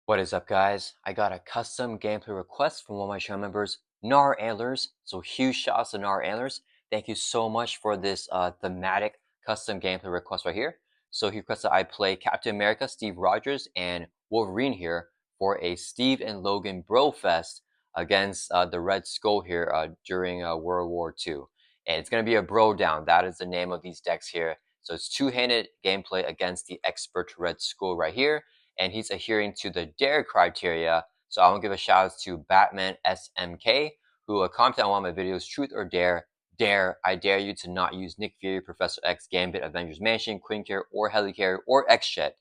What is up, guys? I got a custom gameplay request from one of my channel members, Gnarlantlers. So huge shouts to Gnarlantlers. Thank you so much for this thematic custom gameplay request right here. So he requested I play Captain America, Steve Rogers, and Wolverine here for a Steve and Logan Bro Fest against the Red Skull here during World War II. And it's going to be a bro down. That is the name of these decks here. So it's two-handed gameplay against the expert Red Skull right here, and he's adhering to the dare criteria. So I want to give a shout out to Batman SMK, who commented on one of my videos, Truth or Dare. Dare, I dare you to not use Nick Fury, Professor X, Gambit, Avengers Mansion, Queen Carrier, or Helicarrier, or X-Jet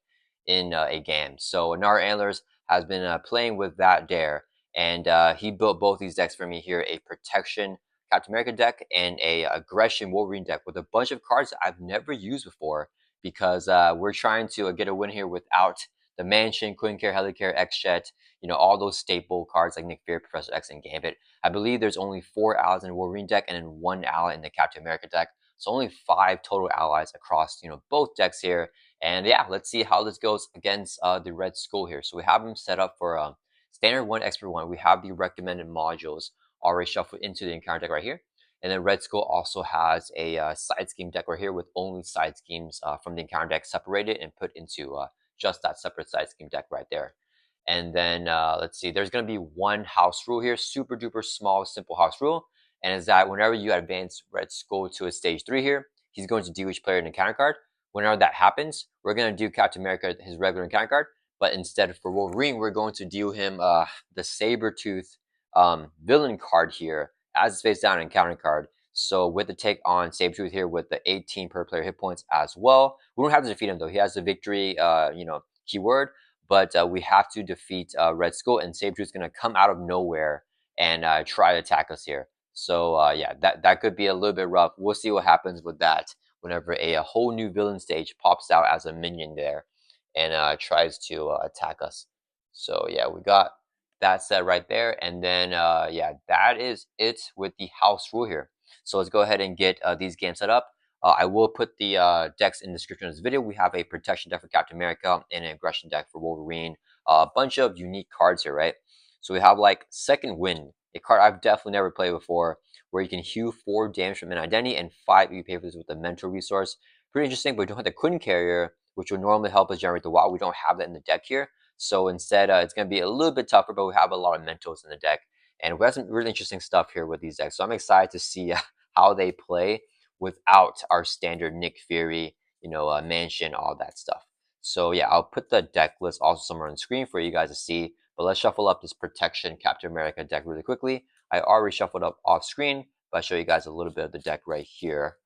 in a game. So Gnarlantlers has been playing with that dare, and he built both these decks for me here, a Protection Captain America deck and a Aggression Wolverine deck with a bunch of cards that I've never used before, because we're trying to get a win here without the Mansion, Queen Care, Helicarrier, X-Jet, all those staple cards like Nick Fury, Professor X, and Gambit. I believe there's only 4 allies in the Wolverine deck and then 1 ally in the Captain America deck. So only 5 total allies across, both decks here. And yeah, let's see how this goes against the Red Skull here. So we have them set up for Standard 1, Expert 1. We have the recommended modules already shuffled into the encounter deck right here. And then Red Skull also has a side scheme deck right here with only side schemes from the encounter deck separated and put into just that separate side scheme deck right there. And then let's see, there's going to be one house rule here, super duper small, simple house rule. And is that whenever you advance Red Skull to a stage 3 here, he's going to deal each player an encounter card. Whenever that happens, we're going to do Captain America his regular encounter card. But instead for Wolverine, we're going to deal him the Sabretooth villain card here as it's face down encounter card. So with the take on Sabretooth here with the 18 per player hit points as well. We don't have to defeat him though. He has the victory, keyword, but we have to defeat Red Skull, and Sabretooth's going to come out of nowhere and try to attack us here. So yeah, that could be a little bit rough. We'll see what happens with that whenever a whole new villain stage pops out as a minion there and tries to attack us. So yeah, we got that set right there. And then yeah, that is it with the house rule here. So let's go ahead and get these games set up. I will put the decks in the description of this video. We have a protection deck for Captain America and an aggression deck for Wolverine. A bunch of unique cards here, right? So we have like Second Wind, a card I've definitely never played before, where you can heal 4 damage from an identity and 5 if you pay for this with a mental resource. Pretty interesting, but we don't have the Queen Carrier, which would normally help us generate the wild. We don't have that in the deck here. So instead, it's going to be a little bit tougher, but we have a lot of mentals in the deck. And we have some really interesting stuff here with these decks. So I'm excited to see how they play without our standard Nick Fury, Mansion, all that stuff. So yeah, I'll put the deck list also somewhere on the screen for you guys to see. But let's shuffle up this Protection Captain America deck really quickly. I already shuffled up off screen, but I'll show you guys a little bit of the deck right here.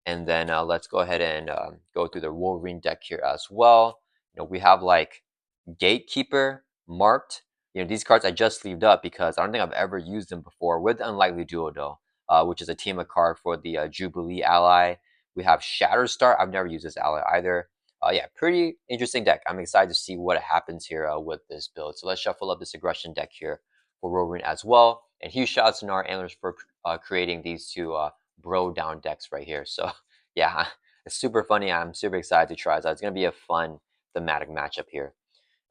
And then let's go ahead and go through the Wolverine deck here as well. We have like Gatekeeper, Marked. These cards I just sleeved up because I don't think I've ever used them before with Unlikely Duo though, which is a team of card for the Jubilee ally. We have Shatterstar. I've never used this ally either. Yeah, pretty interesting deck. I'm excited to see what happens here with this build. So let's shuffle up this aggression deck here for Wolverine as well. And huge shout out to Gnarlantlers for creating these two bro down decks right here. So yeah, it's super funny. I'm super excited to try this out. It's going to be a fun thematic matchup here.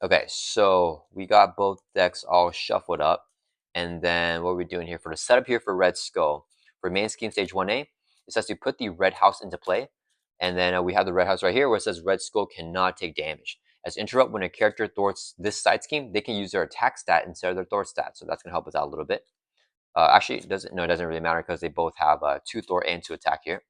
Okay, so we got both decks all shuffled up. And then what we're doing here for the setup here for Red Skull. For main scheme stage 1A, it says to put the red house into play. And then we have the red house right here where it says Red Skull cannot take damage. As interrupt, when a character thwarts this side scheme, they can use their attack stat instead of their thwart stat. So that's going to help us out a little bit. Actually, it doesn't really matter because they both have 2 thwart and 2 attack here.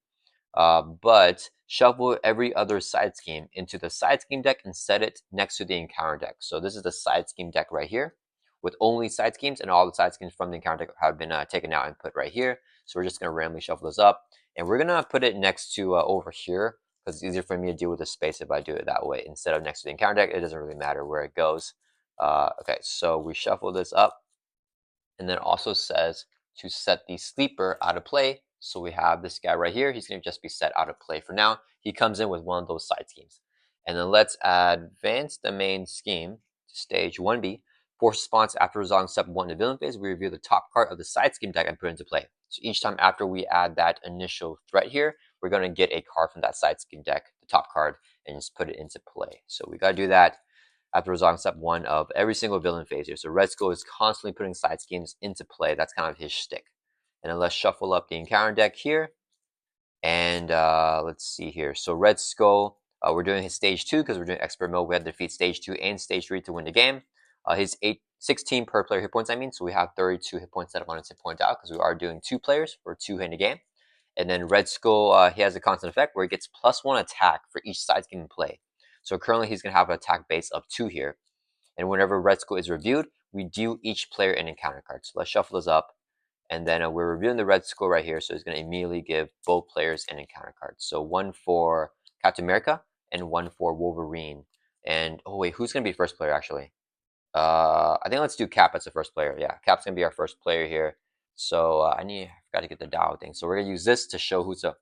But shuffle every other side scheme into the side scheme deck and set it next to the encounter deck. So this is the side scheme deck right here with only side schemes, and all the side schemes from the encounter deck have been taken out and put right here. So we're just going to randomly shuffle this up, and we're going to put it next to over here because it's easier for me to deal with the space if I do it that way instead of next to the encounter deck. It doesn't really matter where it goes. Okay, so we shuffle this up, and then it also says to set the sleeper out of play. So we have this guy right here. He's going to just be set out of play for now. He comes in with one of those side schemes. And then let's advance the main scheme to stage 1B. For response after resolving step 1 in the villain phase, we reveal the top card of the side scheme deck and put it into play. So each time after we add that initial threat here, we're going to get a card from that side scheme deck, the top card, and just put it into play. So we got to do that. after resolving step 1 of every single villain phase here. So Red Skull is constantly putting side schemes into play. That's kind of his shtick. And then let's shuffle up the encounter deck here. And let's see here. So Red Skull, we're doing his stage 2 because we're doing expert mode. We have to defeat stage 2 and stage 3 to win the game. His 16 per player hit points, I mean. So we have 32 hit points that I wanted to point out because we are doing 2 players for 2 hit in the game. And then Red Skull, he has a constant effect where he gets +1 attack for each side scheme in play. So currently he's going to have an attack base of 2 here. And whenever Red Skull is reviewed, we deal each player an encounter card. So let's shuffle this up. And then we're reviewing the Red Skull right here. So it's going to immediately give both players an encounter card. So 1 for Captain America and 1 for Wolverine. And, oh wait, who's going to be first player actually? I think let's do Cap as the first player. Yeah, Cap's going to be our first player here. So I forgot to get the Dow thing. So we're going to use this to show who's the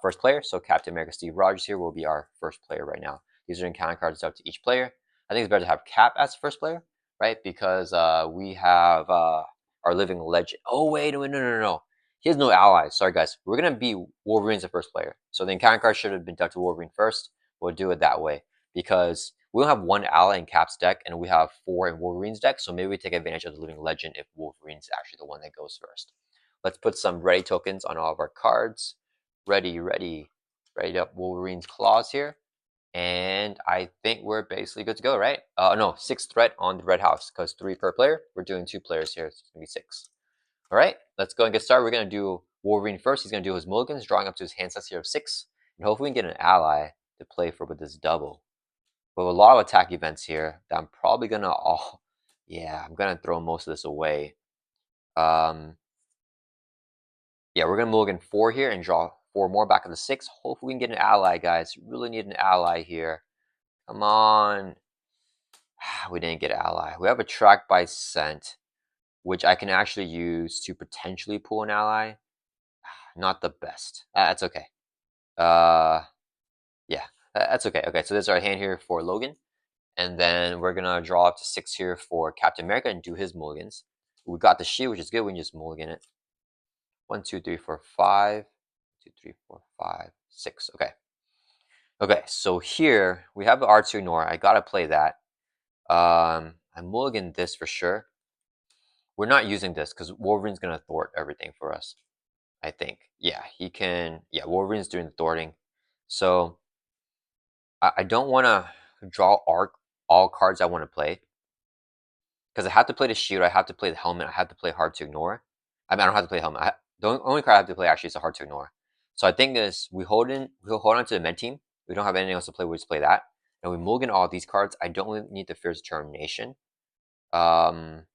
first player. So Captain America Steve Rogers here will be our first player right now. These are encounter cards out to each player. I think it's better to have Cap as the first player, right? Because we have our living legend. Oh, wait, no. He has no allies. Sorry, guys. We're going to be Wolverine's the first player. So the encounter card should have been dealt to Wolverine first. We'll do it that way because we don't have 1 ally in Cap's deck, and we have 4 in Wolverine's deck, so maybe we take advantage of the living legend if Wolverine's actually the one that goes first. Let's put some ready tokens on all of our cards. Ready up Wolverine's claws here. And I think we're basically good to go, right? No, 6 threat on the red house, because 3 per player. We're doing 2 players here, so it's going to be 6. All right, let's go and get started. We're going to do Wolverine first. He's going to do his mulligans, drawing up to his hand sets here of 6. And hopefully we can get an ally to play for with this double. We have a lot of attack events here that I'm probably gonna I'm gonna throw most of this away. Yeah, we're gonna mulligan 4 here and draw 4 more back of the 6. Hopefully we can get an ally, guys. Really need an ally here. Come on. We didn't get an ally. We have a track by scent, which I can actually use to potentially pull an ally. Not the best. That's okay. Yeah, that's okay. Okay, so this is our hand here for Logan. And then we're gonna draw up to 6 here for Captain America and do his mulligans. We got the shield, which is good. We can just mulligan it. 1, 2, 3, 4, 5. 2, 3, 4, 5, 6. Okay. Okay, so here we have the R2 ignore. I gotta play that. I mulligan this for sure. We're not using this because Wolverine's gonna thwart everything for us. I think. Yeah, he can. Yeah, Wolverine's doing the thwarting. So I don't want to draw all cards I want to play. Because I have to play the shield, I have to play the helmet, I have to play hard to ignore. I mean, I don't have to play helmet. The only card I have to play actually is a hard to ignore. So I think this we'll hold on to the med team. We don't have anything else to play. We just play that, and we mulligan all these cards. I don't really need the Fierce Determination, but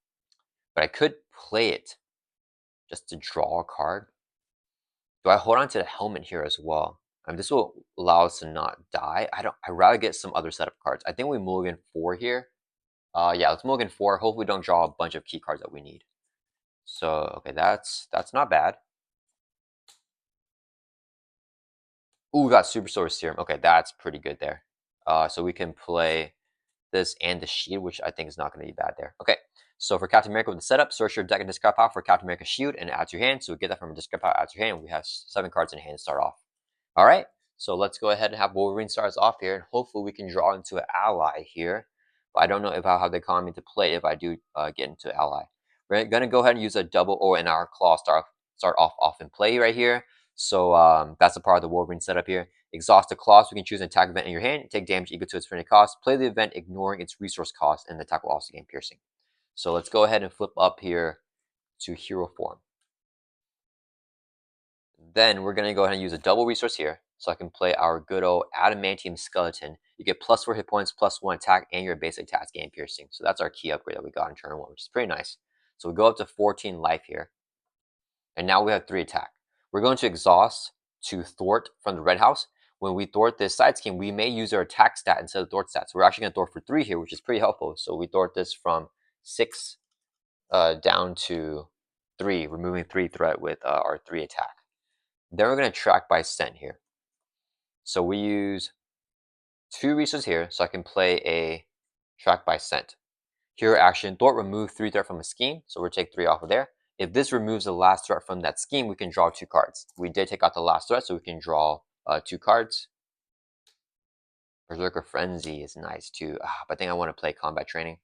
I could play it just to draw a card. Do I hold on to the helmet here as well? I mean, this will allow us to not die. I'd rather get some other set of cards. I think we mulligan 4 here. Yeah, let's mulligan 4. Hopefully we don't draw a bunch of key cards that we need. So, okay, that's not bad. Ooh, we got Super Solar Serum. Okay, that's pretty good there. So we can play this and the shield, which I think is not going to be bad there. Okay, so for Captain America with the setup, search your deck and discard pile for Captain America shield and add to your hand. So we get that from a discard pile, add to your hand. We have 7 cards in hand to start off. All right, so let's go ahead and have Wolverine start us off here, and hopefully we can draw into an ally here. But I don't know if I'll have the economy to play if I do get into ally. We're gonna go ahead and use a double O in our claw start off and play right here. So that's a part of the Wolverine setup here. Exhaust the claws. We can choose an attack event in your hand. Take damage equal to its friendly cost. Play the event ignoring its resource cost, and the attack will also gain piercing. So let's go ahead and flip up here to hero form. Then we're gonna go ahead and use a double resource here. So I can play our good old adamantium skeleton. You get +4 hit points, +1 attack, and your basic attacks gain piercing. So that's our key upgrade that we got in turn 1, which is pretty nice. So we go up to 14 life here. And now we have 3 attack. We're going to exhaust to thwart from the red house. When we thwart this side scheme, we may use our attack stat instead of thwart stat. So we're actually going to thwart for 3 here, which is pretty helpful. So we thwart this from 6 down to 3, removing 3 threat with our 3 attack. Then we're going to track by scent here. So we use 2 resources here, so I can play a track by scent. Hero action, thwart, remove 3 threat from a scheme, so we'll take 3 off of there. If this removes the last threat from that scheme, we can draw 2 cards. We did take out the last threat, so we can draw 2 cards. Berserker Frenzy is nice too. But I think I want to play Combat Training.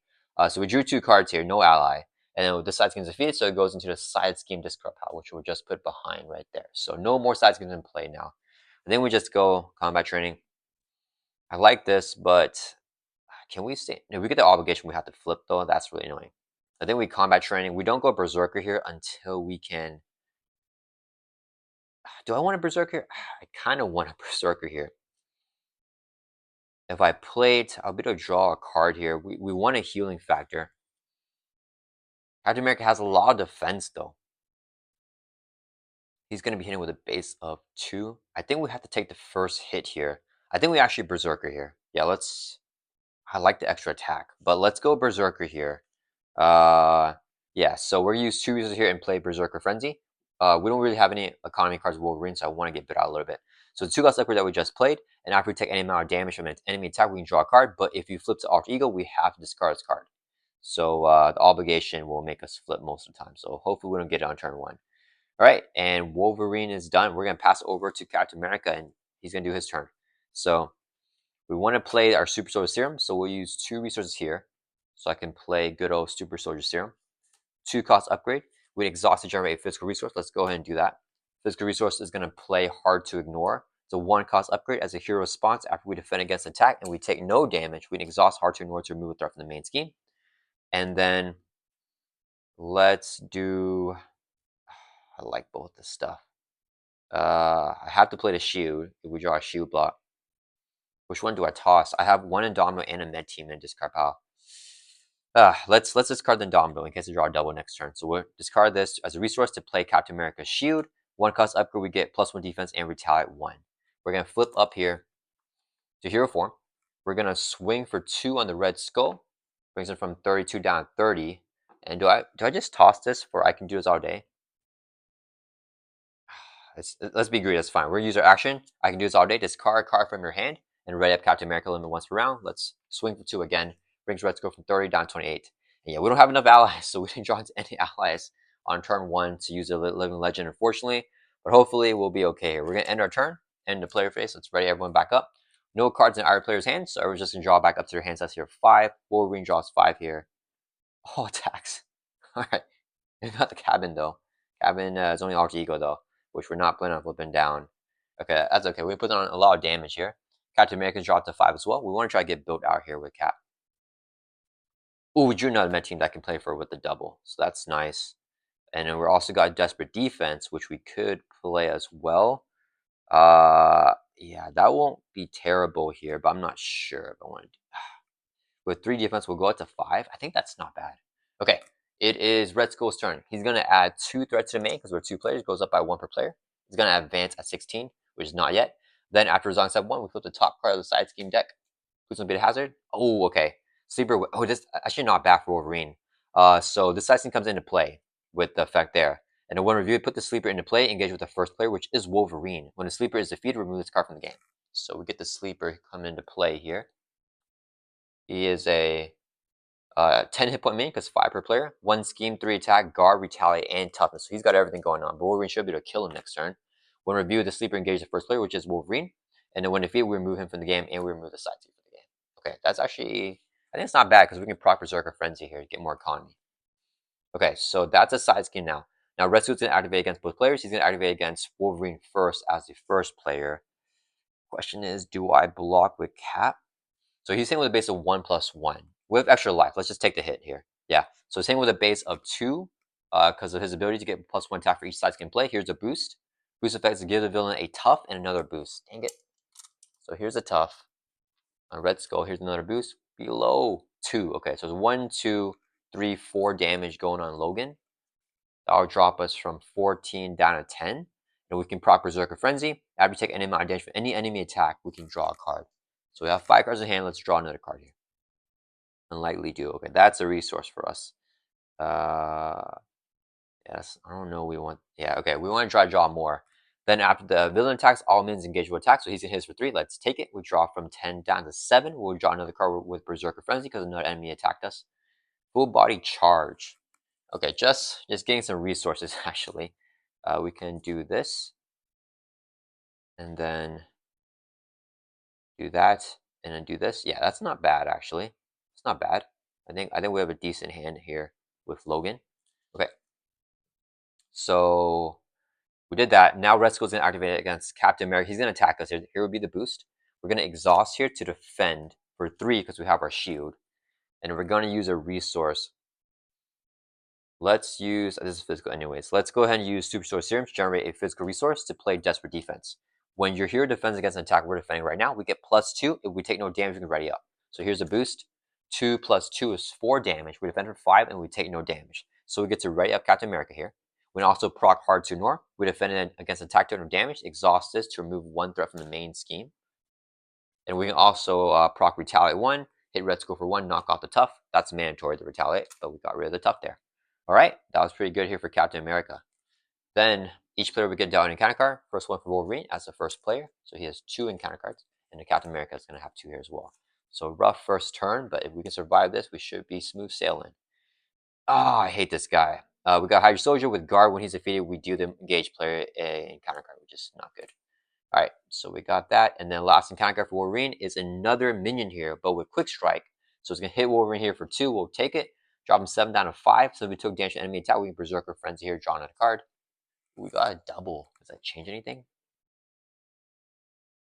So we drew 2 cards here, no ally. And then this side scheme is defeated, so it goes into the side scheme discard pile, which we'll just put behind right there. So no more side schemes in play now. And then we just go Combat Training. I like this, but can we stay? No, we get the obligation we have to flip though. That's really annoying. I think we Combat Training. We don't go Berserker here until we can. Do I want a Berserker? I kind of want a Berserker here. If I played, I'll be able to draw a card here. We want a healing factor. Captain America has a lot of defense though. He's going to be hitting with a base of 2. I think we have to take the first hit here. I think we actually Berserker here. Yeah, let's. I like the extra attack, but let's go Berserker here. Yeah, so we're going to use 2 resources here and play Berserker Frenzy. We don't really have any economy cards with Wolverine, so I want to get bit out a little bit. So the 2 cost upgrade that we just played, and after we take any amount of damage from an enemy attack, we can draw a card, but if you flip to Alter Ego, we have to discard this card. So the obligation will make us flip most of the time, so hopefully we don't get it on turn 1. All right, and Wolverine is done. We're going to pass over to Captain America, and he's going to do his turn. So we want to play our Super Soldier Serum, so we'll use 2 resources here. So I can play good old Super Soldier Serum. 2 cost upgrade. We exhaust to generate a physical resource. Let's go ahead and do that. Physical resource is going to play Hard to Ignore. It's a 1 cost upgrade as a hero response after we defend against attack and we take no damage. We can exhaust Hard to Ignore to remove a threat from the main scheme. And then let's do. I like both this stuff. I have to play the shield if we draw a shield block. Which one do I toss? I have 1 Indomitable and a Med Team in discard pile. Let's discard the Indomitable in case I draw a double next turn. So we'll discard this as a resource to play Captain America's Shield. 1 cost upgrade, we get +1 defense and retaliate 1. We're going to flip up here to hero form. We're going to swing for 2 on the Red Skull. Brings it from 32 down to 30. And do I just toss this for I can do this all day? Let's be greedy, that's fine. We're going to use our action. I can do this all day. Discard a card from your hand and ready up Captain America limit once per round. Let's swing for 2 again. Brings Red Skull from 30 down to 28. And yeah, we don't have enough allies, so we didn't draw into any allies on turn 1 to use a Living Legend, unfortunately. But hopefully we'll be okay here. We're going to end our turn, end the player phase. Let's ready everyone back up. No cards in our player's hands, so we're just going to draw back up to their hands. That's here 5. Wolverine draws 5 here. Oh, attacks. Alright. Not the cabin, though. Cabin is only Alter Ego, though, which we're not planning on flipping down. Okay, that's okay. We put on a lot of damage here. Captain America's dropped to 5 as well. We want to try to get built out here with Cap. Oh, we drew another Med Team that can play for with the double, so that's nice. And then we're also got Desperate Defense, which we could play as well. Yeah, that won't be terrible here, but I'm not sure if I want to do. With 3 defense, we'll go up to 5. I think that's not bad. Okay, it is Red Skull's turn. He's going to add 2 threats to the main because we're 2 players. Goes up by 1 per player. He's going to advance at 16, which is not yet. Then after resolving step 1, we flip the top card of the side scheme deck. Who's going to be the hazard? Oh, okay. Sleeper. Oh, this actually not bad for Wolverine. So this side scheme comes into play with the effect there. And then when reviewed, put the sleeper into play, engage with the first player, which is Wolverine. When the sleeper is defeated, remove this card from the game. So we get the sleeper come into play here. He is a 10 hit point minion because 5 per player. 1 scheme, 3 attack, guard, retaliate, and toughness. So he's got everything going on. But Wolverine should be able to kill him next turn. When reviewed, the sleeper engages the first player, which is Wolverine. And then when defeated, we remove him from the game and we remove the side team from the game. Okay, that's actually, I think it's not bad because we can proc Berserker Frenzy here to get more economy. Okay, so that's a side scheme now. Now Red Suit's going to activate against both players. He's going to activate against Wolverine first as the first player. Question is, do I block with Cap? So he's hitting with a base of 1+1 with extra life. Let's just take the hit here. Yeah, so he's hitting with a base of 2 because of his ability to get +1 attack for each side can play. Here's a boost. Boost effects to give the villain a tough and another boost. Dang it. So here's a tough. On Red Skull, here's another boost. Below 2. Okay, so it's 1, 2, 3, 4 damage going on Logan. That'll drop us from 14 down to 10. And we can proc Berserker Frenzy. After we take any amount of damage for any enemy attack, we can draw a card. So we have 5 cards in hand. Let's draw another card here. Unlikely do. Okay, that's a resource for us. Yes, I don't know. We want. Yeah, okay. We want to try to draw more. Then after the villain attacks, all minions engage with attack. So he's gonna hit us for 3. Let's take it. We draw from 10 down to 7. We'll draw another card with Berserker Frenzy because another enemy attacked us. Full body charge. Okay, just getting some resources actually. We can do this, and then do that. and then do this. Yeah, that's not bad actually. It's not bad. I think we have a decent hand here with Logan. Okay, so we did that. Now Red Skull's gonna activate it against Captain America. He's gonna attack us. Here would be the boost. We're gonna exhaust here to defend for 3 because we have our shield, and we're gonna use a resource. Let's use, this is physical anyways. Let's go ahead and use Super Solar Serum to generate a physical resource to play Desperate Defense. When your hero defends against an attack we're defending right now, we get +2. If we take no damage, we can ready up. So here's a boost. 2 plus 2 is 4 damage. We defend for 5 and we take no damage. So we get to ready up Captain America here. We can also proc hard to ignore. We defend against an attack to no damage. Exhaust this to remove 1 threat from the main scheme. And we can also proc Retaliate 1. Hit Red Skull for 1, knock off the Tough. That's mandatory to retaliate, but we got rid of the Tough there. Alright, that was pretty good here for Captain America. Then each player will get down an encounter card. First one for Wolverine as the first player. So he has 2 encounter cards. And the Captain America is going to have 2 here as well. So rough first turn, but if we can survive this, we should be smooth sailing. Ah, I hate this guy. We got Hydra Soldier with Guard. When he's defeated, we deal the engaged player a encounter card, which is not good. Alright, so we got that. And then last encounter card for Wolverine is another minion here, but with Quick Strike. So it's going to hit Wolverine here for 2. We'll take it. Drop him 7 down to 5. So if we took damage to enemy attack, we can Berserker Frenzy here, draw another card. We got a double. Does that change anything?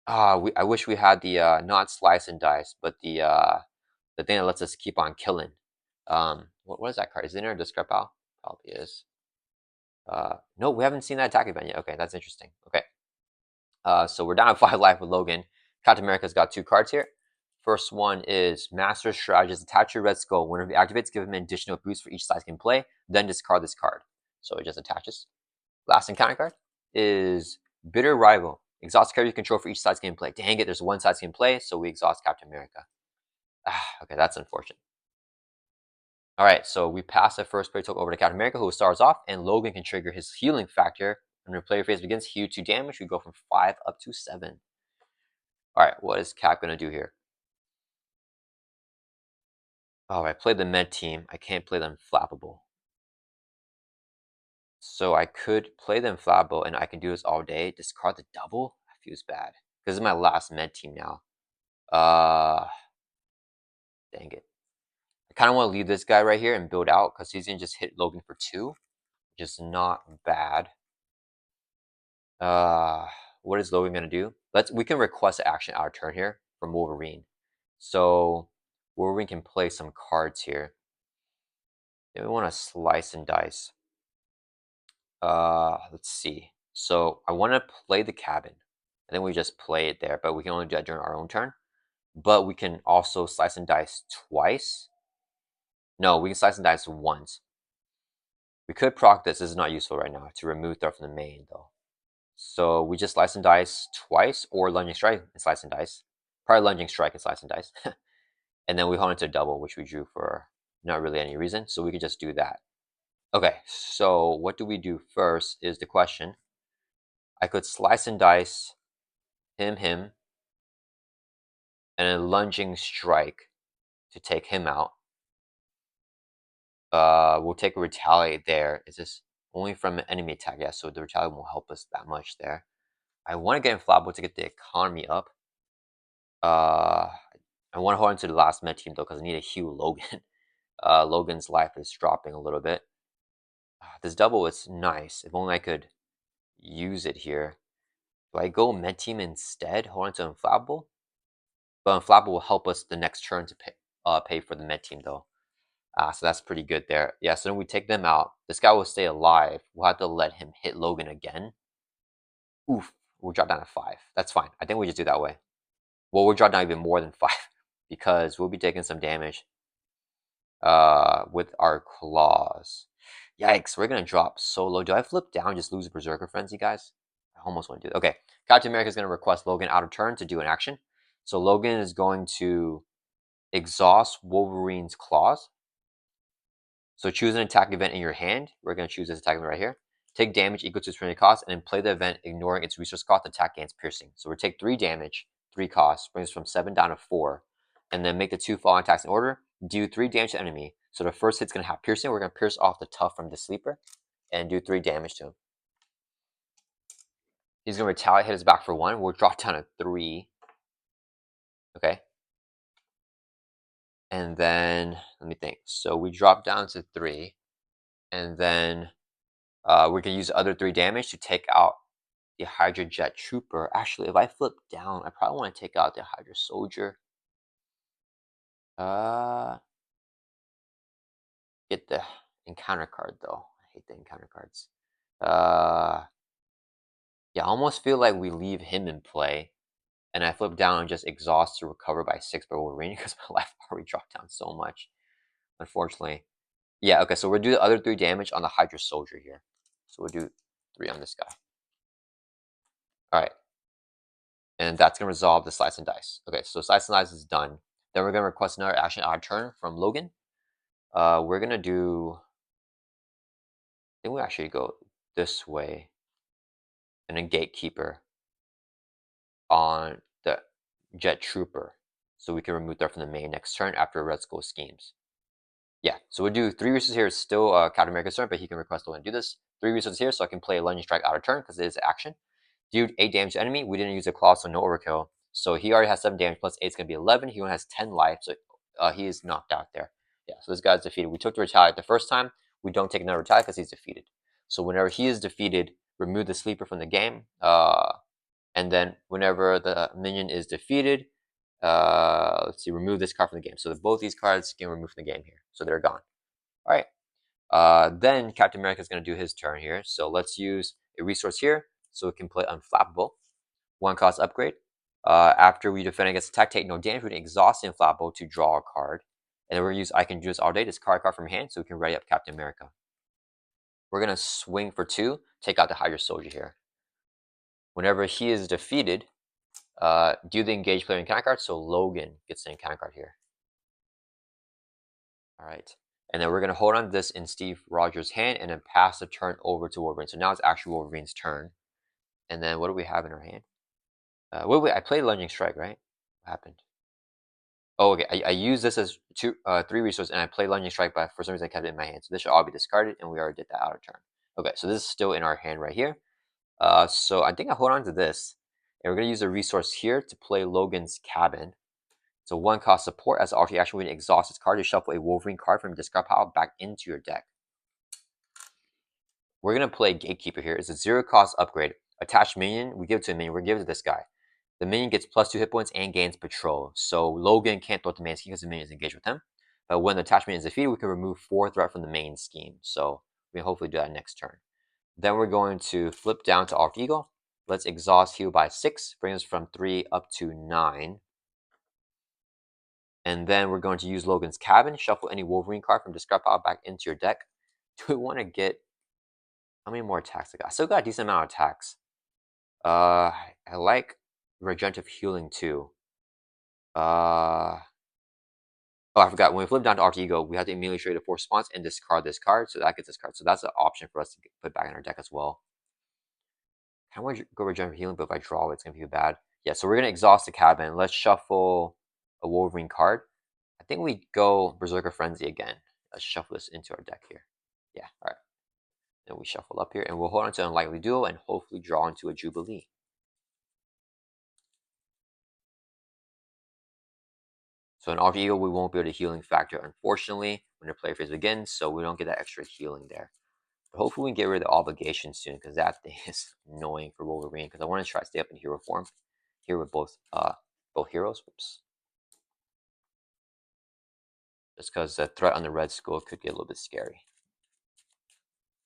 I wish we had the not slice and dice, but the thing that lets us keep on killing. What is that card? Is it in our discrep pal? Probably is. No, we haven't seen that attack event yet. Okay, that's interesting. Okay. So we're down to 5 life with Logan. Captain America's got 2 cards here. First one is Master Strategist. Attach your Red Skull. Whenever he activates, give him an additional boost for each size can play. Then discard this card. So it just attaches. Last encounter card is Bitter Rival. Exhaust character you control for each side's gameplay. Dang it, there's 1 side's gameplay, so we exhaust Captain America. Okay, that's unfortunate. Alright, so we pass the first player token over to Captain America, who starts off, and Logan can trigger his healing factor. When the player phase begins, heal 2 damage. We go from 5 up to 7. Alright, what is Cap going to do here? Oh, I played the med team. I can't play them flappable. So I could play them flappable, and I can do this all day. Discard the double? That feels bad. This is my last med team now. Dang it. I kind of want to leave this guy right here and build out, because he's going to just hit Logan for 2. Which is not bad. What is Logan going to do? We can request action out of turn here from Wolverine. So Wolverine can play some cards here. Then we want to slice and dice. Let's see. So I want to play the cabin. I think we just play it there, but we can only do that during our own turn. But we can also slice and dice twice. No, we can slice and dice once. We could proc this. This is not useful right now to remove threat from the main though. So we just slice and dice twice, or lunging strike and slice and dice. Probably lunging strike and slice and dice. And then we hold into a double, which we drew for not really any reason. So we could just do that. Okay, so what do we do first is the question. I could slice and dice him, and a lunging strike to take him out. We'll take a retaliate there. Is this only from an enemy attack? Yeah, so the retaliate won't help us that much there. I want to get inflammable to get the economy up. I want to hold on to the last med team though, because I need to heal Logan. Logan's life is dropping a little bit. This double is nice. If only I could use it here. Do I go med team instead? Hold on to inflammable? But inflammable will help us the next turn to pay for the med team though. So that's pretty good there. Yeah, so then we take them out. This guy will stay alive. We'll have to let him hit Logan again. Oof. We'll drop down to 5. That's fine. I think we just do that way. Well, we'll drop down even more than 5 because we'll be taking some damage with our claws. Yikes, we're going to drop so low. Do I flip down and just lose a Berserker Frenzy, guys? I almost want to do that. Okay, Captain America is going to request Logan out of turn to do an action. So Logan is going to exhaust Wolverine's claws. So choose an attack event in your hand. We're going to choose this attack event right here. Take damage equal to its trinity cost, and then play the event ignoring its resource cost. Attack gains piercing. So we take 3 damage, 3 costs, brings us from 7 down to 4, and then make the 2 following attacks in order. Do 3 damage to enemy. So the first hit's going to have piercing. We're going to pierce off the Tough from the sleeper, and do 3 damage to him. He's going to retaliate, hit his back for 1. We'll drop down to 3. Okay, And then, let me think. So we drop down to 3. And then we can use the other 3 damage to take out the Hydra Jet Trooper. Actually, if I flip down, I probably want to take out the Hydra Soldier. Get the encounter card, though. I hate the encounter cards. Yeah, I almost feel like we leave him in play. And I flip down and just exhaust to recover by 6 by Wolverine because my life already dropped down so much, unfortunately. Yeah, okay, so we'll do the other 3 damage on the Hydra Soldier here. So we'll do 3 on this guy. Alright. And that's going to resolve the Slice and Dice. Okay, so Slice and Dice is done. Then we're going to request another action out of turn from Logan. We're going to do... I think we actually go this way. And then Gatekeeper on the Jet Trooper. So we can remove that from the main next turn after Red Skull schemes. Yeah, so we'll do 3 resources here. It's still Captain America's turn, but he can request to do this. 3 resources here, so I can play a Lunging Strike out of turn because it is action. Deal 8 damage to enemy. We didn't use a claw, so no overkill. So he already has 7 damage, plus 8 is going to be 11. He only has 10 life, so he is knocked out there. Yeah, so this guy's defeated. We took the retaliate the first time. We don't take another retaliate because he's defeated. So whenever he is defeated, remove the sleeper from the game. And then whenever the minion is defeated, let's see, remove this card from the game. So both these cards get removed from the game here. So they're gone. All right. Then Captain America is going to do his turn here. So let's use a resource here so we can play Unflappable. 1 cost upgrade. After we defend against attack, take no damage. We can exhaust the Unflappable to draw a card. And then we're going to use I Can Do This All Day, discard a card from hand so we can ready up Captain America. We're going to swing for 2, take out the Hydra Soldier here. Whenever he is defeated, do the engaged player encounter card, so Logan gets an encounter card here. All right. And then we're going to hold on to this in Steve Rogers' hand and then pass the turn over to Wolverine. So now it's actually Wolverine's turn. And then what do we have in our hand? Wait, I played Lunging Strike, right? What happened? Oh, okay. I used this as 3 resources and I played Lunging Strike, but for some reason I kept it in my hand. So this should all be discarded and we already did that out of turn. Okay, so this is still in our hand right here. So I think I hold on to this. And we're going to use a resource here to play Logan's Cabin. So 1 cost support. As an alternate action, we can exhaust this card to shuffle a Wolverine card from discard pile back into your deck. We're going to play Gatekeeper here. It's a 0 cost upgrade. Attached minion, we give it to a minion. We're going to give it to this guy. The minion gets +2 hit points and gains patrol. So Logan can't throw the main scheme because the minion is engaged with him. But when the attached minion is defeated, we can remove 4 threat from the main scheme. So we can hopefully do that next turn. Then we're going to flip down to Arc Eagle. Let's exhaust heal by 6. Bring us from 3 up to 9. And then we're going to use Logan's Cabin. Shuffle any Wolverine card from discard pile back into your deck. Do we want to get... How many more attacks I got? I still got a decent amount of attacks. I like Regenerative Healing too. Oh, I forgot. When we flip down to Arc Ego, we have to immediately trade a force response and discard this card. So that gets this card. So that's an option for us to put back in our deck as well. I want to go Regenerative Healing, but if I draw it, it's going to be bad. Yeah, so we're going to exhaust the Cabin. Let's shuffle a Wolverine card. I think we go Berserker Frenzy again. Let's shuffle this into our deck here. Yeah, all right. Then we shuffle up here, and we'll hold on to Unlikely Duo and hopefully draw into a Jubilee. So in Alter Ego, we won't be able to healing factor, unfortunately, when the play phase begins, so we don't get that extra healing there. But hopefully we can get rid of the obligation soon, because that thing is annoying for Wolverine, because I want to try to stay up in hero form here with both heroes. Whoops. Just because the threat on the Red Skull could get a little bit scary.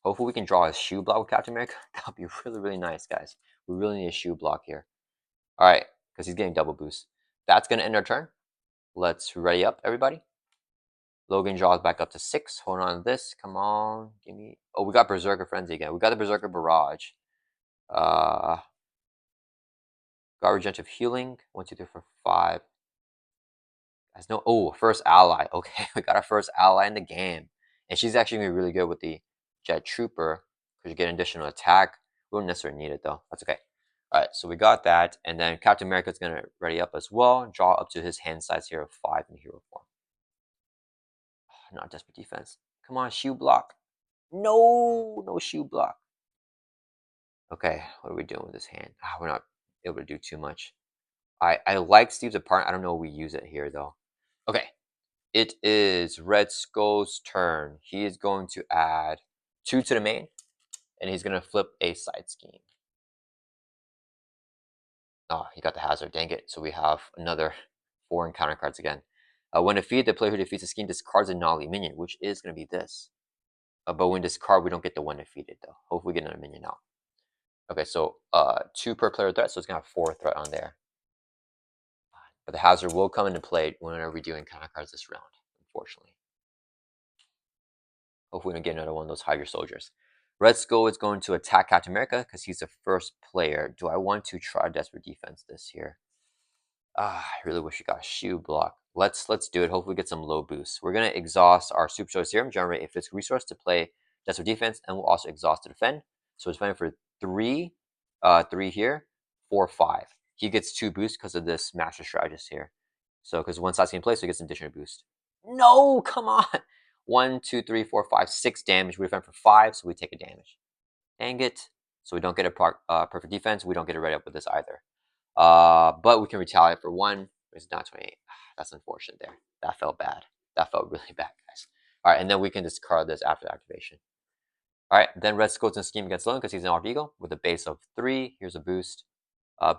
Hopefully we can draw a shoe block with Captain America. That would be really, really nice, guys. We really need a shoe block here. All right, because he's getting double boost. That's going to end our turn. Let's ready up, everybody. Logan draws back up to 6. Hold on to this. Come on. Give me... Oh, we got Berserker Frenzy again. We got the Berserker Barrage. Got Regenerative Healing. 1, 2, 3, 4, 5. Has no... Oh, first ally. Okay, we got our first ally in the game. And she's actually going to be really good with the Jet Trooper, because you get an additional attack. We don't necessarily need it, though. That's okay. Alright, so we got that. And then Captain America is going to ready up as well. Draw up to his hand size here of 5 in hero form. Not Desperate Defense. Come on, shoe block. No, no shoe block. Okay, what are we doing with this hand? We're not able to do too much. I like Steve's Apart. I don't know if we use it here, though. Okay, It is Red Skull's turn. He is going to add 2 to the main, and he's going to flip a side scheme. Oh, he got the hazard. Dang it. So we have another 4 encounter cards again. When defeated, the player who defeats the scheme discards a Nolly minion, which is going to be this. But when discard, we don't get the one defeated, though. Hopefully we get another minion out. Okay, so 2 per player threat, so it's going to have 4 threat on there. But the hazard will come into play whenever we do encounter cards this round, unfortunately. Hopefully we don't get another one of those Hydra soldiers. Red Skull is going to attack Captain America because he's the first player. Do I want to try Desperate Defense this here? I really wish we got a shoe block. Let's do it. Hopefully we get some low boosts. We're going to exhaust our Super Soul Serum, generate a physical resource to play Desperate Defense, and we'll also exhaust to defend. So it's defending for 3, 3 here, 4, 5. He gets 2 boosts because of this Master Strategist here. So because one side's in place, so he gets an additional boost. No, come on. 1, 2, 3, 4, 5, 6 damage. We defend for 5, so we take a damage. Dang it. So we don't get a perfect defense. We don't get a ready up with this either. But we can retaliate for 1. It's not 28. That's unfortunate there. That felt bad. That felt really bad, guys. All right, and then we can discard this after activation. All right, then Red Skull's in scheme against Logan because he's an Alter Ego with a base of 3. Here's a boost.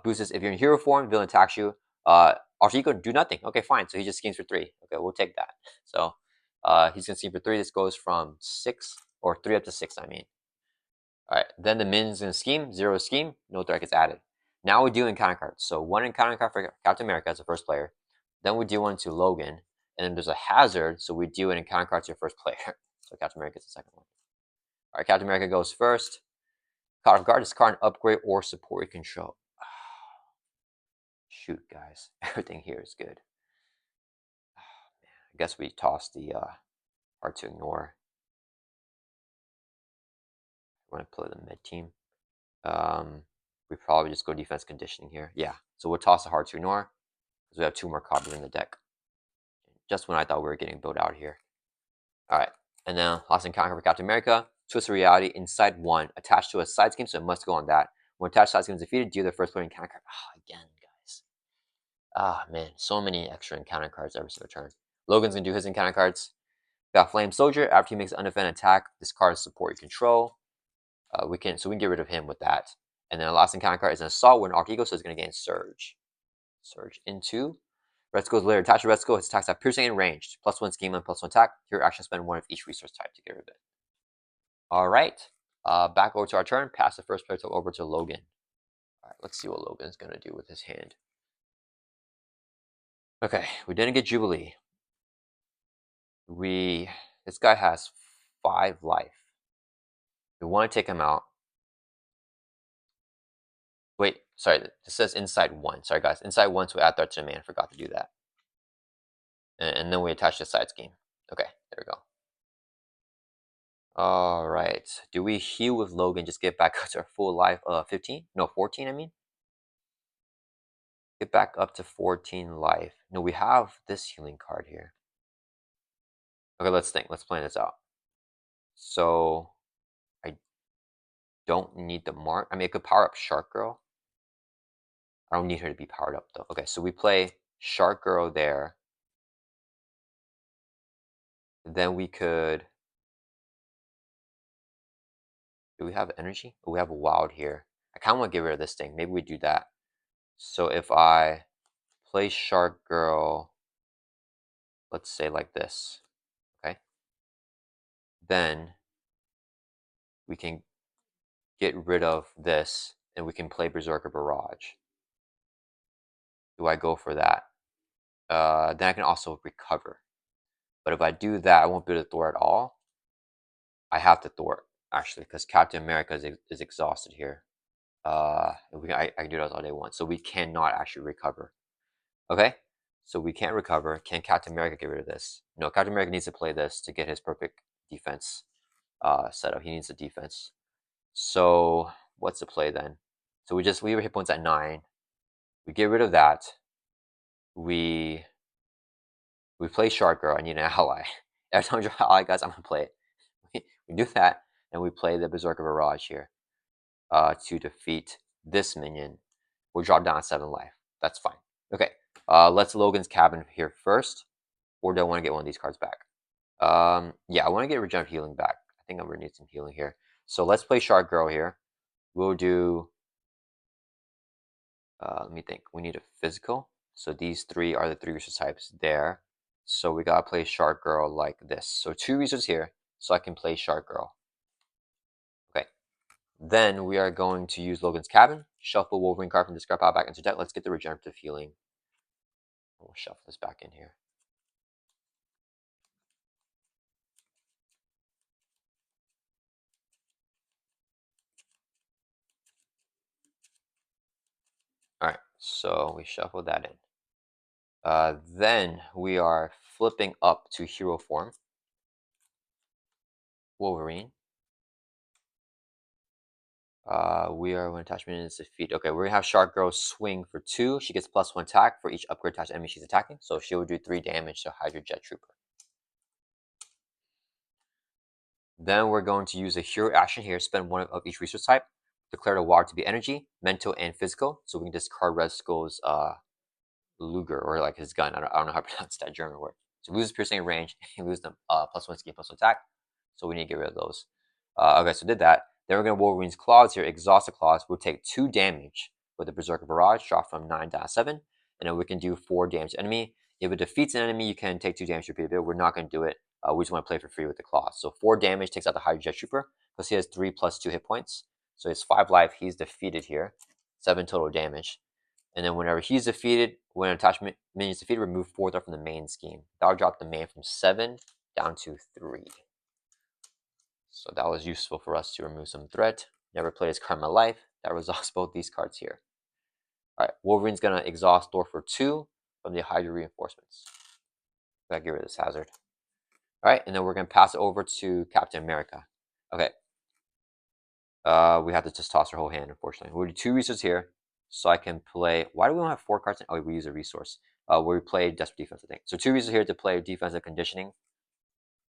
Boost is if you're in hero form, villain attacks you. Alter Ego, do nothing. Okay, fine. So he just schemes for 3. Okay, we'll take that. So he's going to scheme for 3. This goes from 6, or 3 up to 6, I mean. All right, then the min's going to scheme. 0 scheme. No threat gets added. Now we do encounter cards. So 1 encounter card for Captain America as the first player. Then we do 1 to Logan. And then there's a hazard, so we do an encounter card to your first player. So Captain America is the second one. All right, Captain America goes first. Card of guard, discard an upgrade or support your control. Shoot, guys. Everything here is good. Man, I guess we toss the hard to ignore. I want to play the mid team. We probably just go defense conditioning here. Yeah, so we'll toss the hard to ignore because we have 2 more copies in the deck. Just when I thought we were getting built out here. All right, and then last encounter for Captain America. Twist of reality inside 1, attached to a side scheme, so it must go on that. When attached side scheme is defeated, deal the first player encounter card. Again, guys. Man, so many extra encounter cards every single turn. Logan's gonna do his encounter cards. Got Flame Soldier. After he makes an undefended attack, this card is support your control. We can get rid of him with that. And then the last encounter card is an Assault with an Arc Ego, so it's gonna gain Surge. Surge into Red Skull's layer. Attached to Red Skull, his attacks have piercing and ranged. +1 scheme and +1 attack. Your action spend 1 of each resource type to get rid of it. Alright. Back over to our turn. Pass the first player over to Logan. Alright, let's see what Logan's gonna do with his hand. Okay, we didn't get Jubilee. This guy has 5 life. We want to take him out. Wait, sorry, this says inside 1. Sorry guys, inside 1, so we add threat to the man. Forgot to do that. And then we attach the side scheme. Okay, there we go. Alright, do we heal with Logan, just get back up to our full life, 15? No, 14 I mean? Get back up to 14 life. No, we have this healing card here. Okay, let's think. Let's plan this out. So, I don't need the mark. I mean, it could power up Shark Girl. I don't need her to be powered up, though. Okay, so we play Shark Girl there. Then we could... Do we have energy? Oh, we have a wild here. I kind of want to get rid of this thing. Maybe we do that. So if I play Shark Girl, let's say like this, okay? Then we can get rid of this, and we can play Berserker Barrage. Do I go for that? Then I can also recover. But if I do that, I won't be able to thwart at all. I have to thwart, actually, because Captain America is exhausted here. I can do that all day once. So we cannot actually recover. Okay? So we can't recover. Can Captain America get rid of this? No, Captain America needs to play this to get his perfect defense setup. He needs the defense. So what's the play then? So we just leave our hit points at 9. We get rid of that. We play Shark Girl. I need an ally. Every time I draw an ally, guys, I'm gonna play it. We do that, and we play the Berserker Barrage here to defeat this minion. We'll drop down 7 life. That's fine. Okay, let's Logan's cabin here first. Or do I want to get one of these cards back? Yeah, I want to get Regenerative Healing back. I think I'm going to need some healing here. So let's play Shark Girl here. We'll do... let me think. We need a physical. So these three are the three resource types there. So we gotta play Shark Girl like this. So 2 resources here, so I can play Shark Girl. Okay. Then we are going to use Logan's Cabin, shuffle Wolverine card from discard pile back into deck. Let's get the Regenerative Healing. We'll shuffle this back in here. Alright, so we shuffle that in. Then we are flipping up to hero form. Wolverine. We are when attachment is defeat. Okay, we're gonna have Shark Girl swing for 2. She gets +1 attack for each upgrade attached enemy she's attacking. So she will do 3 damage to Hydra Jet Trooper. Then we're going to use a hero action here. Spend 1 of each resource type. Declare the water to be energy, mental, and physical. So we can discard Red Skull's Luger, or like his gun. I don't know how to pronounce that German word. So loses piercing range. He loses them +1 skill, +1 attack. So we need to get rid of those. Okay, so did that. Then we're going to Wolverine's Claws here. Exhaust the Claws. We'll take 2 damage with the Berserker Barrage. Drop from 9 down to 7. And then we can do 4 damage to enemy. If it defeats an enemy, you can take 2 damage to repeat a bit. We're not going to do it. We just want to play for free with the Claws. So 4 damage takes out the Hydra Jet Trooper. Because he has 3 + 2 hit points. So he has 5 life. He's defeated here. 7 total damage. And then whenever he's defeated, when an attachment minion is defeated, remove 4 threat from the main scheme. That'll drop the main from 7 down to 3. So that was useful for us to remove some threat. Never played this card in my life. That resolves both these cards here. Alright, Wolverine's gonna exhaust door for 2 from the Hydra reinforcements. Gotta get rid of this hazard. Alright, and then we're gonna pass it over to Captain America. Okay. We have to just toss our whole hand, unfortunately. We'll do 2 resources here. So I can play... Why do we only have 4 cards? Oh, we use a resource. Where we play Desperate Defense, I think. So 2 resources here to play Defensive Conditioning.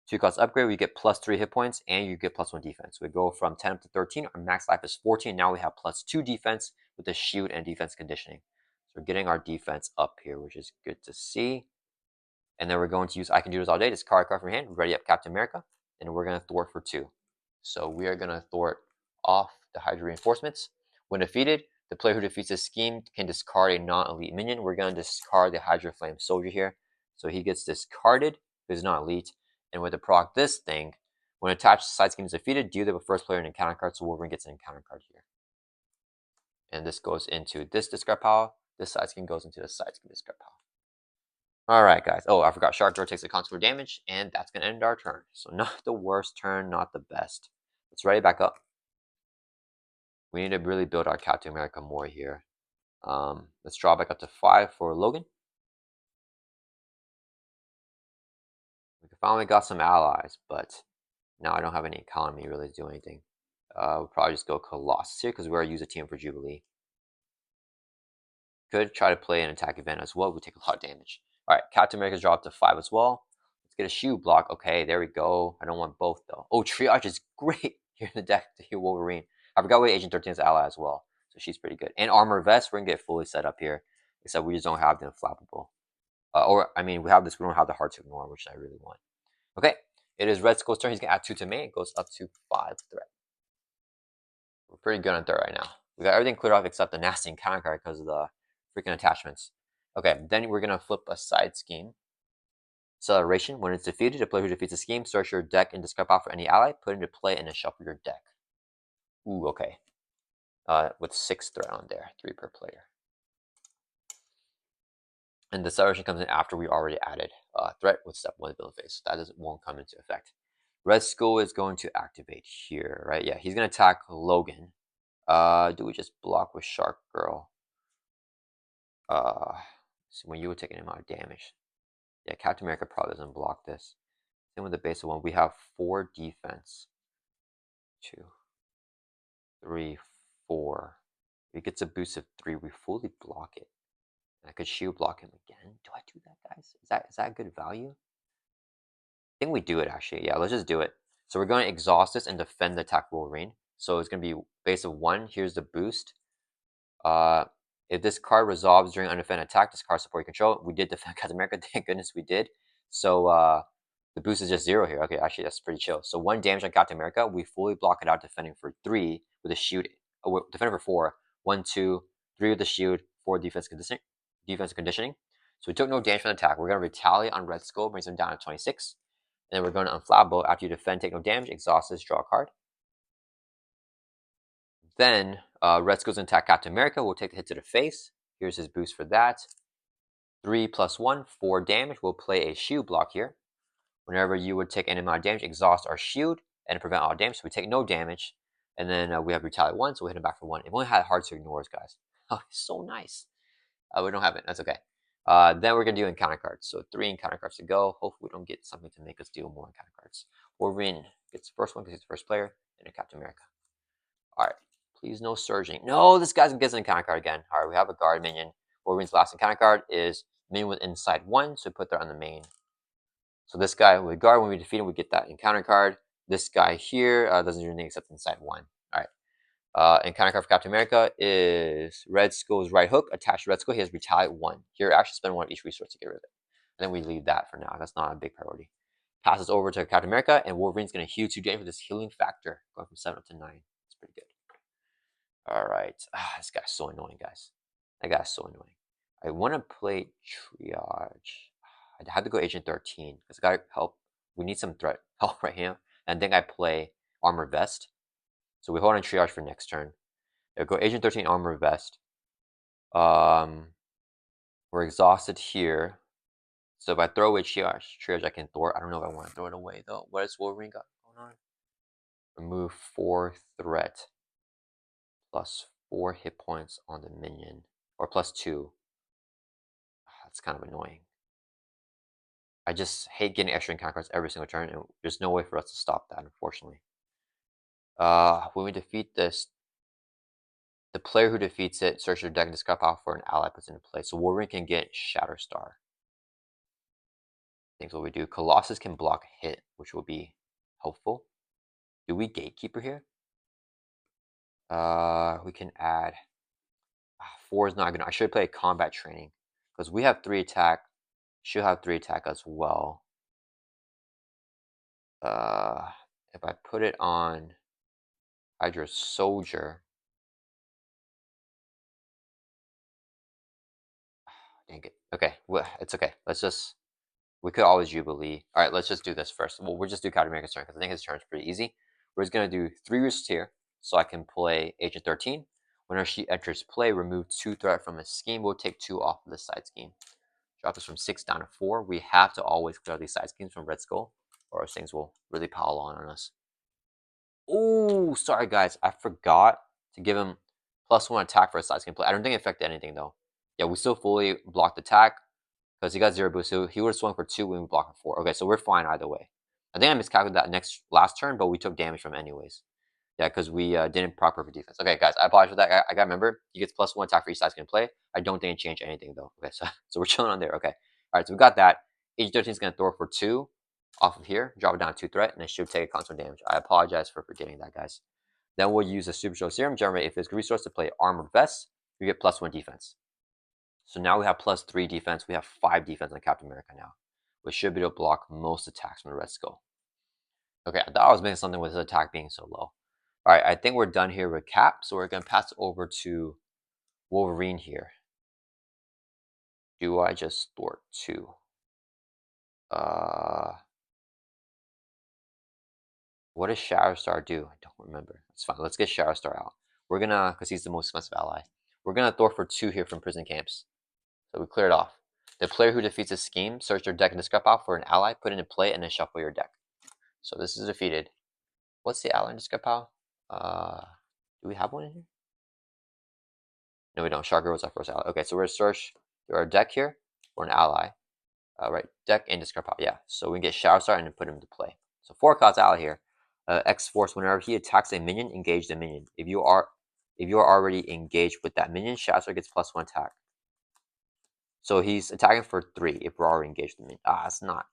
2 cost upgrade, we get +3 hit points, and you get +1 defense. We go from 10 up to 13. Our max life is 14. Now we have +2 defense with the shield and defense conditioning. So we're getting our defense up here, which is good to see. And then we're going to use I Can Do This All Day. Discard a card from your hand. Ready up Captain America. And we're going to thwart for 2. So we are going to thwart off the Hydra reinforcements. When defeated, the player who defeats this scheme can discard a non-elite minion. We're going to discard the Hydra Flame Soldier here. So he gets discarded because he's not elite. And with the proc this thing, when attached side scheme is defeated, deal the first player an encounter card, so Wolverine gets an encounter card here. And this goes into this discard pile. This side scheme goes into the side scheme discard pile. Alright, guys. Oh, I forgot. Shark Door takes a consequent damage, and that's going to end our turn. So not the worst turn, not the best. Let's ready back up. We need to really build our Captain America more here. Let's draw back up to 5 for Logan. We finally got some allies, but now I don't have any economy really to do anything. We'll probably just go Colossus here because we're use a team for Jubilee. Could try to play an attack event as well. We take a lot of damage. Alright, Captain America's draw up to 5 as well. Let's get a shield block. Okay, there we go. I don't want both though. Oh, Triage is great here in the deck to heal Wolverine. I forgot we had Agent 13's ally as well. So she's pretty good. And Armor Vest, we're going to get fully set up here. Except we just don't have the Inflappable. We have this, we don't have the Hard to Ignore, which I really want. Okay, it is Red Skull's turn. He's going to add 2 to main. It goes up to 5 threat. We're pretty good on threat right now. We got everything cleared off except the nasty encounter card because of the freaking attachments. Okay, then we're going to flip a side scheme. Acceleration. When it's defeated, the player who defeats the scheme, search your deck and discard out for any ally, put it into play, and then shuffle your deck. Ooh, okay. With 6 threat on there, 3 per player. And the acceleration comes in after we already added threat with step 1 of the villain phase. That won't come into effect. Red Skull is going to activate here, right? Yeah, he's going to attack Logan. Do we just block with Shark Girl? So when you would take an amount of damage. Yeah, Captain America probably doesn't block this. Same with the basic one. We have 4 defense. 2, 3, 4. If he gets a boost of 3, we fully block it. And I could shield block him again. Do I do that, guys? Is that good value? I think we do it, actually. Yeah, let's just do it. So we're going to exhaust this and defend the attack Wolverine. So it's going to be base of 1. Here's the boost. If this card resolves during undefended attack, this card support you control. We did defend Captain America. Thank goodness we did. So the boost is just 0 here. Okay, actually that's pretty chill. So 1 damage on Captain America. We fully block it out, defending for 3 with a shield. Defending for 4. 1, 2, 3 with the shield, 4 defense conditioning. So we took no damage from the attack. We're gonna retaliate on Red Skull, brings him down to 26. And then we're going to Unflappable. After you defend, take no damage, exhaust this, draw a card. Then Red Skull's gonna attack Captain America. We'll take the hit to the face. Here's his boost for that. 3 + 1, 4 damage. We'll play a shield block here. Whenever you would take any amount of damage, exhaust our shield and prevent all damage. So we take no damage. And then we have Retaliate 1, so we hit him back for 1. If only had hard to ignore us, guys. Oh, so nice. We don't have it. That's okay. Then we're going to do encounter cards. So 3 encounter cards to go. Hopefully we don't get something to make us deal more encounter cards. Wolverine gets the first one because he's the first player. And then Captain America. Alright. Please no surging. No, this guy gets an encounter card again. Alright, we have a guard minion. Wolverine's last encounter card is minion with inside 1. So we put that on the main. So this guy with guard, when we defeat him, we get that encounter card. This guy here doesn't do anything except inside 1. Alright. Encounter card for Captain America is Red Skull's right hook. Attached to Red Skull, he has Retaliate 1. Here, actually spend 1 of each resource to get rid of it. And then we leave that for now. That's not a big priority. Passes over to Captain America, and Wolverine's going to heal 2 damage with this healing factor, going from 7 up to 9. That's pretty good. Alright. This guy's so annoying, guys. That guy's so annoying. I want to play Triage. I had to go Agent 13 because I got help. We need some threat help right here. And then I play Armor Vest. So we hold on Triage for next turn. I'll go Agent 13, Armor Vest. We're exhausted here. So if I throw away Triage, I can throw it. I don't know if I want to throw it away though. What has Wolverine got going on? Remove 4 threat. Plus 4 hit points on the minion. Or plus 2. That's kind of annoying. I just hate getting extra encounter cards every single turn, and there's no way for us to stop that, unfortunately. When we defeat this, the player who defeats it searches their deck and discard power for an ally puts into play. So Wolverine can get Shatterstar. I think what we do. Colossus can block a hit, which will be helpful. Do we Gatekeeper here? We can add 4 is not gonna. I should play combat training because we have 3 attack. She'll have 3 attack as well. If I put it on Hydra Soldier, dang it. Okay, well, it's okay. Let's just. We could always Jubilee. All right, let's just do this first. Well, we'll just do Captain America's turn because I think his turn is pretty easy. We're just gonna do 3 risks here, so I can play Agent 13. Whenever she enters play, remove 2 threat from a scheme. We'll take 2 off of the side scheme. Drop this from 6 down to 4. We have to always clear these side schemes from Red Skull, or those things will really pile on us. Oh, sorry guys, I forgot to give him +1 attack for a side scheme play. I don't think it affected anything though. Yeah, we still fully blocked attack because he got 0 boost. So he would have swung for 2 when we blocked for 4. Okay, so we're fine either way. I think I miscalculated that last turn, but we took damage from anyways. Yeah, because we didn't prepare for defense. Okay, guys, I apologize for that. I got to remember, he gets +1 attack for each side scheme play. I don't think it changed anything though. Okay, so we're chilling on there. Okay, all right, so we got that. Agent 13 is going to throw for 2 off of here, drop it down to 2 threat, and it should take a constant damage. I apologize for forgetting that, guys. Then we'll use a Super Show Serum, generate a physical resource to play Armored Vest. You get +1 defense. So now we have +3 defense. We have 5 defense on Captain America now, which should be able to block most attacks from the Red Skull. Okay, I thought I was missing something with his attack being so low. All right, I think we're done here with Cap, so we're going to pass it over to Wolverine here. Do I just thwart 2? What does Shatterstar do? I don't remember. It's fine. Let's get Shatterstar out. We're gonna, because he's the most expensive ally. We're gonna thwart for 2 here from prison camps. So we clear it off. The player who defeats this scheme, search their deck and discard pile for an ally, put it into play, and then shuffle your deck. So this is defeated. What's the ally in discard pile? Do we have one in here? No, we don't. Sharker was our first ally. Okay, so we're gonna search through our deck here for an ally. Right, deck and discard pile. Yeah, so we can get Shatterstar and then put him into play. So 4 cards ally here. X-Force, whenever he attacks a minion, engage the minion. If you are already engaged with that minion, Shatterstar gets +1 attack. So he's attacking for 3 if we're already engaged with the minion.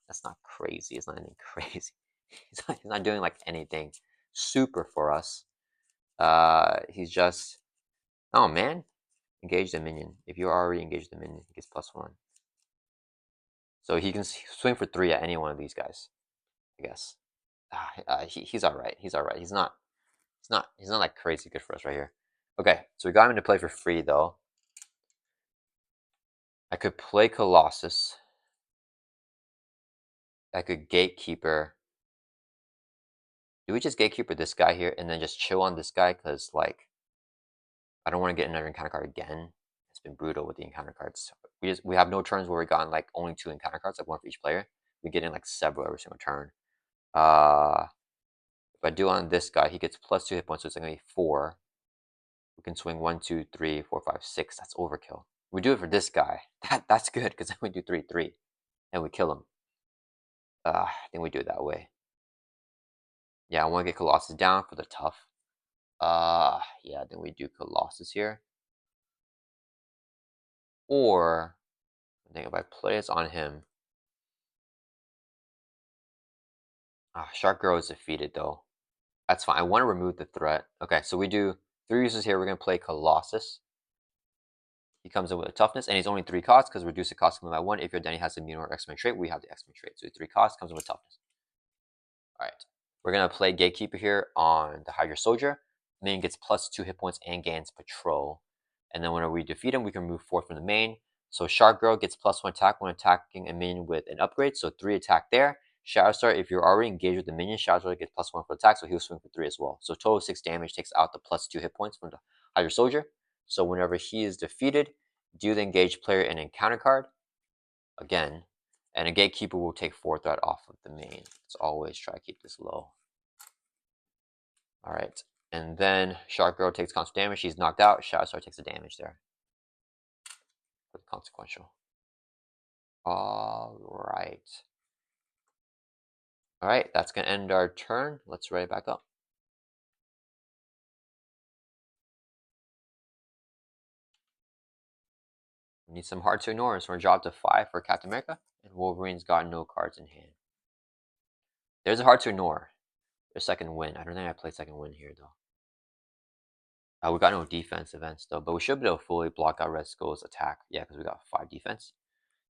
That's not crazy. It's not anything crazy. He's not doing like anything super for us. He's just, oh man, engage the minion. If you're already engaged with the minion, he gets +1. So he can swing for 3 at any one of these guys, I guess. He's all right. He's all right. He's not like crazy good for us right here. Okay, so we got him to play for free though. I could play Colossus. I could Gatekeeper. Do we just Gatekeeper this guy here and then just chill on this guy? Because, like, I don't want to get another encounter card again. It's been brutal with the encounter cards. We have no turns where we got like only 2 encounter cards, like 1 for each player. We get in like several every single turn. If I do on this guy, he gets +2 hit points, so it's going to be 4. We can swing 1, 2, 3, 4, 5, 6. That's overkill. We do it for this guy. That's good because then we do 3, 3, and we kill him. I think we do it that way. Yeah, I want to get Colossus down for the tough. Yeah, then we do Colossus here. Or I think if I play this on him, Shark Girl is defeated though. That's fine. I want to remove the threat. Okay, so we do 3 uses here. We're gonna play Colossus. He comes in with a toughness, and he's only 3 costs because reduce the cost by 1. If your Denny has the immune or X-Men trait, we have the X-Men trait. So 3 costs comes in with toughness. All right, we're gonna play Gatekeeper here on the Hydra Soldier. Minion gets +2 hit points and gains Patrol. And then when we defeat him, we can remove 4 from the main. So Shark Girl gets +1 attack when attacking a minion with an upgrade. So 3 attack there. Shatterstar, if you're already engaged with the minion, Shatterstar gets +1 for attack, so he'll swing for 3 as well. So total 6 damage takes out the +2 hit points from the Hydra Soldier. So whenever he is defeated, deal the engaged player an encounter card again, and a Gatekeeper will take 4 threat off of the main. Let's always try to keep this low. All right, and then Shark Girl takes constant damage. She's knocked out. Shatterstar takes the damage there. For the consequential. All right. All right, that's going to end our turn. Let's ready back up. We need some hard to ignore, so we're dropped to 5 for Captain America, and Wolverine's got no cards in hand. There's a hard to ignore. There's second win. I don't think I played second win here, though. We got no defense events, though, but we should be able to fully block out Red Skull's attack. Yeah, because we got 5 defense.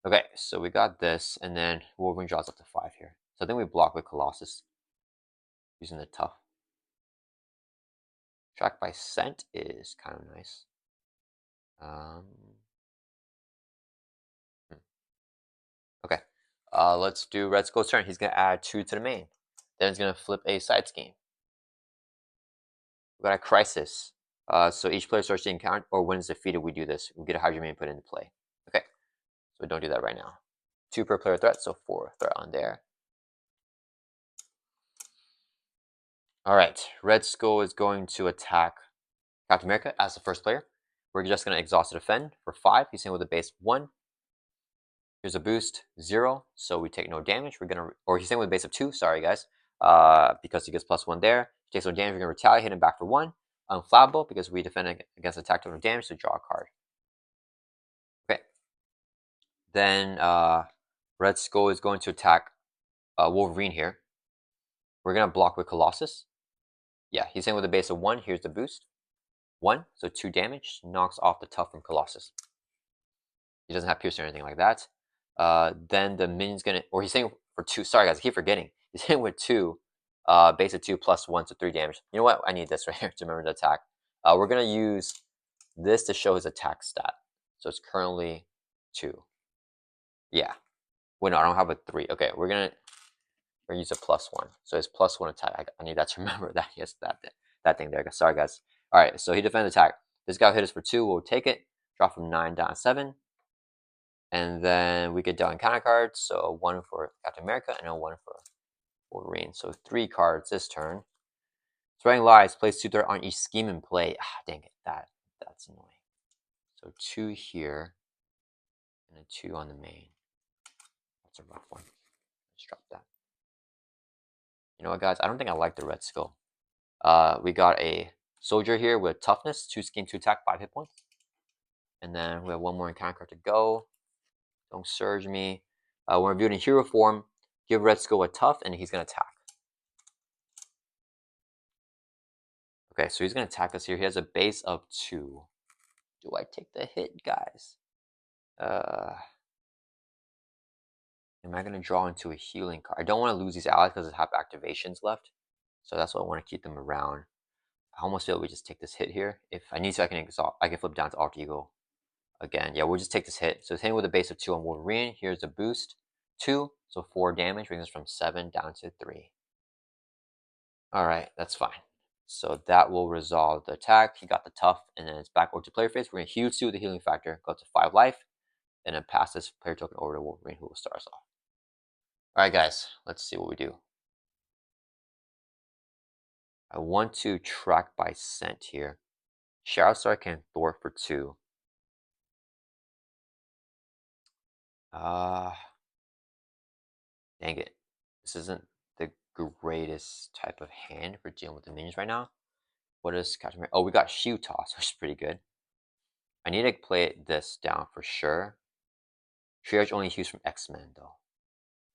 Okay, so we got this, and then Wolverine draws up to 5 here. So I think we block with Colossus using the tough. Track by scent is kind of nice. Okay, let's do Red Skull's turn. He's going to add 2 to the main. Then he's going to flip a side scheme. We got a Crisis. So each player starts the encounter, or when it's defeated, we do this. We get a Hydra main put into play. Okay, so don't do that right now. 2 per player threat, so 4 threat on there. All right, Red Skull is going to attack Captain America as the first player. We're just going to exhaust to defend for 5. He's in with a base 1. Here's a boost 0, so we take no damage. We're gonna, or he's in with a base of 2. Sorry guys, because he gets +1 there. He takes no damage. We're gonna retaliate, hit him back for 1. Unflappable because we defend against attack to no damage, so draw a card. Okay. Then Red Skull is going to attack Wolverine here. We're gonna block with Colossus. Yeah, he's in with a base of 1. Here's the boost 1, so 2 damage. Knocks off the tough from Colossus. He doesn't have pierce or anything like that. Then the minion's gonna, or he's saying for 2. Sorry guys, I keep forgetting. He's hitting with 2, base of 2 +1, so 3 damage. You know what? I need this right here to remember the attack. We're gonna use this to show his attack stat. So it's currently 2. Yeah. Wait, no, I don't have a 3. Okay, we're gonna use a +1. So it's +1 attack. I need that to remember that. Yes, that thing there. Sorry guys. All right, so he defends attack. This guy hit us for 2. We'll take it. Drop from 9 down to 7. And then we get down counter cards, so 1 for Captain America and a 1 for Wolverine. So 3 cards this turn. Spreading Lies, place 2 threat on each scheme in play. Dang it, that's annoying. So 2 here, and a 2 on the main. That's a rough one. Let's drop that. You know what, guys? I don't think I like the Red Skull. We got a soldier here with toughness, 2 scheme, 2 attack, 5 hit points. And then we have 1 more encounter card to go. Don't surge me. When we're viewed in hero form, give Red Skull a tough, and he's going to attack. Okay, so he's going to attack us here. He has a base of 2. Do I take the hit, guys? Am I going to draw into a healing card? I don't want to lose these allies because they have activations left. So that's why I want to keep them around. I almost feel we just take this hit here. If I need to, I can flip down to Alter Ego again. Yeah, we'll just take this hit. So it's hitting with a base of 2 on Wolverine. Here's a boost. 2, so 4 damage, brings us from 7 down to 3. Alright, that's fine. So that will resolve the attack. He got the tough, and then it's back over to player phase. We're going to heal 2 with the healing factor, go up to 5 life, and then pass this player token over to Wolverine, who will start us off. Alright guys, let's see what we do. I want to track by scent here. Shatterstar can thwart for 2. Dang it. This isn't the greatest type of hand for dealing with the minions right now. What is Catching? Oh, we got Shield Toss, which is pretty good. I need to play this down for sure. Triage only heals from X-Men though.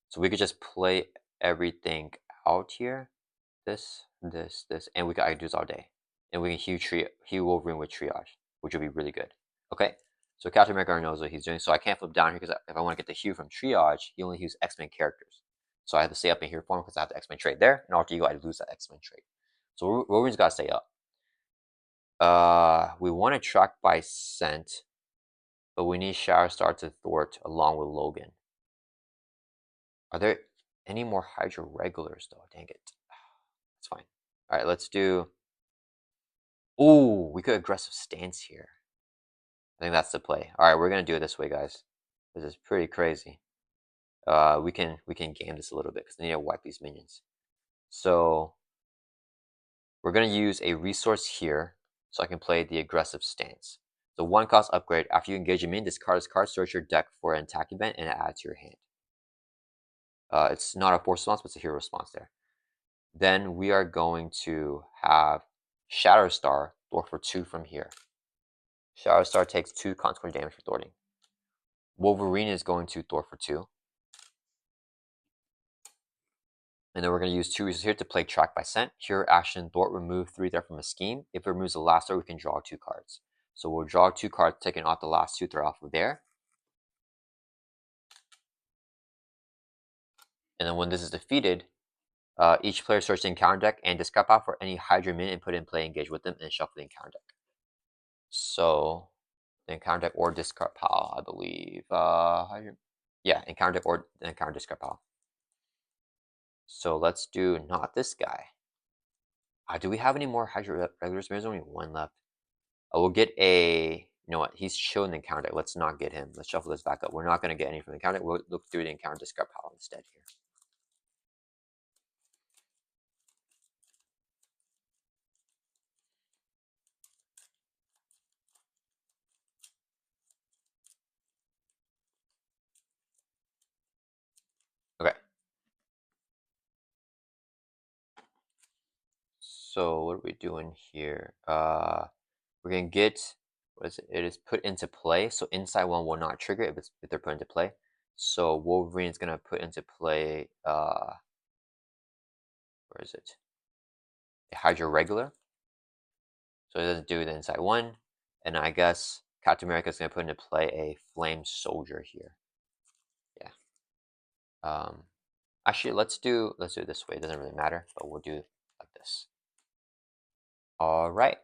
So we could just play everything out here. This, and I can do this all day. And we can heal Wolverine with Triage, which would be really good. Okay, so Captain America knows what he's doing, so I can't flip down here because if I want to get the heal from Triage, he only heals X-Men characters. So I have to stay up in here for him because I have the X-Men trait there, and Alter Ego, I lose that X-Men trait. So Wolverine's got to stay up. We want to track by scent, but we need Shatterstar to thwart along with Logan. Are there any more Hydra regulars though? Dang it. That's fine. Alright, let's do... Ooh, we could aggressive stance here. I think that's the play. Alright, we're gonna do it this way, guys. This is pretty crazy. We can game this a little bit because they need to wipe these minions. So we're gonna use a resource here so I can play the aggressive stance. So 1 cost upgrade. After you engage a minion, discard this card, search your deck for an attack event, and add it to your hand. It's not a force response, but it's a hero response there. Then we are going to have Shatterstar thwart for 2 from here. Shatterstar takes 2 consequence damage for thwarting. Wolverine is going to thwart for 2. And then we're going to use 2 resources here to play Track by Scent. Here, action thwart, remove 3 threat from a scheme. If it removes the last threat, we can draw 2 cards. So we'll draw 2 cards, taking off the last 2 threat off of there. And then when this is defeated, each player searches the encounter deck and discard out for any Hydra minion and put it in play, engage with them, and shuffle the encounter deck. So the encounter deck or discard pile, I believe. Yeah, encounter deck or encounter discard pile. So let's do not this guy. Do we have any more Hydra regulars? There's only 1 left. We'll get a... You know what? He's showing the encounter deck. Let's not get him. Let's shuffle this back up. We're not going to get any from the encounter deck. We'll look through the encounter discard pile instead here. Okay. So what are we doing here? We're gonna get, what is it? It is put into play. So inside one will not trigger if they're put into play. So Wolverine is gonna put into play where is it? A Hydra regular. So it doesn't do the inside one. And I guess Captain America is gonna put into play a Flame Soldier here. Yeah. Actually let's do it this way. It doesn't really matter, but we'll do it like this. Alright.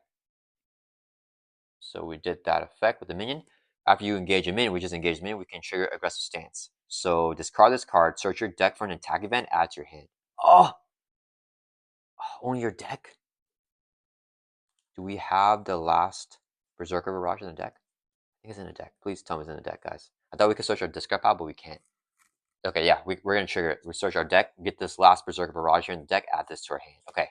So we did that effect with the minion. After you engage a minion, we just engage a minion, we can trigger aggressive stance. So discard this card, search your deck for an attack event, add to your hand. Oh! Only your deck? Do we have the last Berserker Barrage in the deck? I think it's in the deck. Please tell me it's in the deck, guys. I thought we could search our discard pile, but we can't. Okay, yeah, we're going to trigger it. We search our deck, get this last Berserker Barrage here in the deck, add this to our hand. Okay.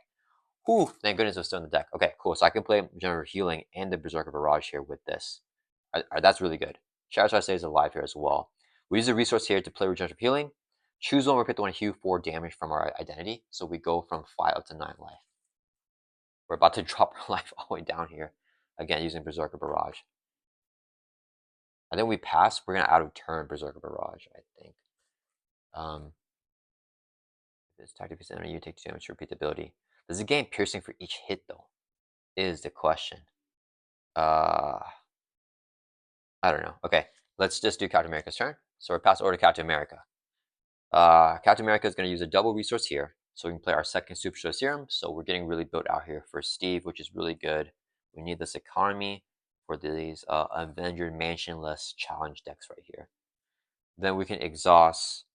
Whew, thank goodness it was still in the deck. Okay, cool. So I can play General Healing and the Berserker Barrage here with this. That's really good. Shatterstar stays alive here as well. We use a resource here to play Regenerative Healing. Choose one where we pick the one heal 4 damage from our identity. So we go from 5 up to 9 life. We're about to drop our life all the way down here. Again, using Berserker Barrage. I think we pass. We're going to out of turn Berserker Barrage, I think. If it's tactic percent, you take 2 damage to repeatability. Does the gain piercing for each hit, though? Is the question. I don't know. Okay, let's just do Captain America's turn. So we're passed over to Captain America. Captain America is going to use a double resource here. So we can play our second Super Show Serum. So we're getting really built out here for Steve, which is really good. We need this economy for these Avenger Mansion-less challenge decks right here. Then we can exhaust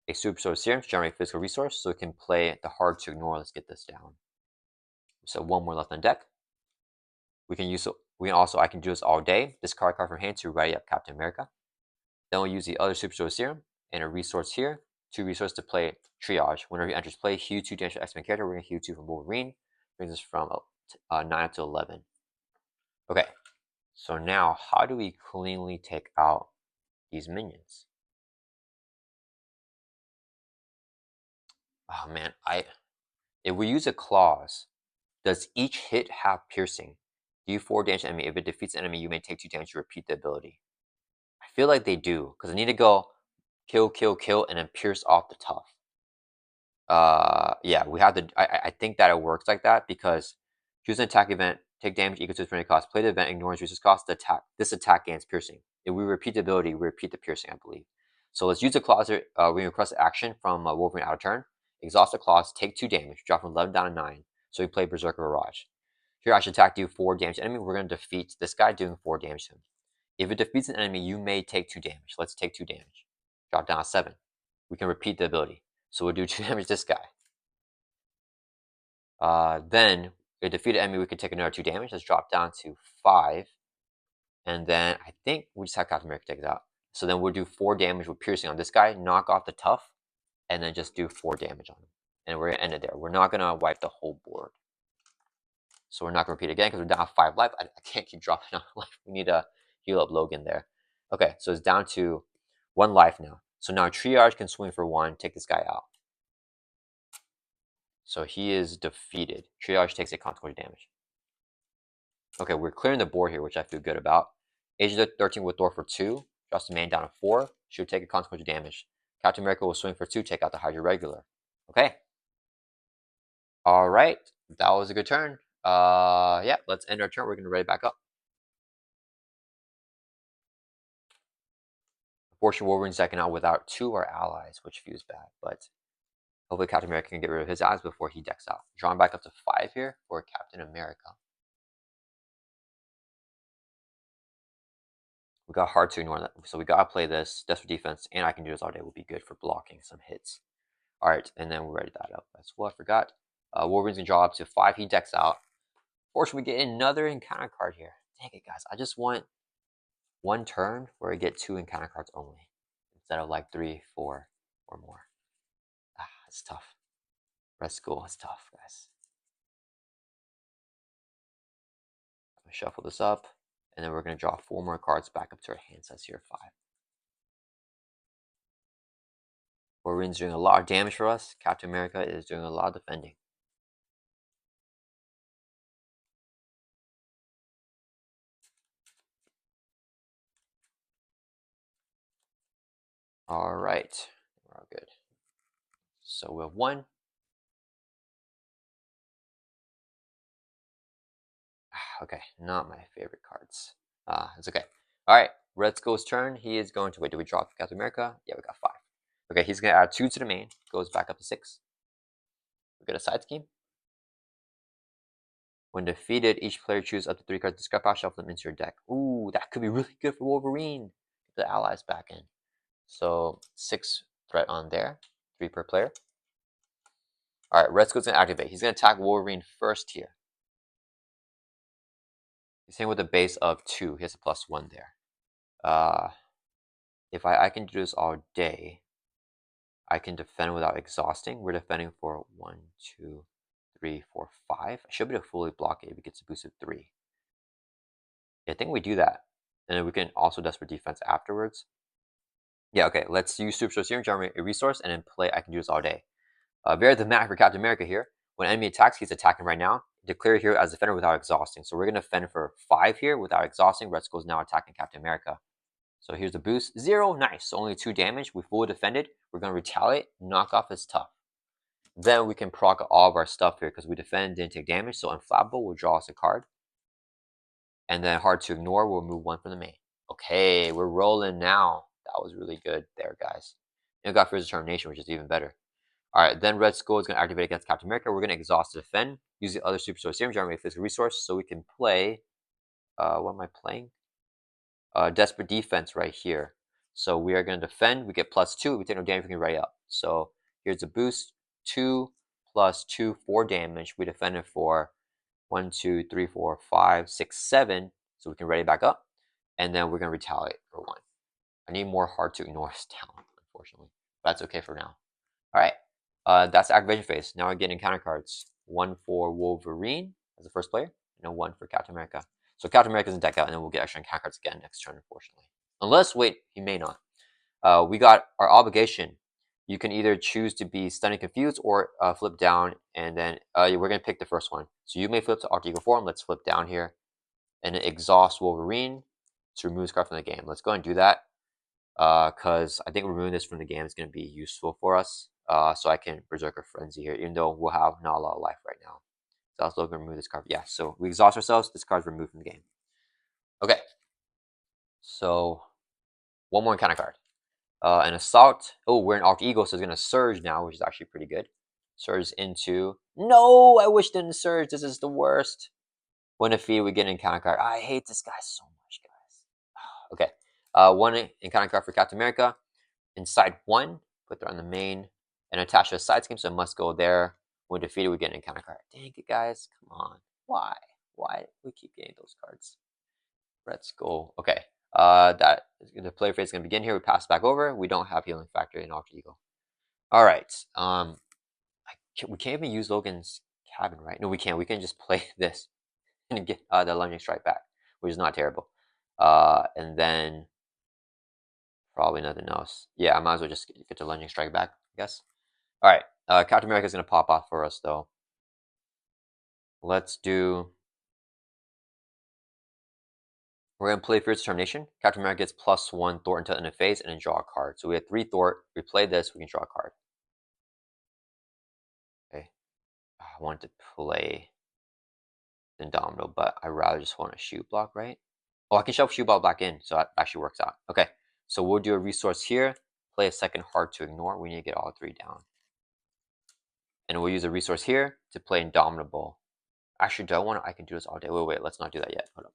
a Super Show Serum to generate physical resource. So we can play the hard to ignore. Let's get this down. So one more left on deck. I can do this all day. Discard a card from hand to ready up Captain America. Then we'll use the other Super Show Serum and a resource here. 2 resources to play Triage. Whenever he enters play, heal 2 damage to X-Men character. We're going to heal 2 from Wolverine. Brings us from 9 up to 11. Okay, so now how do we cleanly take out these minions? Oh man, if we use a clause, does each hit have piercing? Do 4 damage to enemy. If it defeats the enemy, you may take 2 damage to repeat the ability. I feel like they do, because I need to go kill, kill, kill, and then pierce off the tough. Yeah, we have to. I think that it works like that because choose an attack event, take damage equal to its remaining cost. Play the event, ignores resource cost. This attack gains piercing. If we repeat the ability, we repeat the piercing, I believe. So let's use the clause. We request action from Wolverine out of turn. Exhaust the clause, take 2 damage, drop from 11 down to 9. So we play Berserker Barrage. Here I should attack, do 4 damage to enemy. We're going to defeat this guy, doing 4 damage to him. If it defeats an enemy, you may take 2 damage. Let's take 2 damage. Drop down to 7. We can repeat the ability. So we'll do 2 damage to this guy. Then a defeated enemy, we could take another 2 damage. Let's drop down to 5. And then I think we just have Captain America take it out. So then we'll do 4 damage with piercing on this guy, knock off the tough, and then just do 4 damage on him. And we're going to end it there. We're not going to wipe the whole board. So we're not going to repeat again because we're down 5 life. I can't keep dropping on life. We need to heal up Logan there. Okay, so it's down to 1 life now. So now Triage can swing for 1, take this guy out. So he is defeated. Triage takes a consequence damage. Okay, we're clearing the board here, which I feel good about. Agent 13 will throw for 2. Drops the man down to 4. She would take a consequence damage. Captain America will swing for 2, take out the Hydra regular. Okay. Alright, that was a good turn. Yeah, let's end our turn. We're going to ready back up. Unfortunately, Wolverine's second out without 2 of our allies, which feels bad, but hopefully Captain America can get rid of his allies before he decks out. Drawing back up to 5 here for Captain America. We got hard to ignore that, so we gotta play this. Just for defense, and I can do this all day. Will be good for blocking some hits. All right, and then we're ready that up. That's what I forgot. Wolverine's gonna draw up to 5. He decks out. Fortunately, we get another encounter card here. Dang it, guys! I just want 1 turn where I get 2 encounter cards only, instead of like 3, 4, or more. It's tough. Red Skull, it's tough, guys. I'm gonna shuffle this up. And then we're going to draw 4 more cards back up to our hand. Says here 5. Wolverine's doing a lot of damage for us. Captain America is doing a lot of defending. Alright. We're all good. So we have 1. Okay, not my favorite cards. It's okay. Alright, Red Skull's turn. He is going to... Wait, did we draw Captain America? Yeah, we got 5. Okay, he's going to add 2 to the main. Goes back up to 6. We get a side scheme. When defeated, each player chooses up to 3 cards to discard power, shuffle them into your deck. Ooh, that could be really good for Wolverine. Get the allies back in. So 6 threat on there. 3 per player. Alright, Red Skull's going to activate. He's going to attack Wolverine first here. He's hitting with a base of 2. He has a +1 there. If I can do this all day, I can defend without exhausting. We're defending for 1, 2, 3, 4, 5. I should be able to fully block it if it gets a boost of 3. Yeah, I think we do that. And then we can also desperate defense afterwards. Yeah, okay, let's use Super Serum, generate a resource, and then play. I can do this all day. Very thematic for Captain America here. When enemy attacks, he's attacking right now. Declare here as defender without exhausting. So we're going to defend for 5 here without exhausting. Red Skull is now attacking Captain America. So here's the boost. 0, nice. So only 2 damage. We fully defended. We're going to retaliate. Knock off his tough. Then we can proc all of our stuff here because we defend, didn't take damage. So Inflammable will draw us a card. And then Hard to Ignore will move 1 from the main. Okay, we're rolling now. That was really good there, guys. And we got Fierce Determination, which is even better. Alright, then Red Skull is going to activate against Captain America. We're going to exhaust to defend. Use the other Super Soul Serum, generate physical resource, so we can play. What am I playing? Desperate Defense right here. So we are going to defend. We get +2. We take no damage. We can ready up. So here's a boost. 2 + 2, 4 damage. We defend it for 1, 2, 3, 4, 5, 6, 7. So we can ready back up. And then we're going to retaliate for 1. I need more hard to ignore talent, unfortunately. But that's okay for now. Alright. That's the activation phase. Now we're getting counter cards. 1 for Wolverine as the first player, and 1 for Captain America. So Captain America's in deck out, and then we'll get extra counter cards again next turn, unfortunately. Unless, wait, he may not. We got our obligation. You can either choose to be stunning confused or flip down, and then we're going to pick the first one. So you may flip to alter ego form. Let's flip down here, and then exhaust Wolverine to remove this card from the game. Let's go and do that, because I think removing this from the game is going to be useful for us. So I can Berserker Frenzy here, even though we'll have not a lot of life right now. So I was looking to remove this card. Yeah, so we exhaust ourselves. This card's removed from the game. Okay. So one more encounter card. An Assault. Oh, we're in Alter Ego, so it's going to Surge now, which is actually pretty good. Surge into... No! I wish it didn't Surge. This is the worst. When defeated, we get an encounter card. I hate this guy so much, guys. Okay. One encounter card for Captain America. Inside 1, put that on the main, and attach to a side scheme, so it must go there. When defeated, we get an encounter card. Dang it, guys. Come on. Why? Why we keep getting those cards? Let's go. Okay. That the play phase is going to begin here. We pass back over. We don't have healing factor in Alter Ego. All right. We can't even use Logan's cabin, right? No, we can't. We can just play this and get the lunging strike back, which is not terrible. And then probably nothing else. Yeah, I might as well just get the lunging strike back, I guess. All right. Captain America is going to pop off for us, though. Let's do... We're going to play Fierce Determination. Captain America gets +1 Thor until end of phase and then draw a card. So we have 3 Thor. We play this, we can draw a card. Okay. I wanted to play Indomitable, but I rather just want a shoot block, right? Oh, I can shove shoot block back in, so that actually works out. Okay. So we'll do a resource here. Play a second hard to ignore. We need to get all 3 down. And we'll use a resource here to play Indomitable. Actually, do I want to... I can do this all day. Wait. Let's not do that yet. Hold up.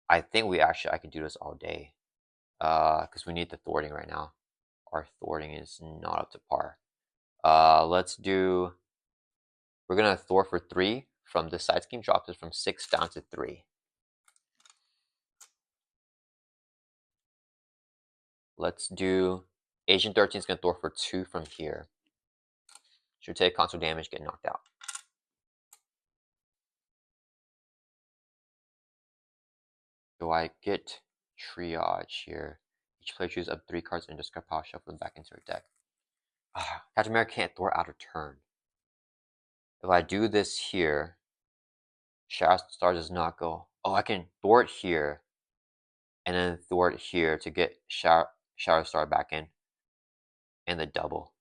I think I can do this all day. Because we need the thwarting right now. Our thwarting is not up to par. Let's do... We're going to thwart for 3 from this side scheme. Drop this from 6 down to 3. Let's do... Agent 13 is going to thwart for 2 from here. Should take console damage, get knocked out. Do I get triage here? Each player chooses up 3 cards and discard power, shuffle them back into their deck. Captain America can't thwart out of turn. If I do this here, Shadow Star does not go. Oh, I can thwart here, and then thwart here to get Shadow Star back in, and the double.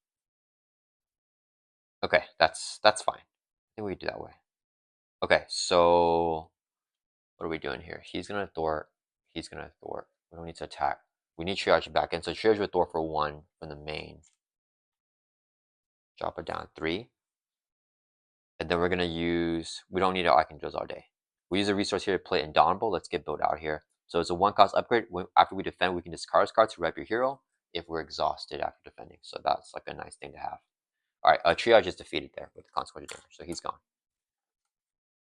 Okay, that's fine. I think we do that way. Okay, so what are we doing here? He's gonna thwart. He's gonna thwart. We don't need to attack. We need triage back in. So triage with thwart for 1 from the main. Drop it down 3. And then we're going to use... We don't need it. I can do this all day. We use a resource here to play Indomitable. Let's get built out here. So it's a 1-cost upgrade. After we defend, we can discard this card to rep your hero if we're exhausted after defending. So that's like a nice thing to have. All right, triage is defeated there with the consequential damage. So he's gone.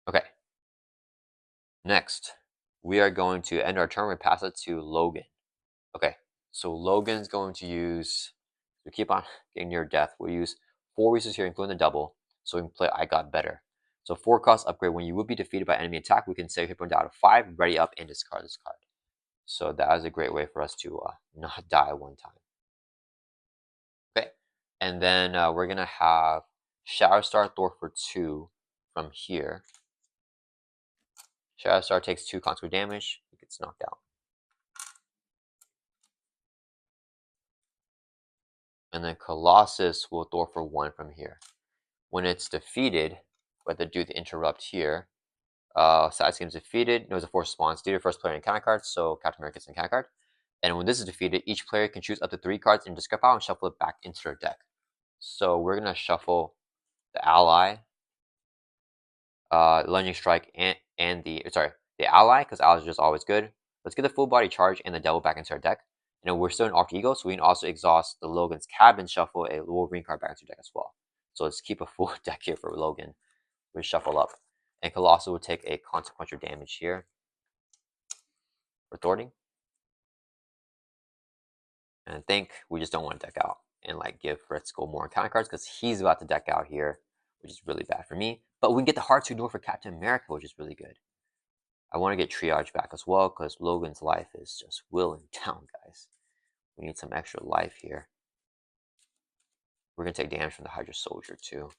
Okay. Next, we are going to end our turn and pass it to Logan. Okay, so Logan's going to use... We keep on getting near death. We'll use 4 resources here, including the double. So we can play I Got Better. So 4-cost upgrade. When you will be defeated by enemy attack, we can save hit point down to 5, ready up, and discard this card. So that is a great way for us to not die one time. Okay, and then we're going to have Shadow Star Thor for 2 from here. Shadow Star takes 2 consequent damage. He gets knocked out. And then Colossus will Thor for 1 from here. When it's defeated, we have to do the interrupt here. Side scheme's defeated. Knows a force response. Do your first player in encounter card, so Captain America gets an encounter card. And when this is defeated, each player can choose up to 3 cards in the discard pile and shuffle it back into their deck. So we're gonna shuffle the ally, lunging strike, and the ally, because allies are just always good. Let's get the full body charge and the devil back into our deck. And we're still in alter ego, so we can also exhaust the Logan's cabin, shuffle a Wolverine card back into deck as well. So let's keep a full deck here for Logan. We shuffle up, and Colossal will take a consequential damage here for thwarting. And I think we just don't want to deck out and like give Red Skull more counter cards because he's about to deck out here, which is really bad for me. But we can get the Hard to Ignore for Captain America, which is really good. I want to get Triage back as well because Logan's life is just willing down, guys. We need some extra life here. We're going to take damage from the Hydra Soldier too.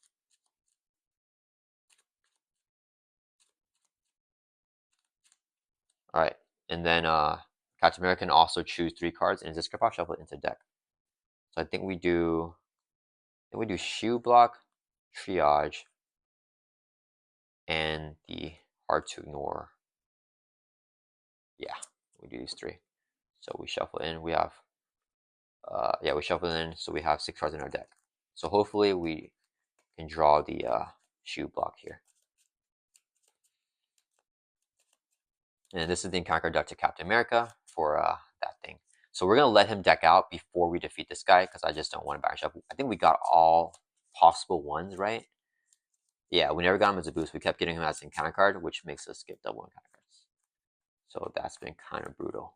Alright, and then Captain America can also choose 3 cards and discard pile, shuffle it into deck. So I think we do Shield Block, Triage, and the Hard to Ignore. Yeah, we do these 3. So we shuffle in. We have, we shuffle in. So we have 6 cards in our deck. So hopefully we can draw the Shield Block here. And this is the encounter deck to Captain America for that thing. So we're gonna let him deck out before we defeat this guy because I just don't want to back shuffle. I think we got all possible ones, right? Yeah, we never got him as a boost. We kept getting him as an encounter card, which makes us skip double encounter cards. So that's been kind of brutal.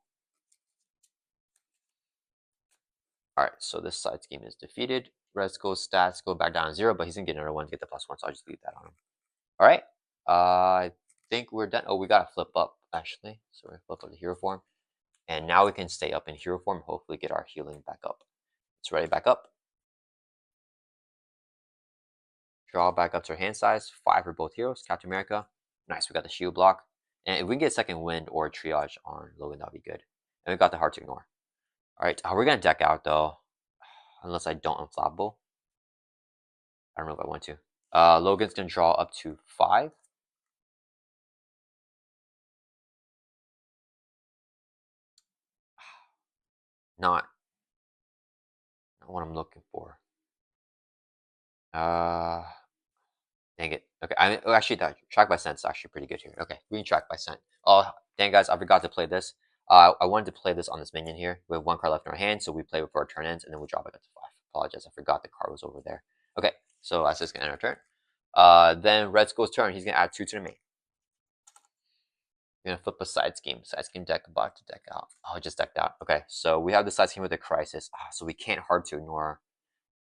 Alright, so this side scheme is defeated. Red Skull's stats go back down to 0, but he's gonna get another one to get the +1, so I'll just leave that on him. Alright, I think we're done. Oh, we gotta flip up, actually. So we're gonna flip up the hero form. And now we can stay up in hero form, hopefully get our healing back up. It's ready back up. Draw back up to our hand size. 5 for both heroes. Captain America. Nice, we got the shield block. And if we can get second wind or triage on Logan, that'll be good. And we got the Hard to Ignore. Alright, we're gonna deck out though. Unless I don't unflappable. I don't know if I want to. Logan's gonna draw up to 5. Not what I'm looking for. Dang it. Okay, actually that track by scent is actually pretty good here. Okay, green track by scent. Oh, dang guys, I forgot to play this. I wanted to play this on this minion here. We have 1 card left in our hand, so we play before our turn ends, and then we drop it up to 5. Apologize, I forgot the card was over there. Okay, so that's just gonna end our turn. Then Red Skull's turn. He's gonna add 2 to the main. We're gonna flip a side scheme. Side scheme deck about to deck out. Oh, it just decked out. Okay, so we have the side scheme with the crisis. So we can't Hard to Ignore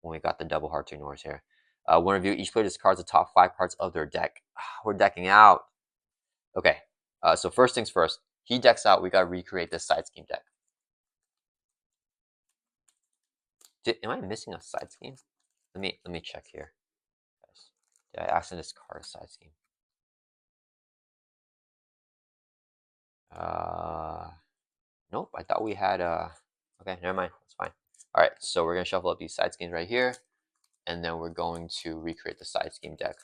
when we got the double Hard to Ignores here. One review, each player discards the top 5 cards of their deck. We're decking out. Okay, so first things first. He decks out. We gotta recreate this side scheme deck. Am I missing a side scheme? Let me check here. Did I accidentally discard a side scheme? Nope. I thought we had okay, never mind. That's fine. All right, so we're gonna shuffle up these side schemes right here, and then we're going to recreate the side scheme deck.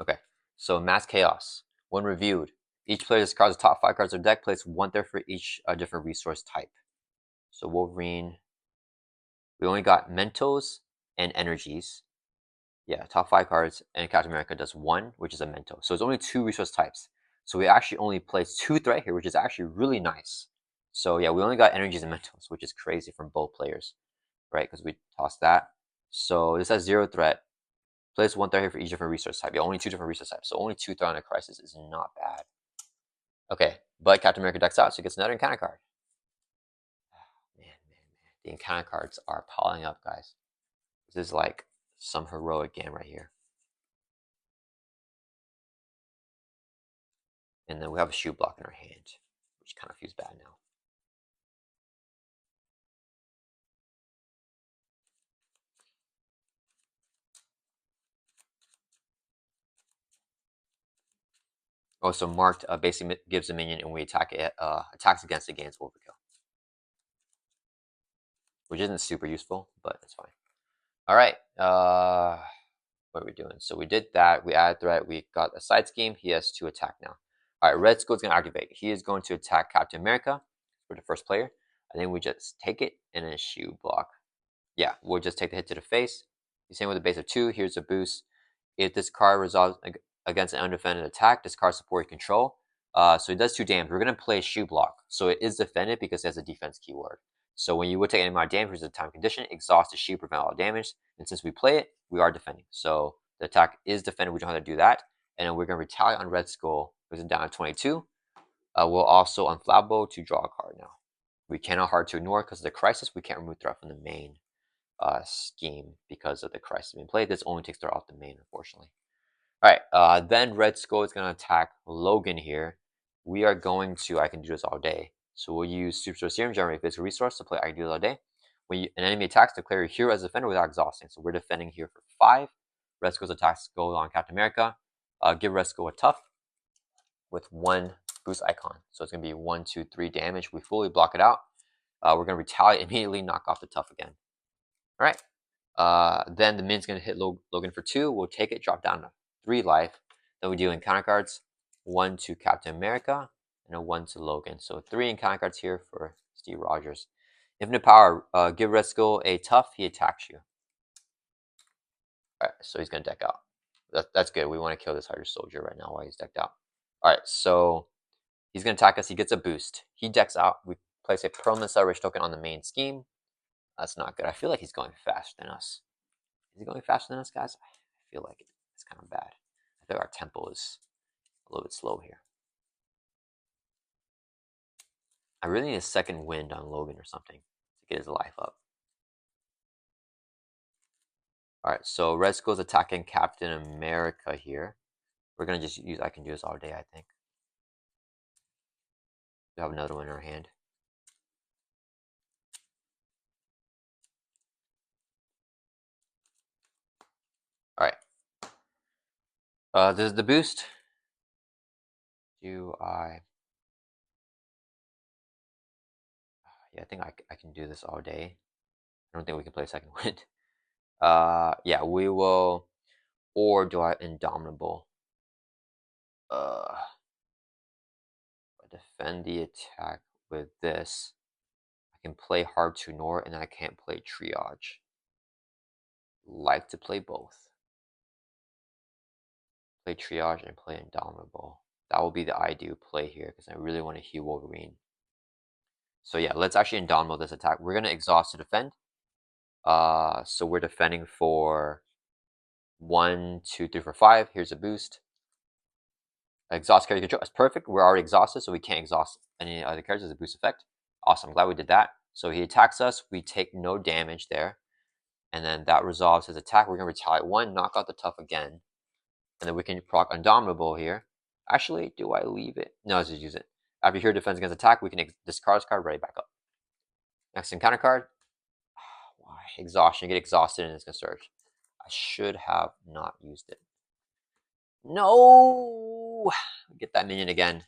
Okay, so Mass Chaos. When reviewed, each player discards the top 5 cards of their deck, plays 1/3 for each different resource type. So Wolverine, we only got Mentos and Energies. Yeah, top 5 cards, and Captain America does 1, which is a Mento. So it's only 2 resource types. So we actually only place 2 threat here, which is actually really nice. So yeah, we only got Energies and Mentos, which is crazy from both players, right? Because we tossed that. So this has 0 threat. Place 1 threat here for each different resource type. Yeah, only 2 different resource types. So only 2 threat on a crisis is not bad. Okay, but Captain America decks out, so he gets another encounter card. Man. The encounter cards are piling up, guys. This is like some heroic game right here. And then we have a shield block in our hand, which kind of feels bad now. Oh, so marked basically gives a minion, and we attack it. Attacks against it gains overkill, which isn't super useful, but it's fine. All right, what are we doing? So we did that. We added threat. We got a side scheme. He has 2 attack now. Alright, Red Skull is going to activate. He is going to attack Captain America for the first player. And then we just take it and then shield block. Yeah, we'll just take the hit to the face. The same with the base of 2. Here's a boost. If this card resolves against an undefended attack, this card supports control. So it does 2 damage. We're going to play shield block. So it is defended because it has a defense keyword. So when you would take any amount of damage, there's a time condition. Exhaust the shield, prevent all damage. And since we play it, we are defending. So the attack is defended. We don't have to do that. And then we're going to retaliate on Red Skull, which is down to 22. We'll also unflappable to draw a card now. We cannot hard to ignore because of the crisis. We can't remove threat from the main scheme because of the crisis being played. This only takes threat off the main, unfortunately. Alright, then Red Skull is going to attack Logan here. We are going to, I can do this all day. So we'll use Super Serum, generate physical resource to play I can do this all day. When an enemy attacks, declare your hero as a defender without exhausting. So we're defending here for 5. Red Skull's attacks go on Captain America. Give Red Skull a tough with 1 boost icon. So it's going to be 1, 2, 3 damage. We fully block it out. We're going to retaliate immediately, knock off the tough again. Alright. Then the min's going to hit Logan for 2. We'll take it, drop down to 3 life. Then we deal encounter cards. 1 to Captain America and a 1 to Logan. So 3 encounter cards here for Steve Rogers. Infinite power. Give Red Skull a tough. He attacks you. Alright, so he's going to deck out. That's good. We want to kill this Hydra Soldier right now while he's decked out. Alright, so he's going to attack us. He gets a boost. He decks out. We place a permanent celebration token on the main scheme. That's not good. I feel like he's going faster than us. Is he going faster than us, guys? I feel like it's kind of bad. I think our tempo is a little bit slow here. I really need a second wind on Logan or something to get his life up. Alright, so Red Skull's attacking Captain America here. We're going to just use, I can do this all day, I think. We have another one in our hand. Alright. This is the boost. Yeah, I think I can do this all day. I don't think we can play second wind. Yeah, we will. Or do I Indomitable? Defend the attack with this. I can play hard to ignore, and I can't play triage. Like to play both. Play triage and play Indomitable. That will be the ideal play here because I really want to heal Wolverine. So yeah, let's actually Indomitable this attack. We're gonna exhaust to defend. So we're defending for 1, 2, 3, 4, 5. Here's a boost. Exhaust character control. That's perfect. We're already exhausted, so we can't exhaust any other characters as a boost effect. Awesome. Glad we did that. So he attacks us. We take no damage there. And then that resolves his attack. We're going to retaliate 1, knock out the tough again. And then we can proc Indomitable here. Actually, do I leave it? No, let's just use it. After here, defense against attack, we can discard this card, ready back up. Next encounter card. Why? Exhaustion. You get exhausted and it's going to surge. I should have not used it. No! Get that minion again.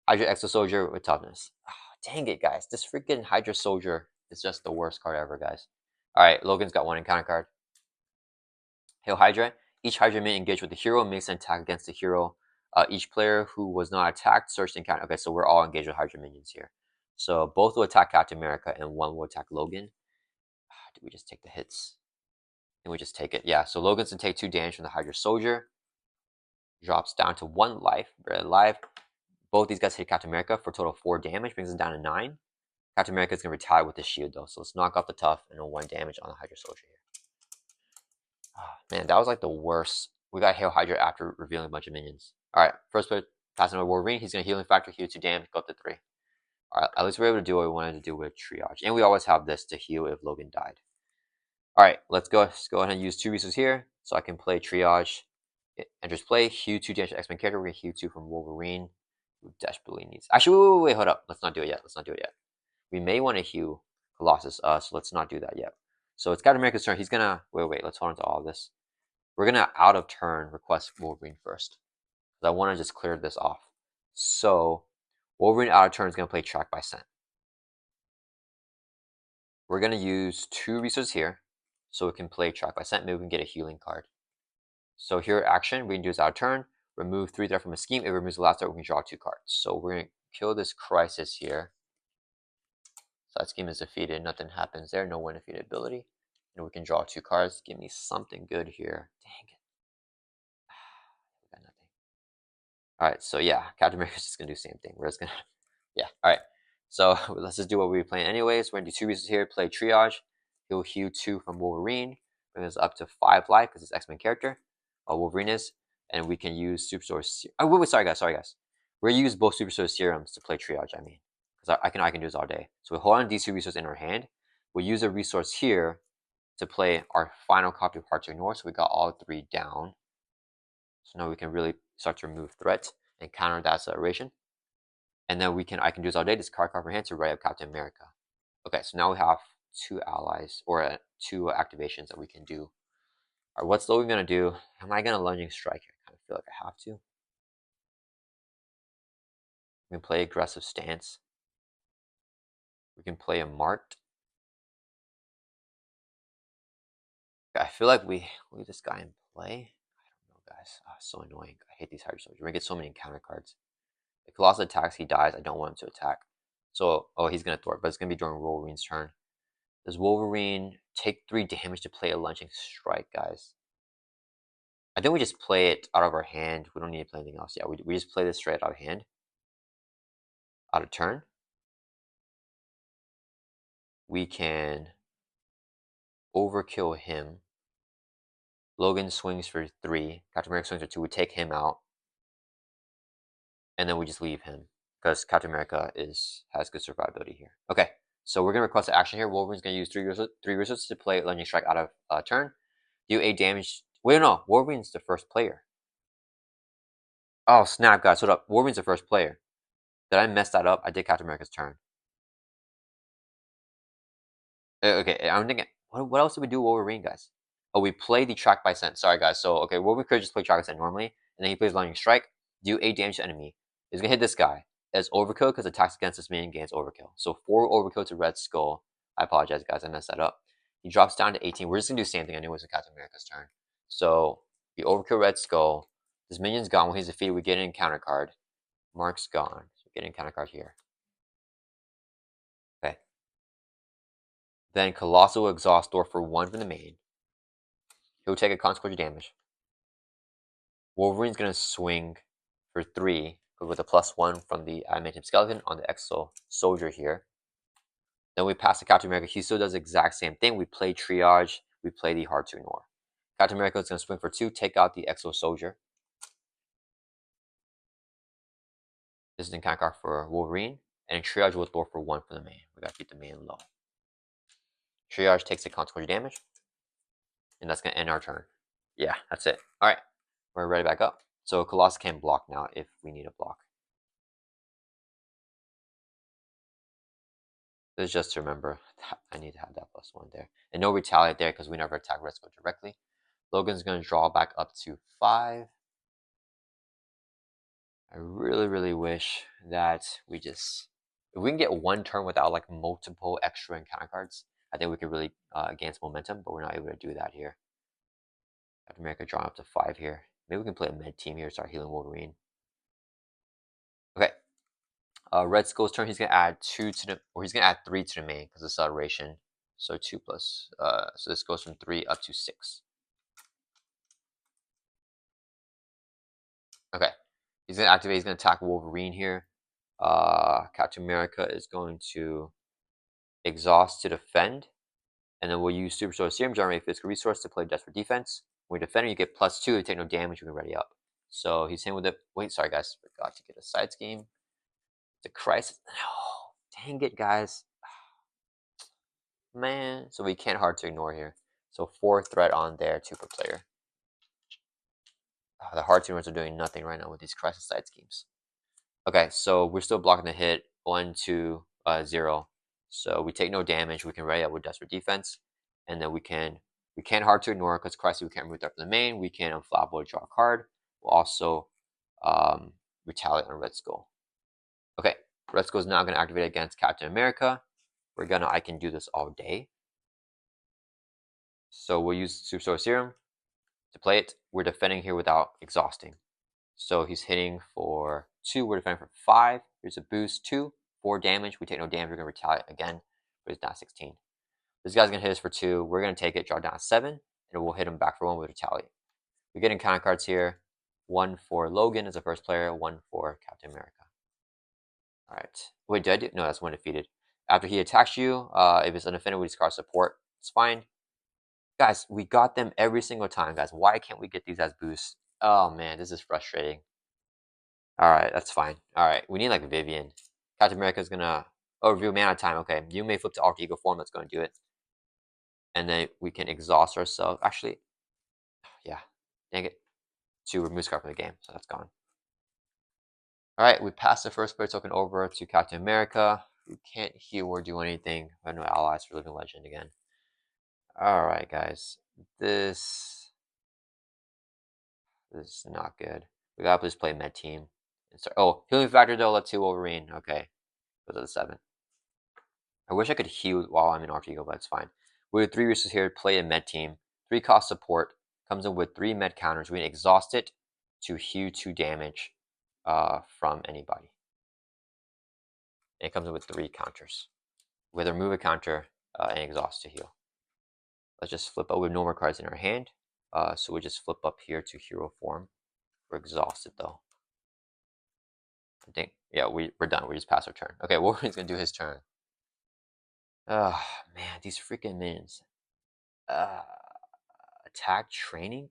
Hydra Exo Soldier with toughness. Oh, dang it, guys. This freaking Hydra Soldier is just the worst card ever, guys. Alright, Logan's got 1 encounter card. Hail Hydra. Each Hydra minion engaged with the hero makes an attack against the hero. Each player who was not attacked search the encounter. Okay, so we're all engaged with Hydra minions here. So both will attack Captain America and 1 will attack Logan. Do we just take the hits? And we just take it. Yeah, so Logan's going to take 2 damage from the Hydra Soldier. Drops down to 1 life. Very alive. Both these guys hit Captain America for a total of 4 damage. Brings us down to 9. Captain America is going to retaliate with the shield, though. So let's knock off the tough and a 1 damage on the Hydra Soldier here. Oh, man, that was like the worst. We got Hail Hydra after revealing a bunch of minions. Alright, first player passing over Wolverine. He's going to healing factor, heal 2 damage, go up to 3. Alright, at least we're able to do what we wanted to do with triage. And we always have this to heal if Logan died. Alright, let's go ahead and use 2 resources here. So I can play triage. It enters play, heal 2 damage to X-Men character. We're going to heal 2 from Wolverine. Who desperately needs. Actually, wait, hold up. Let's not do it yet. We may want to heal Colossus, so let's not do that yet. So it's Captain America's turn. He's gonna wait. Let's hold on to all of this. We're gonna out of turn request Wolverine first, because I want to just clear this off. So Wolverine out of turn is gonna play Track by Scent. We're gonna use 2 resources here, so we can play Track by Scent. Maybe we can get a healing card. So here, action. We can do this out of turn. remove 3 threat from a scheme. If it removes the last threat, we can draw 2 cards. So we're going to kill this crisis here. So that scheme is defeated. Nothing happens there. No one defeated ability. And we can draw 2 cards. Give me something good here. Dang it. Got nothing. Alright, so yeah, Captain America's just going to do the same thing. We're just going to... Yeah, alright. So let's just do what we were playing anyways. We're going to do 2 reasons here. Play Triage. He'll heal 2 from Wolverine. Bring us up to 5 life because it's X-Men character. Wolverine is. And we can use Super Source... Oh, wait, sorry guys. We're going to use both Super Source Serums to play Triage, because I can do this all day. So we hold on to these 2 resources in our hand. We'll use a resource here to play our final copy of Hard to Ignore. So we got all 3 down. So now we can really start to remove threats and counter that acceleration. And then I can do this all day. Discard card from hand to write up Captain America. Okay, so now we have 2 allies, or 2 activations that we can do. All right, what's Logan gonna do? Am I gonna lunging strike here? I kind of feel like I have to. We can play aggressive stance. We can play a marked. I feel like we leave this guy in play. I don't know, guys. Oh, so annoying. I hate these hybrid soldiers. We're gonna get so many encounter cards. If Colossus attacks, he dies. I don't want him to attack. So, oh, he's gonna thwart, but it's gonna be during Wolverine's turn. Does Wolverine take 3 damage to play a lunging strike, guys? I think we just play it out of our hand. We don't need to play anything else. Yeah, we just play this straight out of hand. Out of turn. We can overkill him. Logan swings for 3. Captain America swings for 2. We take him out. And then we just leave him. Because Captain America has good survivability here. Okay, so we're going to request an action here. Wolverine's going to use 3 resources to play Lunging Strike out of turn. Do 8 damage. Wait, no. Wolverine's the first player. Oh, snap, guys. Hold up. Wolverine's the first player. Did I mess that up? I did Captain America's turn. Okay, I'm thinking, what else did we do with Wolverine, guys? Oh, we play the Track by Scent. Sorry, guys. So, okay, Wolverine could just play Track by Scent normally. And then he plays Lunging Strike. Do 8 damage to enemy. He's going to hit this guy. As overkill because attacks against this minion gains overkill. So 4 overkill to Red Skull. I apologize, guys. I messed that up. He drops down to 18. We're just going to do the same thing anyways with Captain America's turn. So we overkill Red Skull. This minion's gone. When he's defeated, we get an encounter card. Mark's gone. So we get an encounter card here. Okay. Then Colossal will exhaust Thor for 1 from the main. He'll take a consequential damage. Wolverine's going to swing for 3 with a +1 from the adamantium skeleton on the Exo soldier here. Then we pass to Captain America. He still does the exact same thing. We play Triage. We play the Hard to Ignore. Captain America is going to swing for 2, take out the Exo soldier. This is an encounter card for Wolverine. And Triage will Thor for 1 for the main. We got to keep the main low. Triage takes a consequential damage. And that's going to end our turn. Yeah, that's it. Alright, we're ready back up. So Colossus can block now if we need a block. This is just to remember that I need to have that +1 there. And no retaliate there because we never attack Red Skull directly. Logan's going to draw back up to 5. I really wish that if we can get 1 turn without like multiple extra encounter cards, I think we could really gain some momentum, but we're not able to do that here. Captain America drawing up to 5 here. Maybe we can play a med team here, start healing Wolverine. Okay. Red Skull's turn, he's gonna add 3 to the main because of acceleration. So 2 plus. So this goes from 3 up to 6. Okay. He's gonna activate. He's gonna attack Wolverine here. Captain America is going to exhaust to defend, and then we'll use Super Solar Serum, generate physical resource to play Desperate Defense. When you're defending, you get +2. You take no damage. You can ready up. So he's hitting with it. Wait, sorry guys, forgot to get a side scheme. The crisis. Oh, dang it, guys. Man, so we can't Hard to Ignore here. So 4 threat on there, 2 per player. The Hard to Ignores are doing nothing right now with these crisis side schemes. Okay, so we're still blocking the hit. 1, 2, 0. So we take no damage. We can ready up with Desperate Defense, and then we can't Hard to Ignore because crisis we can't remove that from the main. We can Unflappable draw a card. We'll also retaliate on Red Skull. Okay, Red Skull is now going to activate against Captain America. I can do this all day. So we'll use Super Solar Serum to play it. We're defending here without exhausting. So he's hitting for 2. We're defending for 5. Here's a boost 2, 4 damage. We take no damage. We're gonna retaliate again, but he's down 16. This guy's gonna hit us for 2. We're gonna take it, draw down 7, and we'll hit him back for 1 with retaliate. We're getting counter cards here. 1 for Logan as the first player, 1 for Captain America. All right. Wait, did I do? No, that's one defeated. After he attacks you, if it's undefended, we discard support. It's fine. Guys, we got them every single time, guys. Why can't we get these as boosts? Oh, man, this is frustrating. All right, that's fine. All right, we need like Vivian. Captain America's gonna review mana time. Okay, you may flip to alter ego form. That's gonna do it, and then we can exhaust ourselves. Actually, yeah, dang it, to remove this card from the game, so that's gone. All right, we pass the first player token over to Captain America. We can't heal or do anything. I have no allies for Living Legend again. All right, guys, this is not good. We gotta please play med team. Oh, healing factor though. Let's see Wolverine. Okay, goes to the 7. I wish I could heal while I'm in alter ego, but it's fine. We have 3 resources here to play a med team. 3 cost support. Comes in with 3 med counters. We can exhaust it to heal 2 damage from anybody. And it comes in with 3 counters. With remove a counter and exhaust to heal. Let's just flip up. We have no more cards in our hand. So we just flip up here to hero form. We're exhausted though. I think, yeah, we're done. We just pass our turn. Okay, Wolverine's gonna do his turn. Oh man, these freaking minions. Attack training?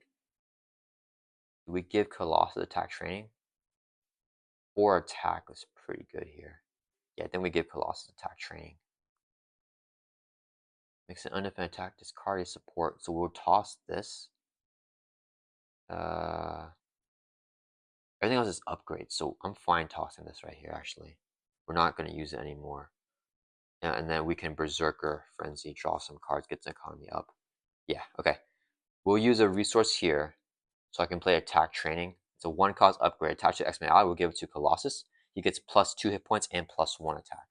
Do we give Colossus attack training? 4 attack was pretty good here. Yeah, then we give Colossus attack training. Makes an undefended attack, discard a support. So we'll toss this. Everything else is upgrades, so I'm fine tossing this right here, actually. We're not going to use it anymore. And then we can Berserker Frenzy, draw some cards, get the economy up. Yeah, okay. We'll use a resource here, so I can play attack training. It's a 1 cost upgrade. Attached to X-Men ally, we'll give it to Colossus. He gets +2 hit points and +1 attack.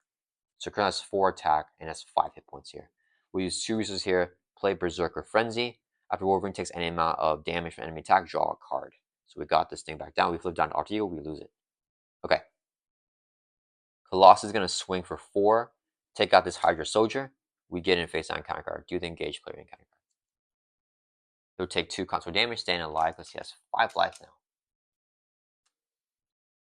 So currently has 4 attack and has 5 hit points here. We'll use 2 resources here, play Berserker Frenzy. After Wolverine takes any amount of damage from enemy attack, draw a card. So we got this thing back down. We flip down to alter ego, we lose it. Okay. Colossus is going to swing for 4. Take out this Hydra Soldier. We get in face down counter card. Do the engage player in counter card. He'll take 2 console damage, staying alive because he has 5 life now.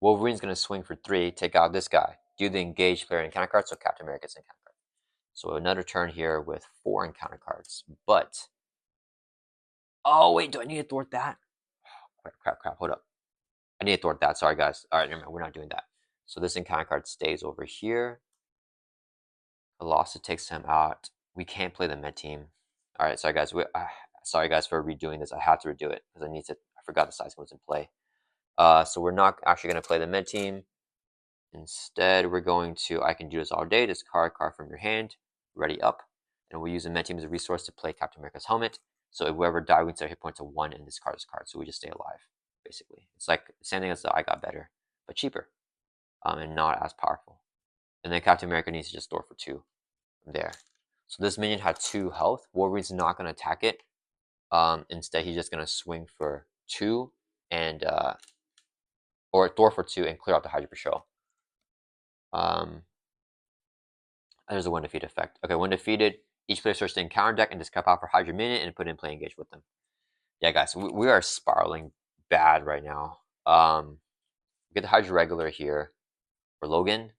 Wolverine's going to swing for 3, take out this guy. Do the engage player in counter card, so Captain America's in counter card. So another turn here with 4 encounter cards. But, oh wait, do I need to thwart that? Crap, hold up. I need to thwart that, sorry guys. Alright, never mind, we're not doing that. So this encounter card stays over here. Colossus takes him out. We can't play the med team. Alright, sorry guys. Sorry guys for redoing this. I have to redo it because I forgot the size was in play. So we're not actually going to play the med team. Instead, we're going to, I can do this all day, discard card from your hand, ready up, and we use the med team as a resource to play Captain America's helmet. So if we ever die, we can set hit point to 1 and discard this card, so we just stay alive, basically. It's like the same thing as the I Got Better, but cheaper, and not as powerful. And then Captain America needs to just store for 2 there. So this minion had 2 health. Wolverine's not going to attack it. Instead, he's just going to swing for 2 and or Thor for 2 and clear out the Hydra Patrol. There's a 1 defeat effect. Okay, when defeated, each player starts to encounter deck and discard out for Hydra minion and put in play engage with them. Yeah, guys, we are spiraling bad right now. We get the Hydra regular here for Logan,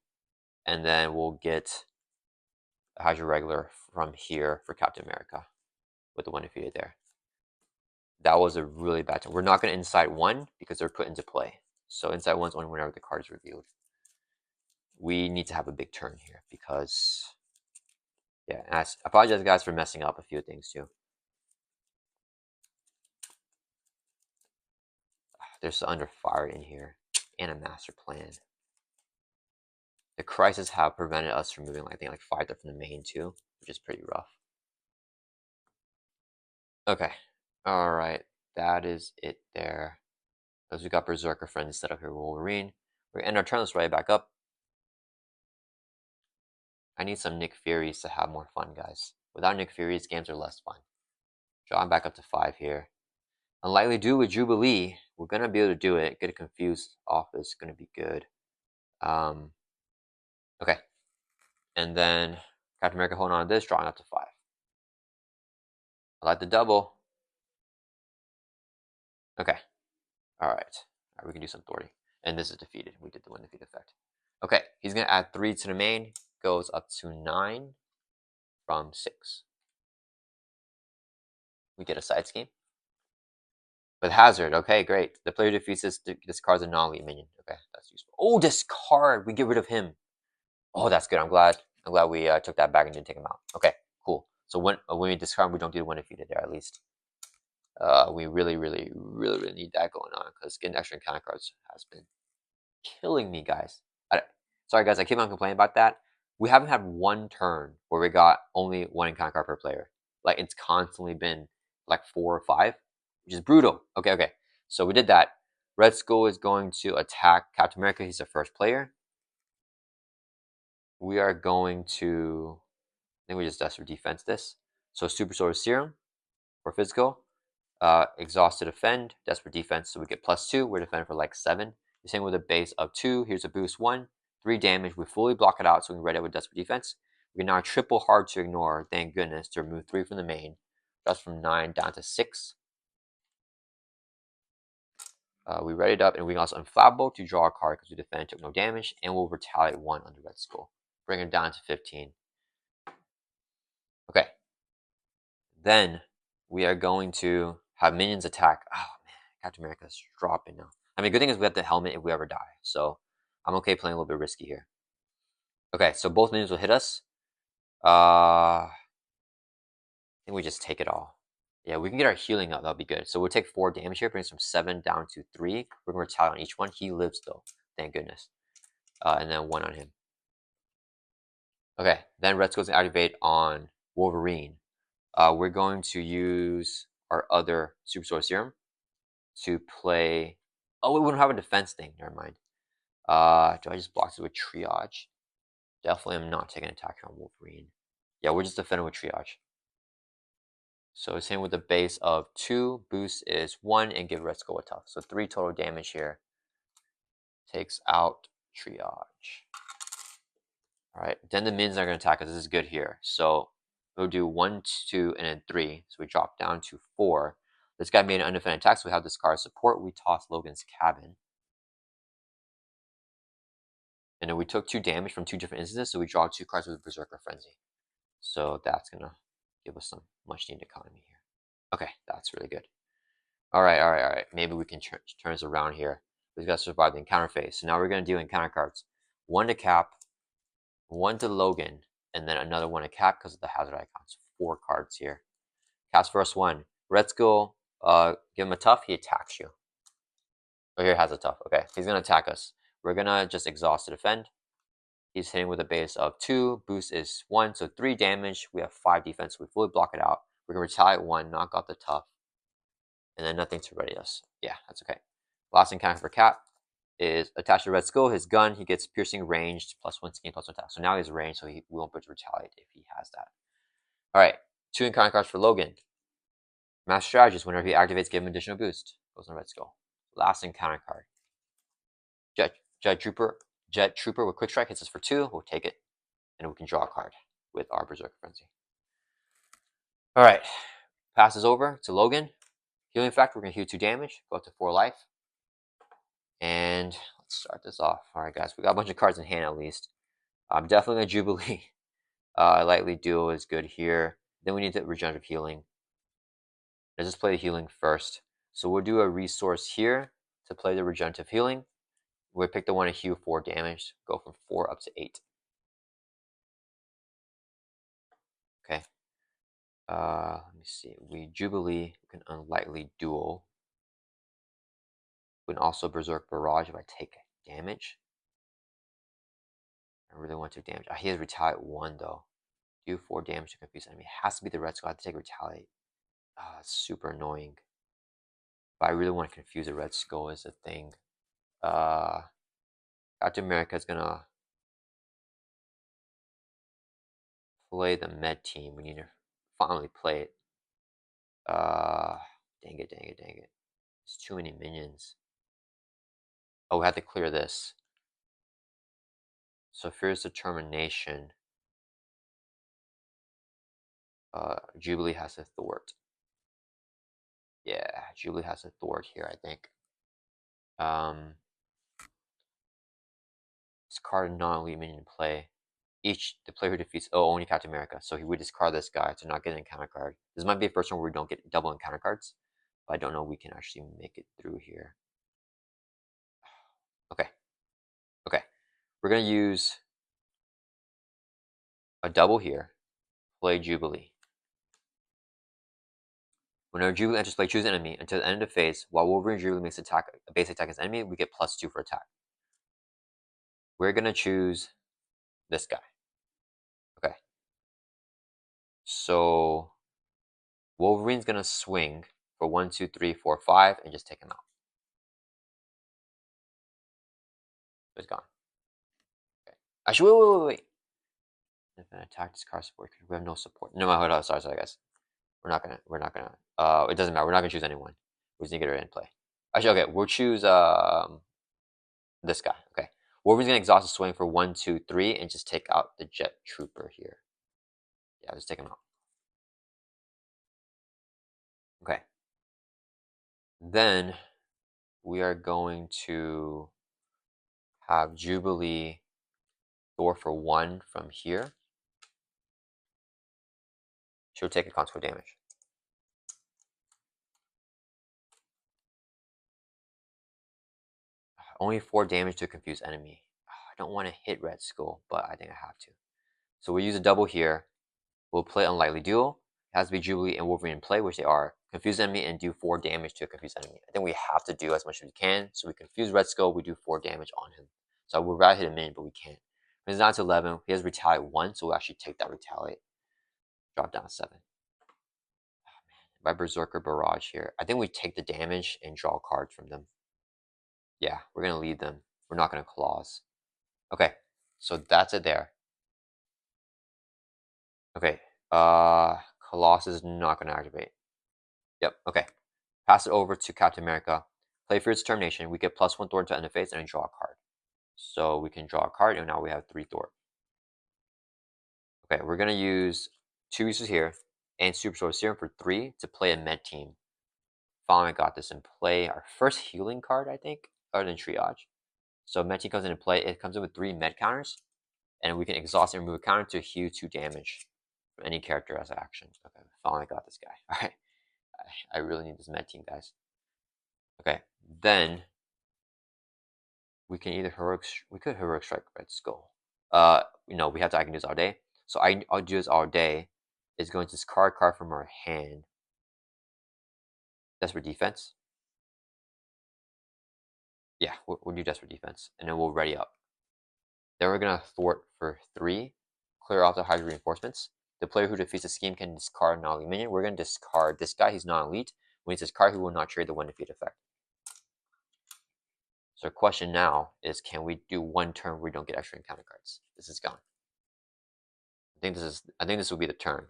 and then we'll get the Hydra regular from here for Captain America with the 1 defeated there. That was a really bad turn. We're not going to inside 1 because they're put into play. So inside 1's only whenever the card is revealed. We need to have a big turn here because, yeah, and I apologize guys for messing up a few things too. There's under fire in here and a master plan. The crisis have prevented us from moving, I think, like 5 from the main too, which is pretty rough. Okay, all right, that is it there. As we got Berserker friends set up here with Wolverine, we're gonna end our turn. Let's right back up. I need some Nick Furies to have more fun, guys. Without Nick Furies, games are less fun. Draw him back up to 5 here. Unlikely Duel with Jubilee. we're gonna be able to do it. Get a confused off is gonna be good. Okay. And then Captain America holding on to this, drawing up to 5. I like the double. Okay. Alright. We can do some authority. And this is defeated. We did the win defeat effect. Okay, he's gonna add 3 to the main, goes up to 9 from 6. We get a side scheme. With hazard, okay, great. The player defeats this discards a non-elite minion. Okay, that's useful. Oh, discard! We get rid of him. Oh, that's good. I'm glad we took that back and didn't take him out. Okay, cool. So when we discard, we don't do the win defeated there at least. We really need that going on because getting extra encounter cards has been killing me, guys. Sorry, guys, I keep on complaining about that. We haven't had one turn where we got only 1 encounter card per player. Like, it's constantly been like 4 or 5, which is brutal. Okay. So we did that. Red Skull is going to attack Captain America. He's the first player. We are going to, I think we just desperate defense this. So Super Sword Serum for physical. Exhaust to defend, desperate defense, so we get +2. We're defending for like 7. The same with a base of 2. Here's a boost 1, 3 damage. We fully block it out, so we can ready it with desperate defense. We can now triple hard to ignore, thank goodness, to remove 3 from the main. That's from 9 down to 6. We ready it up, and we can also unflappable to draw a card because we defend, took no damage, and we'll retaliate 1 on the Red Skull. Bring it down to 15. Okay. Then we are going to have minions attack. Oh man, Captain America's dropping now. I mean, good thing is we have the helmet if we ever die, so I'm okay playing a little bit risky here. Okay, so both minions will hit us. I think we just take it all. Yeah, we can get our healing up. That'll be good. So we'll take 4 damage here, brings from 7 down to 3. We're gonna retaliate on each one. He lives though, thank goodness. And then 1 on him. Okay, then Red Skull's gonna activate on Wolverine. We're going to use our other Super Sword Serum to play. Oh, we wouldn't have a defense thing. Never mind. Do I just block it with triage? Definitely, I'm not taking an attack on Wolverine. Yeah, we're just defending with triage. So same with the base of 2. Boost is 1 and give Red Skull a tough. So 3 total damage here. Takes out triage. Alright, then the minions are going to attack us. This is good here. So we'll do 1, 2, and then 3. So we drop down to 4. This guy made an undefended attack, so we have this card support. We toss Logan's Cabin. And then we took 2 damage from 2 different instances, so we draw 2 cards with Berserker Frenzy. So that's going to give us some much needed economy here. Okay, that's really good. Alright. Maybe we can turn this around here. We've got to survive the encounter phase. So now we're going to do encounter cards. 1 to Cap, 1 to Logan, and then another 1 to Cap because of the hazard icons. 4 cards here. Cap's first one. Red Skull, give him a tough, he attacks you. Oh, here has a tough. Okay, he's going to attack us. We're going to just exhaust to defend. He's hitting with a base of 2. Boost is 1, so 3 damage. We have 5 defense. We fully block it out. We're going to retaliate 1, knock out the tough. And then nothing to ready us. Yeah, that's okay. Last encounter for Cap is attached to Red Skull. His gun, he gets piercing ranged, +1 scheme, +1 attack. So now he's ranged, so we won't be able to retaliate if he has that. Alright, 2 encounter cards for Logan. Master Strategist, whenever he activates, give him additional boost. Goes on Red Skull. Last encounter card. Jet Trooper with Quick Strike hits us for 2. We'll take it. And we can draw a card with our Berserker Frenzy. Alright. Passes over to Logan. Healing effect, we're going to heal 2 damage. Go up to 4 life. And let's start this off. Alright, guys. We got a bunch of cards in hand at least. I'm definitely going to Jubilee. Lightly Duo is good here. Then we need the Regenerative Healing. Let's just play the healing first. So we'll do a resource here to play the Regenerative Healing. We'll pick the one to heal 4 damage. Go from 4 up to 8. Okay. Let me see. We Jubilee. We can Unlightly Duel. We can also Berserk Barrage if I take damage. I really want to damage. He has Retaliate 1 though. Do 4 damage to confuse enemy. It has to be the Red Skull. I have to take Retaliate. It's super annoying. But I really want to confuse the Red Skull is the thing. Captain America is gonna play the med team. We need to finally play it. Dang it. It's too many minions. Oh, we have to clear this. So Fierce Determination. Jubilee has a thwart. Yeah, Jubilee has a thwart here, I think. Discard non-elite minion in play. The player who defeats only Captain America. So he would discard this guy to not get an encounter card. This might be a first one where we don't get double encounter cards, but I don't know if we can actually make it through here. Okay. Okay. We're gonna use a double here. Play Jubilee. Whenever Jubilee enters play, choose an enemy until the end of the phase. While Wolverine Jubilee makes a base attack as enemy, we get +2 for attack. We're gonna choose this guy. Okay. So Wolverine's gonna swing for 1, 2, 3, 4, 5, and just take him out. He's gone. Okay. Actually, wait. If an attack discard support, we have no support. No, hold on. Sorry, guys. We're not gonna. It doesn't matter. We're not gonna choose anyone. We just need to get it in play. Actually, okay. We'll choose this guy. Okay. Wolverine's gonna exhaust the swing for 1, 2, 3, and just take out the Jet Trooper here. Yeah, just take him out. Okay. Then we are going to have Jubilee Thor for 1 from here. She'll take a consequent damage. Only 4 damage to confuse enemy. I don't want to hit Red Skull, but I think I have to. So we'll use a double here. We'll play Unlikely Duel. It has to be Jubilee and Wolverine in play, which they are. Confuse enemy and do 4 damage to a confused enemy. I think we have to do as much as we can. So we confuse Red Skull, we do 4 damage on him. So we'll rather hit a minion, but we can't. When he's down to 11, he has Retaliate 1, so we'll actually take that Retaliate. Drop down to 7. Oh, man. By Berserker Barrage here. I think we take the damage and draw cards from them. Yeah, we're going to lead them. We're not going to claws. Okay, so that's it there. Okay, Colossus is not going to activate. Yep, okay. Pass it over to Captain America. Play for its determination. We get +1 Thor to end the phase and then draw a card. So we can draw a card, and now we have 3 Thor. Okay, we're going to use 2 uses here and Super Sword Serum for 3 to play a med team. Finally got this in play. Our first healing card, I think, other than Triage. So med team comes into play. It comes in with 3 med counters, and we can exhaust and remove a counter to heal 2 damage from any character as an action. Okay, finally got this guy. All right, I really need this med team, guys. Okay, then we can either heroic strike Red Skull. We have to I can do this all day. So I'll do this all day. Is going to discard card from our hand. Desperate Defense. Yeah, we'll do Desperate Defense, and then we'll ready up. Then we're gonna thwart for 3, clear off the Hydra reinforcements. The player who defeats the scheme can discard non-elite minion. We're gonna discard this guy. He's not elite. When he discard, he will not trigger the 1 defeat effect. So our question now is, can we do 1 turn where we don't get extra encounter cards? This is gone. I think this will be the turn.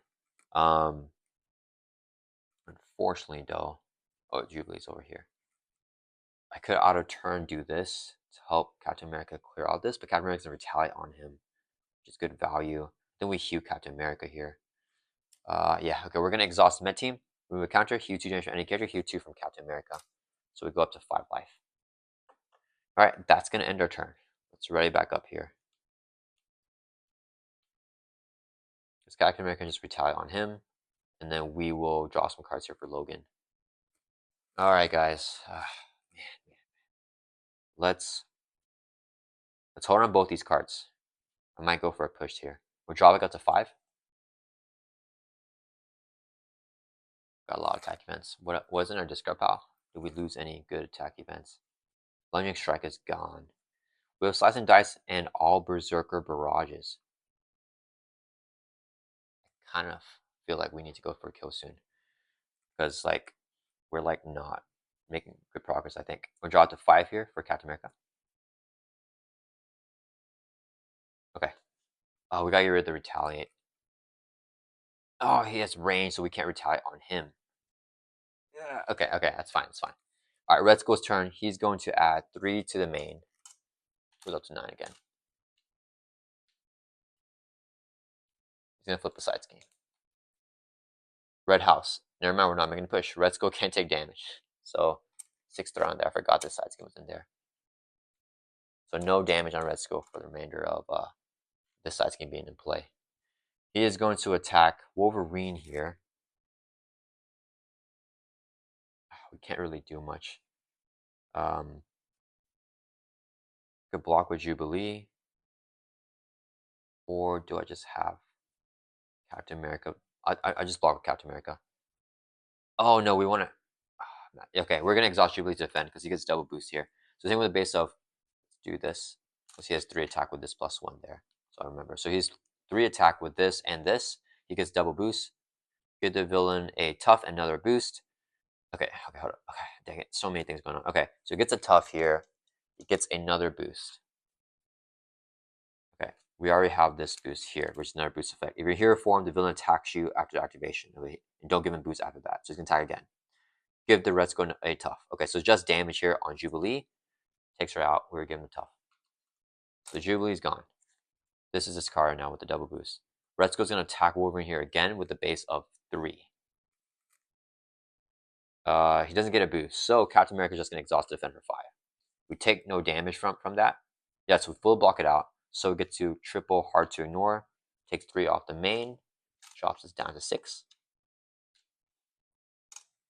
Unfortunately, though, Jubilee's over here. I could auto turn do this to help Captain America clear all this, but Captain America's gonna retaliate on him, which is good value. Then we heal Captain America here. Yeah, okay, we're gonna exhaust med team, remove a counter, heal 2 damage from any character, heal 2 from Captain America. So we go up to 5 life. Alright, that's gonna end our turn. Let's ready back up here. This Captain America can just retaliate on him, and then we will draw some cards here for Logan. Alright, guys. Let's hold on both these cards. I might go for a push here. We'll draw back up to 5. Got a lot of attack events. What wasn't our discard pile? Did we lose any good attack events? Lightning Strike is gone. We have Slice and Dice and all Berserker Barrages. I kind of feel like we need to go for a kill soon. Because, we're, not making good progress, I think. We'll draw it to 5 here for Captain America. Okay. Oh, we gotta get rid of the Retaliate. Oh, he has range, so we can't retaliate on him. Yeah. Okay, that's fine, Alright, Alright, Red Skull's turn. He's going to add 3 to the main. Goes up to 9 again. He's going to flip the side scheme. Red House. Now remember, we're not making a push. Red Skull can't take damage. So 6th round there. I forgot this side scheme was in there. So no damage on Red Skull for the remainder of this side scheme being in play. He is going to attack Wolverine here. We can't really do much. Could block with Jubilee. Or do I just have Captain America? I just block with Captain America. Oh no, we want to. Okay, we're gonna exhaust Jubilee to defend because he gets double boost here. So same with the base of. Let's do this because he has 3 attack with this +1 there. So I remember. So he's 3 attack with this and this. He gets double boost. Give the villain a tough and another boost. Okay, hold on. Okay, dang it, so many things going on. Okay, so he gets a tough here. He gets another boost. Okay, we already have this boost here, which is another boost effect. If your hero form, the villain attacks you after activation. And don't give him boost after that. So he's going to attack again. Give the Red Skull a tough. Okay, so just damage here on Jubilee. Takes her out. We're giving the tough. So Jubilee's gone. This is this card now with the double boost. Red Skull's going to attack Wolverine here again with the base of 3. He doesn't get a boost. So Captain America is just going to exhaust Defender 5. We take no damage from that. Yeah, so we full block it out. So we get to triple hard to ignore. Takes 3 off the main. Drops us down to 6.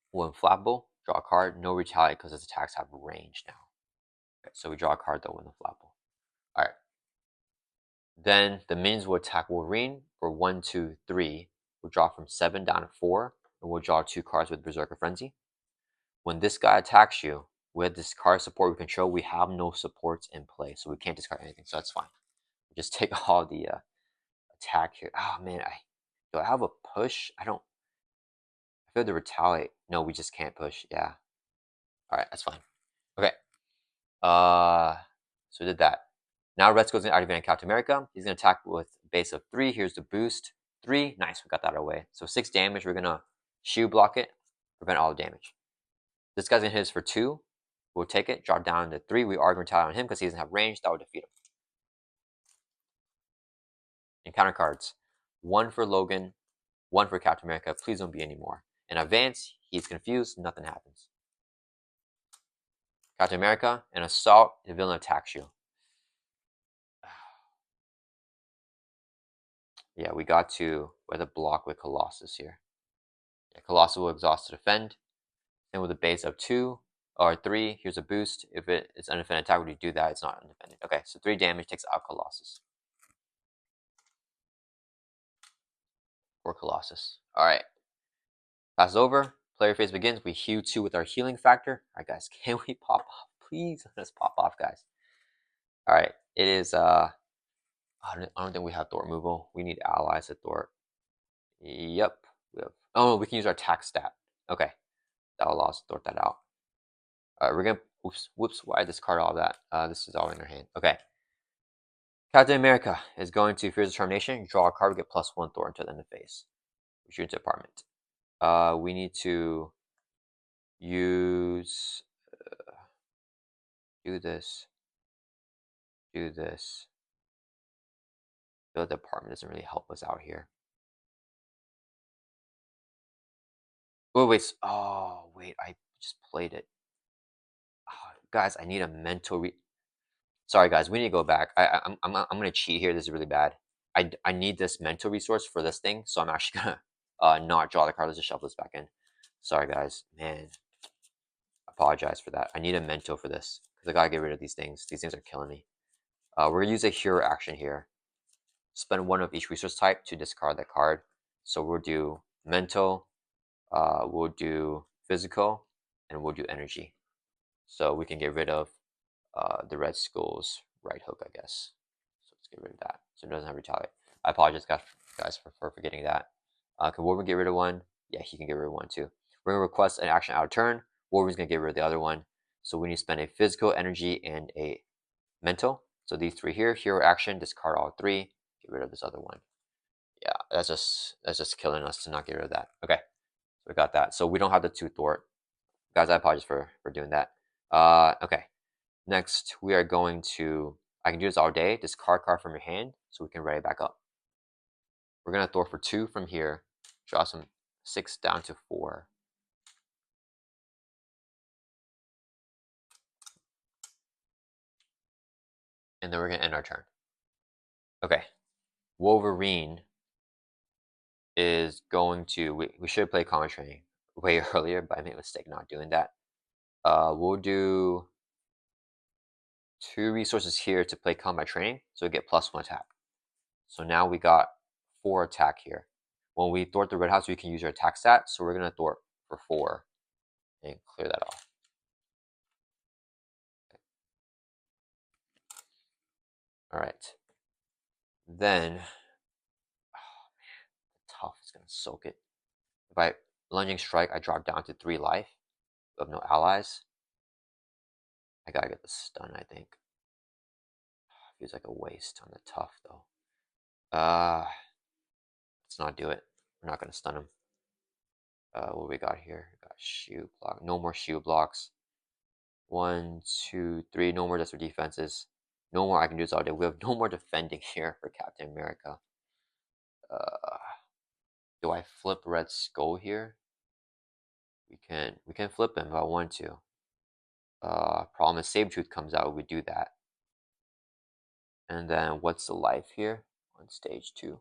One flappable. Draw a card. No retaliate because his attacks have range now. Okay, so we draw a card though with the flappable. Alright. Then the minions will attack Wolverine for 1, 2, 3. We'll draw from 7 down to 4. And we'll draw 2 cards with Berserker Frenzy. When this guy attacks you, with this card support we control, we have no supports in play. So we can't discard anything. So that's fine. We just take all the attack here. Oh man, do I have a push? I feel the retaliate. No, we just can't push. Yeah. Alright, that's fine. Okay. So we did that. Now Red Skull's gonna activate on Captain America. He's gonna attack with base of 3. Here's the boost. 3. Nice, we got that away. So 6 damage. We're gonna shield block it, prevent all the damage. This guy's gonna hit us for 2. We'll take it, drop down to 3. We are gonna retaliate on him because he doesn't have range. That would defeat him. Encounter cards. 1 for Logan, 1 for Captain America. Please don't be any more. In advance, he's confused. Nothing happens. Captain America, an assault. The villain attacks you. Yeah, we got to with a block with Colossus here. Yeah, Colossus will exhaust to defend. Then with a base of 2 or 3, here's a boost. If it's undefended attack, when you do that, it's not undefended. Okay, so 3 damage takes out Colossus. For Colossus. Alright. Pass over. Player phase begins. We heal 2 with our healing factor. Alright, guys, can we pop off? Please let us pop off, guys. Alright, it is I don't think we have Thor removal. We need allies at Thor. Yep. We have. Oh, we can use our attack stat. Okay. That will allow us to sort that out. Alright, we're gonna. Whoops. Why did this card all that? This is all in our hand. Okay. Captain America is going to Fears of Determination. Draw a card. We get +1 Thor until the end of phase. Retreat into apartment. We need to use. Do this. Do this. The apartment doesn't really help us out here. Oh wait. Oh wait. I just played it. Oh, guys, I need a mental. Sorry, guys. We need to go back. I'm gonna cheat here. This is really bad. I need this mental resource for this thing, so I'm actually gonna not draw the card. Let's just shuffle this back in. Sorry, guys. Man, apologize for that. I need a mental for this because I gotta get rid of these things. These things are killing me. We're gonna use a hero action here. Spend 1 of each resource type to discard that card. So we'll do mental, we'll do physical, and we'll do energy. So we can get rid of the Red Skull's right hook, I guess. So let's get rid of that. So it doesn't have retaliate. I apologize, guys, for forgetting that. Can Wolverine get rid of 1? Yeah, he can get rid of 1 too. We're gonna request an action out of turn. Wolverine's gonna get rid of the other one. So we need to spend a physical, energy, and a mental. So these 3 here. Hero action, discard all 3. Get rid of this other one. Yeah, that's just killing us to not get rid of that. Okay, so we got that. So we don't have the 2 Thor. Guys, I apologize for doing that. Okay. Next, we are going to, I can do this all day, discard card from your hand so we can ready back up. We're going to throw for 2 from here, draw some 6 down to 4. And then we're going to end our turn. Okay. Wolverine is going to, we should play Common Training way earlier, but I made a mistake not doing that. We'll do 2 resources here to play Combat Training, so we get +1 attack. So now we got 4 attack here. When we thwart the red house, we can use our attack stat, so we're going to thwart for 4 and clear that off. Okay. All right. Then, oh man, the tough is going to soak it. If I lunging strike, I drop down to 3 life. We have no allies. I gotta get the stun, I think. Feels like a waste on the tough, though. Let's not do it. We're not gonna stun him. What we got here? We got shield block. No more shield blocks. 1, 2, 3. No more desperate defenses. No more. I can do this all day. We have no more defending here for Captain America. Do I flip Red Skull here? We can flip him if I want to. Problem is Sabretooth comes out. We do that. And then what's the life here on stage 2?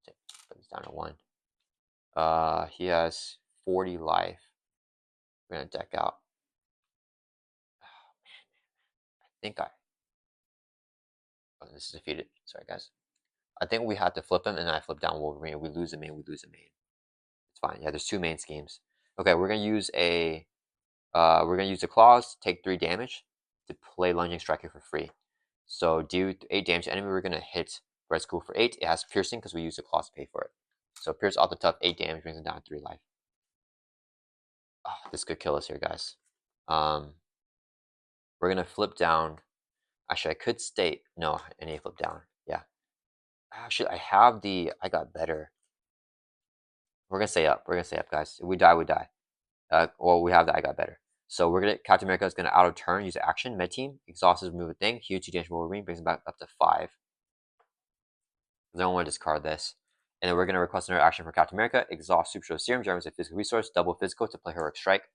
Let's put this down to 1. He has 40 life. We're gonna deck out. Oh, man. I think this is defeated. Sorry, guys. I think we have to flip him, and then I flip down Wolverine. We lose a main. We lose a main. It's fine. Yeah, there's 2 main schemes. Okay, we're gonna use a. We're gonna use the claws. Take 3 damage to play lunging strike here for free. So do 8 damage to enemy. We're gonna hit Red Skull for 8. It has piercing because we use the claws to pay for it. So pierce off the tough, 8 damage, brings him down to 3 life. Oh, this could kill us here, guys. We're gonna flip down. Actually, I could state no. I need to flip down. Yeah. Actually, I have the. I got better. We're gonna stay up. We're gonna stay up, guys. If we die, we die. Well, we have the I got better. So we're gonna Captain America is gonna out of turn, use action, med team, exhaust his remove a thing, huge 2 damage Wolverine, brings him back up to 5. I don't want to discard this. And then we're gonna request another action for Captain America, exhaust Super Show Serum, generates a physical resource, double physical to play Heroic Strike.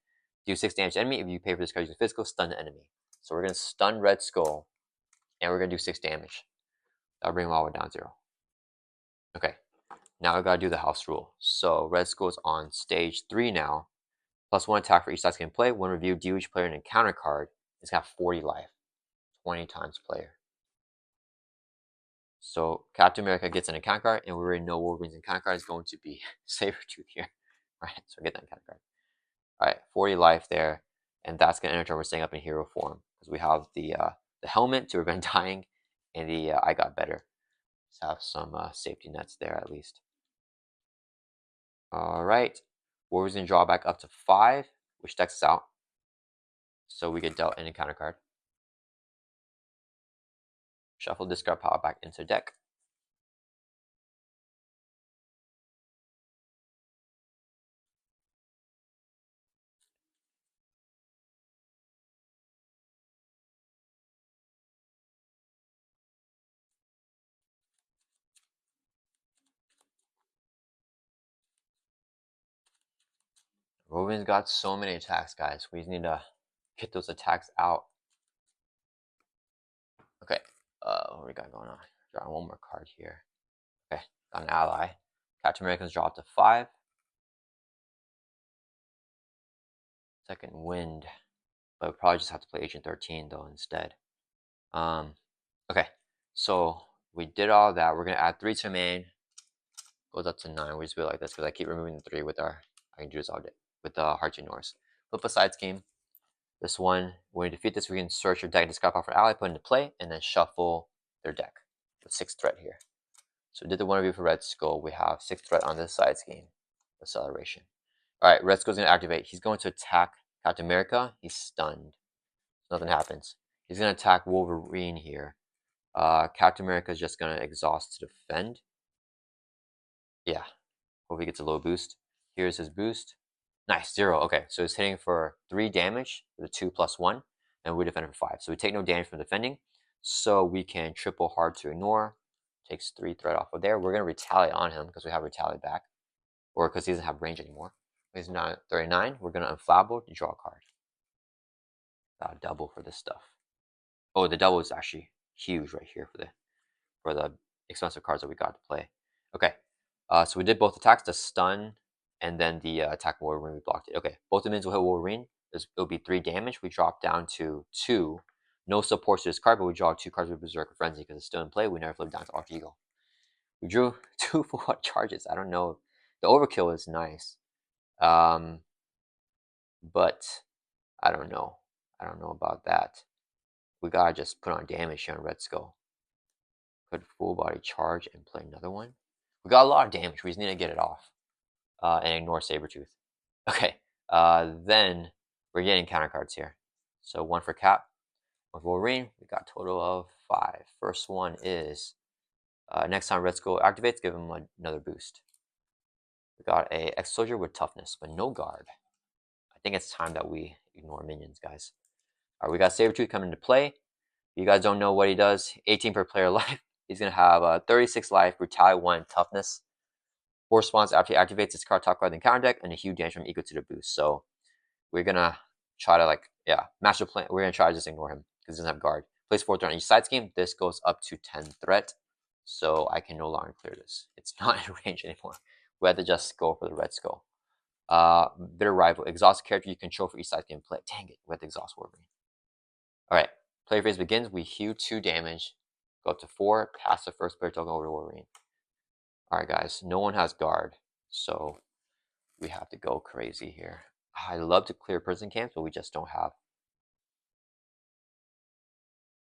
Do 6 damage to enemy. If you pay for this card using physical, stun the enemy. So we're gonna stun Red Skull, and we're gonna do 6 damage. That'll bring him all the way down 0. Okay. Now I gotta do the house rule. So Red Skull's on stage 3 now. +1 attack for each dice can play. 1 review, deal each player an encounter card. It's got 40 life. 20 times player. So Captain America gets an encounter card, and we already know Wolverine's encounter card is going to be Sabretooth here. Alright, so get that encounter card. Alright, 40 life there. And that's gonna enter we're staying up in hero form. Because we have the helmet to prevent dying, and the I got better. Let's have some safety nets there at least. Alright. Wolverine's gonna draw back up to 5, which decks us out. So we get dealt an encounter card. Shuffle discard power back into deck. Wolverine's got so many attacks, guys. We just need to get those attacks out. Okay, what we got going on? Drawing 1 more card here. Okay, got an ally. Captain America's draw up to 5. Second wind. But we probably just have to play Agent 13 though instead. Okay, so we did all that. We're gonna add 3 to main. Goes up to 9. We just feel like this because I keep removing the 3 with our. I can do this all day with the Heart to Norse. Flip a side scheme. This one, when we defeat this, we can search your deck and discard off our ally, put into play, and then shuffle their deck with 6 threat here. So we did the 1 review for Red Skull. We have 6 threat on this side scheme. Acceleration. Alright, Red Skull's going to activate. He's going to attack Captain America. He's stunned. Nothing happens. He's going to attack Wolverine here. Captain America is just going to exhaust to defend. Yeah. Hope he gets a low boost. Here's his boost. Nice, 0. Okay, so it's hitting for 3 damage with a 2 plus 1, and we defend for 5. So we take no damage from defending, so we can triple hard to ignore. Takes 3 threat off of there. We're going to retaliate on him because we have retaliate back, or because he doesn't have range anymore. He's not 39. We're going to unflappable to draw a card. Got a double for this stuff. Oh, the double is actually huge right here for the expensive cards that we got to play. Okay, so we did both attacks, the stun and then the attack Wolverine. We blocked it. Okay, both the minions will hit Wolverine. It'll be 3 damage. We drop down to 2. No support to this card, but we draw 2 cards with Berserker Frenzy because it's still in play. We never flip down to Alter Ego. We drew 2 full charges. I don't know. The overkill is nice, but I don't know. I don't know about that. We gotta just put on damage here on Red Skull. Put full body charge and play another one. We got a lot of damage. We just need to get it off and ignore Sabretooth. Okay, then we're getting counter cards here. So 1 for Cap. With Wolverine, we got a total of 5. First one is next time Red Skull activates, give him another boost. We got a Ex-Soldier with toughness, but no guard. I think it's time that we ignore minions, guys. All right, we got Sabretooth coming into play. If you guys don't know what he does, 18 per player life. He's going to have 36 life, brutality 1, toughness. 4 spawns after he activates his card, top card, then counter deck, and a huge damage from equal to the boost. So we're going to try to, match the plan. We're going to try to just ignore him because he doesn't have guard. Place 4 threat on each side scheme. This goes up to 10 threat. So I can no longer clear this. It's not in range anymore. We had to just go for the Red Skull. Bitter Rival. Exhaust character you control for each side scheme play. Dang it. We had to exhaust Wolverine. Alright. Player phase begins. We heal 2 damage. Go up to 4. Pass the first player token over to Wolverine. Alright, guys. No one has guard. So we have to go crazy here. I love to clear prison camps, but we just don't have.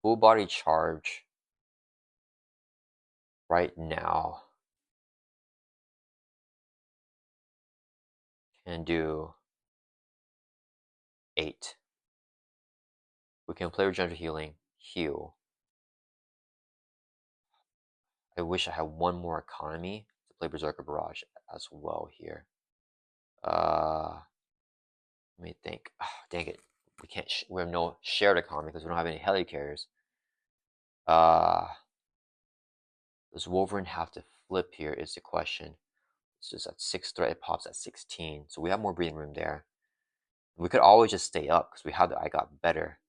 Full body charge right now can do 8. We can play regenerative healing, heal. I wish I had 1 more economy to play Berserker Barrage as well here. Let me think. Oh, dang it. We can't. We have no shared economy because we don't have any heli carriers. Does Wolverine have to flip here? Is the question. It's just at 6 threat. It pops at 16, so we have more breathing room there. We could always just stay up because we have the I got better.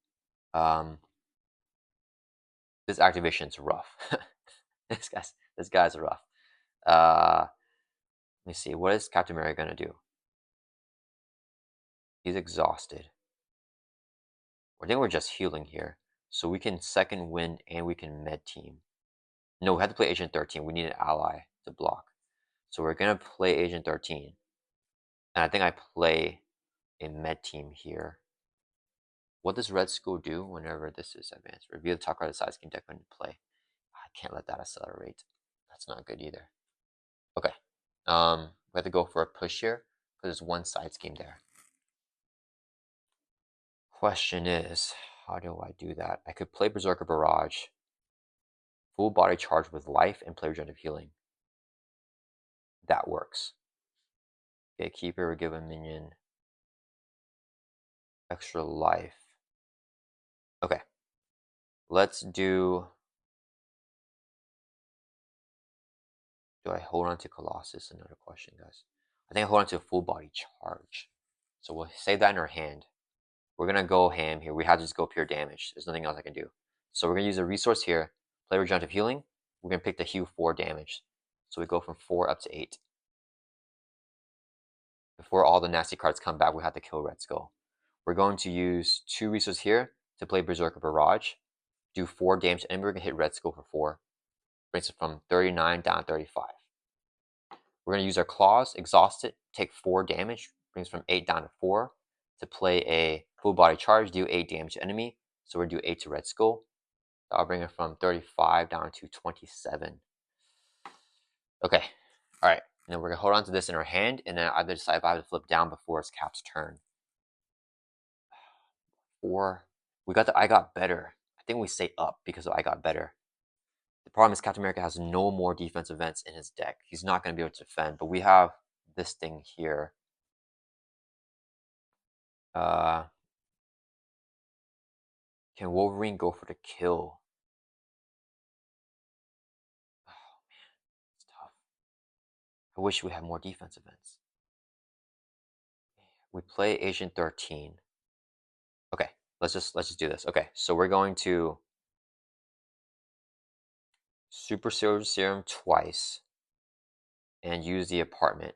This activation's rough. this guy's rough. Let me see. What is Captain America gonna do? He's exhausted. I think we're just healing here. So we can second wind and we can med team. No, we have to play Agent 13. We need an ally to block. So we're gonna play Agent 13. And I think I play a med team here. What does Red Skull do whenever this is advanced? Reveal the top card of the side scheme deck when you play. I can't let that accelerate. That's not good either. Okay. We have to go for a push here because there's 1 side scheme there. Question is, how do I do that? I could play Berserker Barrage, full body charge with life, and play regenerative healing. That works. Gatekeeper would give a minion extra life. Okay. Let's do. Do I hold on to Colossus? Another question, guys. I think I hold on to a full body charge. So we'll save that in our hand. We're going to go ham here. We have to just go pure damage. There's nothing else I can do. So we're going to use a resource here. Play regenerative healing. We're going to pick the heal 4 damage. So we go from 4 up to 8. Before all the nasty cards come back, we have to kill Red Skull. We're going to use 2 resources here to play Berserker Barrage. Do 4 damage, and we're going to hit Red Skull for 4. Brings it from 39 down to 35. We're going to use our claws, exhaust it, take 4 damage, brings from 8 down to 4. To play a full body charge, do 8 damage to enemy. So we're going to do 8 to Red Skull. That'll bring it from 35 down to 27. Okay. Alright. And then we're going to hold on to this in our hand, and then either decide if I have to flip down before it's Cap's turn. 4. We got the I got better. I think we stay up because I got better. The problem is Captain America has no more defense events in his deck. He's not going to be able to defend, but we have this thing here. Can Wolverine go for the kill? Oh man, it's tough. I wish we had more defense events. We play Agent 13. Okay, let's just do this. Okay, so we're going to Super Silver Serum twice and use the apartment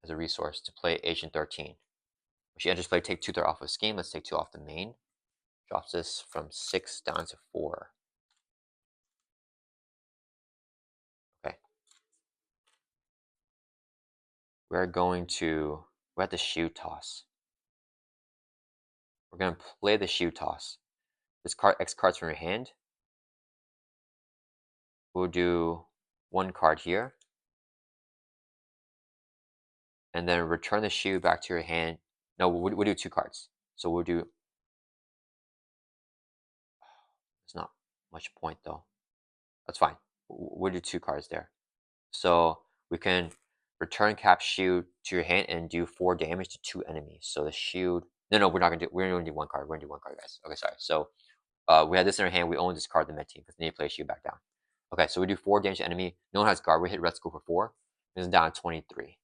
as a resource to play Agent 13. When she enters play, take 2 threat off of scheme. Let's take 2 off the main. Drops this from 6 down to 4. Okay. We're at the shoe toss. We're going to play the shoe toss. Discard X cards from your hand. We'll do 1 card here. And then return the shoe back to your hand. No, we'll do 2 cards. So we'll do... There's not much point though. That's fine. We'll do 2 cards there. So we can return Cap's shield to your hand and do 4 damage to 2 enemies. So the shield... No, we're not gonna do... We're gonna do 1 card. We're gonna do 1 card, guys. Okay, sorry. So we had this in our hand. We only discard the med team because they need to play shield back down. Okay, so we do 4 damage to enemy. No one has guard. We hit red skull for 4. This is down to 23.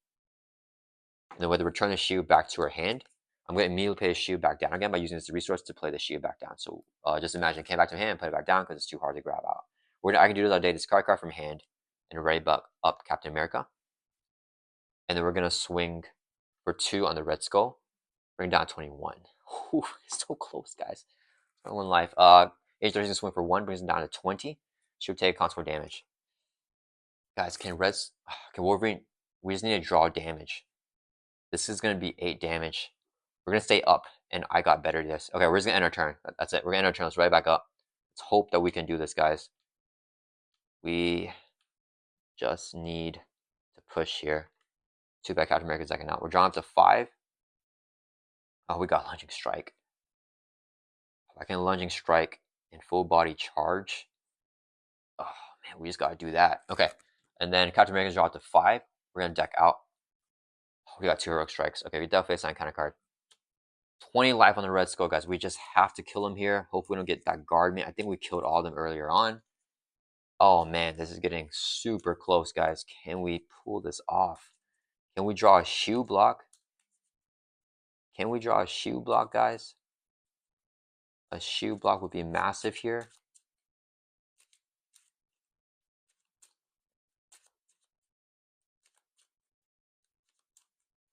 And then with the return the shield back to our hand, I'm going to immediately play the shield back down again by using this resource to play the shield back down. So just imagine it came back to hand and put it back down because it's too hard to grab out. I can do this all day. Discard card from hand and ready back up Captain America. And then we're going to swing for 2 on the red skull. Bring down 21. Whew, it's so close, guys. 1 life. Age 13 swing for 1, brings it down to 20. Should take console damage. Guys, can Wolverine... We just need to draw damage. This is going to be 8 damage. We're going to stay up, and I got better at this. Okay, we're just going to end our turn. That's it. We're going to end our turn. Let's right back up. Let's hope that we can do this, guys. We just need to push here. 2 back Captain America second out. We're drawing up to 5. Oh, we got Lunging Strike. If I can Lunging Strike and full body charge. Oh, man, we just got to do that. Okay, and then Captain America's draw up to 5. We're going to deck out. Oh, we got 2 Heroic Strikes. Okay, we definitely assign kind of card. 20 life on the red skull, guys. We just have to kill him here. Hopefully we don't get that guard man. I think we killed all of them earlier on. Oh man, this is getting super close, guys. Can we pull this off? Can we draw a shoe block? Can we draw a shoe block, guys? A shoe block would be massive here.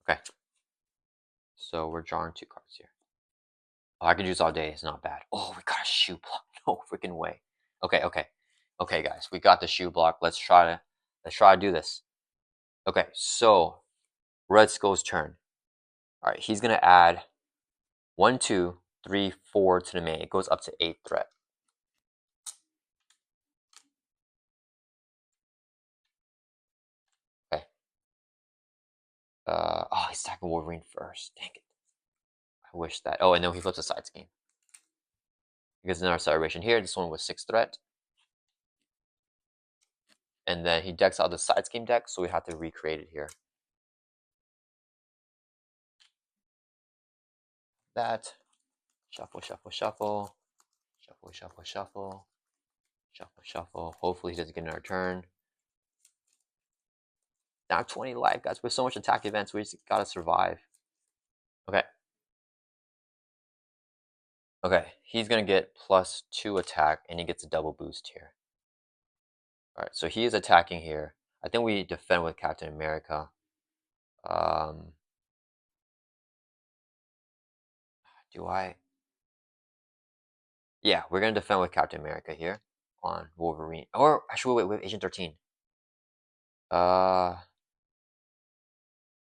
Okay. So we're drawing 2 cards here. Oh, I can do this all day. It's not bad. Oh, we got a shoe block. No freaking way. Okay. Okay, guys. We got the shoe block. Let's try to do this. Okay, so red skull's turn. All right, he's gonna add 1, 2, 3, 4 to the main. It goes up to 8 threat. Okay. Oh, he's attacking Wolverine first. Dang it. I wish that. Oh, and then he flips a side scheme. He gets another celebration here. This one was 6 threat. And then he decks out the side scheme deck, so we have to recreate it here. That. Shuffle, shuffle, shuffle. Shuffle, shuffle, shuffle. Shuffle, shuffle. Hopefully he doesn't get another turn. Now 20 life, guys. With so much attack events, we just gotta survive. Okay. Okay, he's gonna get +2 attack, and he gets a double boost here. Alright, so he is attacking here. I think we defend with Captain America. Do I? Yeah, we're gonna defend with Captain America here on Wolverine. Or actually, wait, we have Agent 13.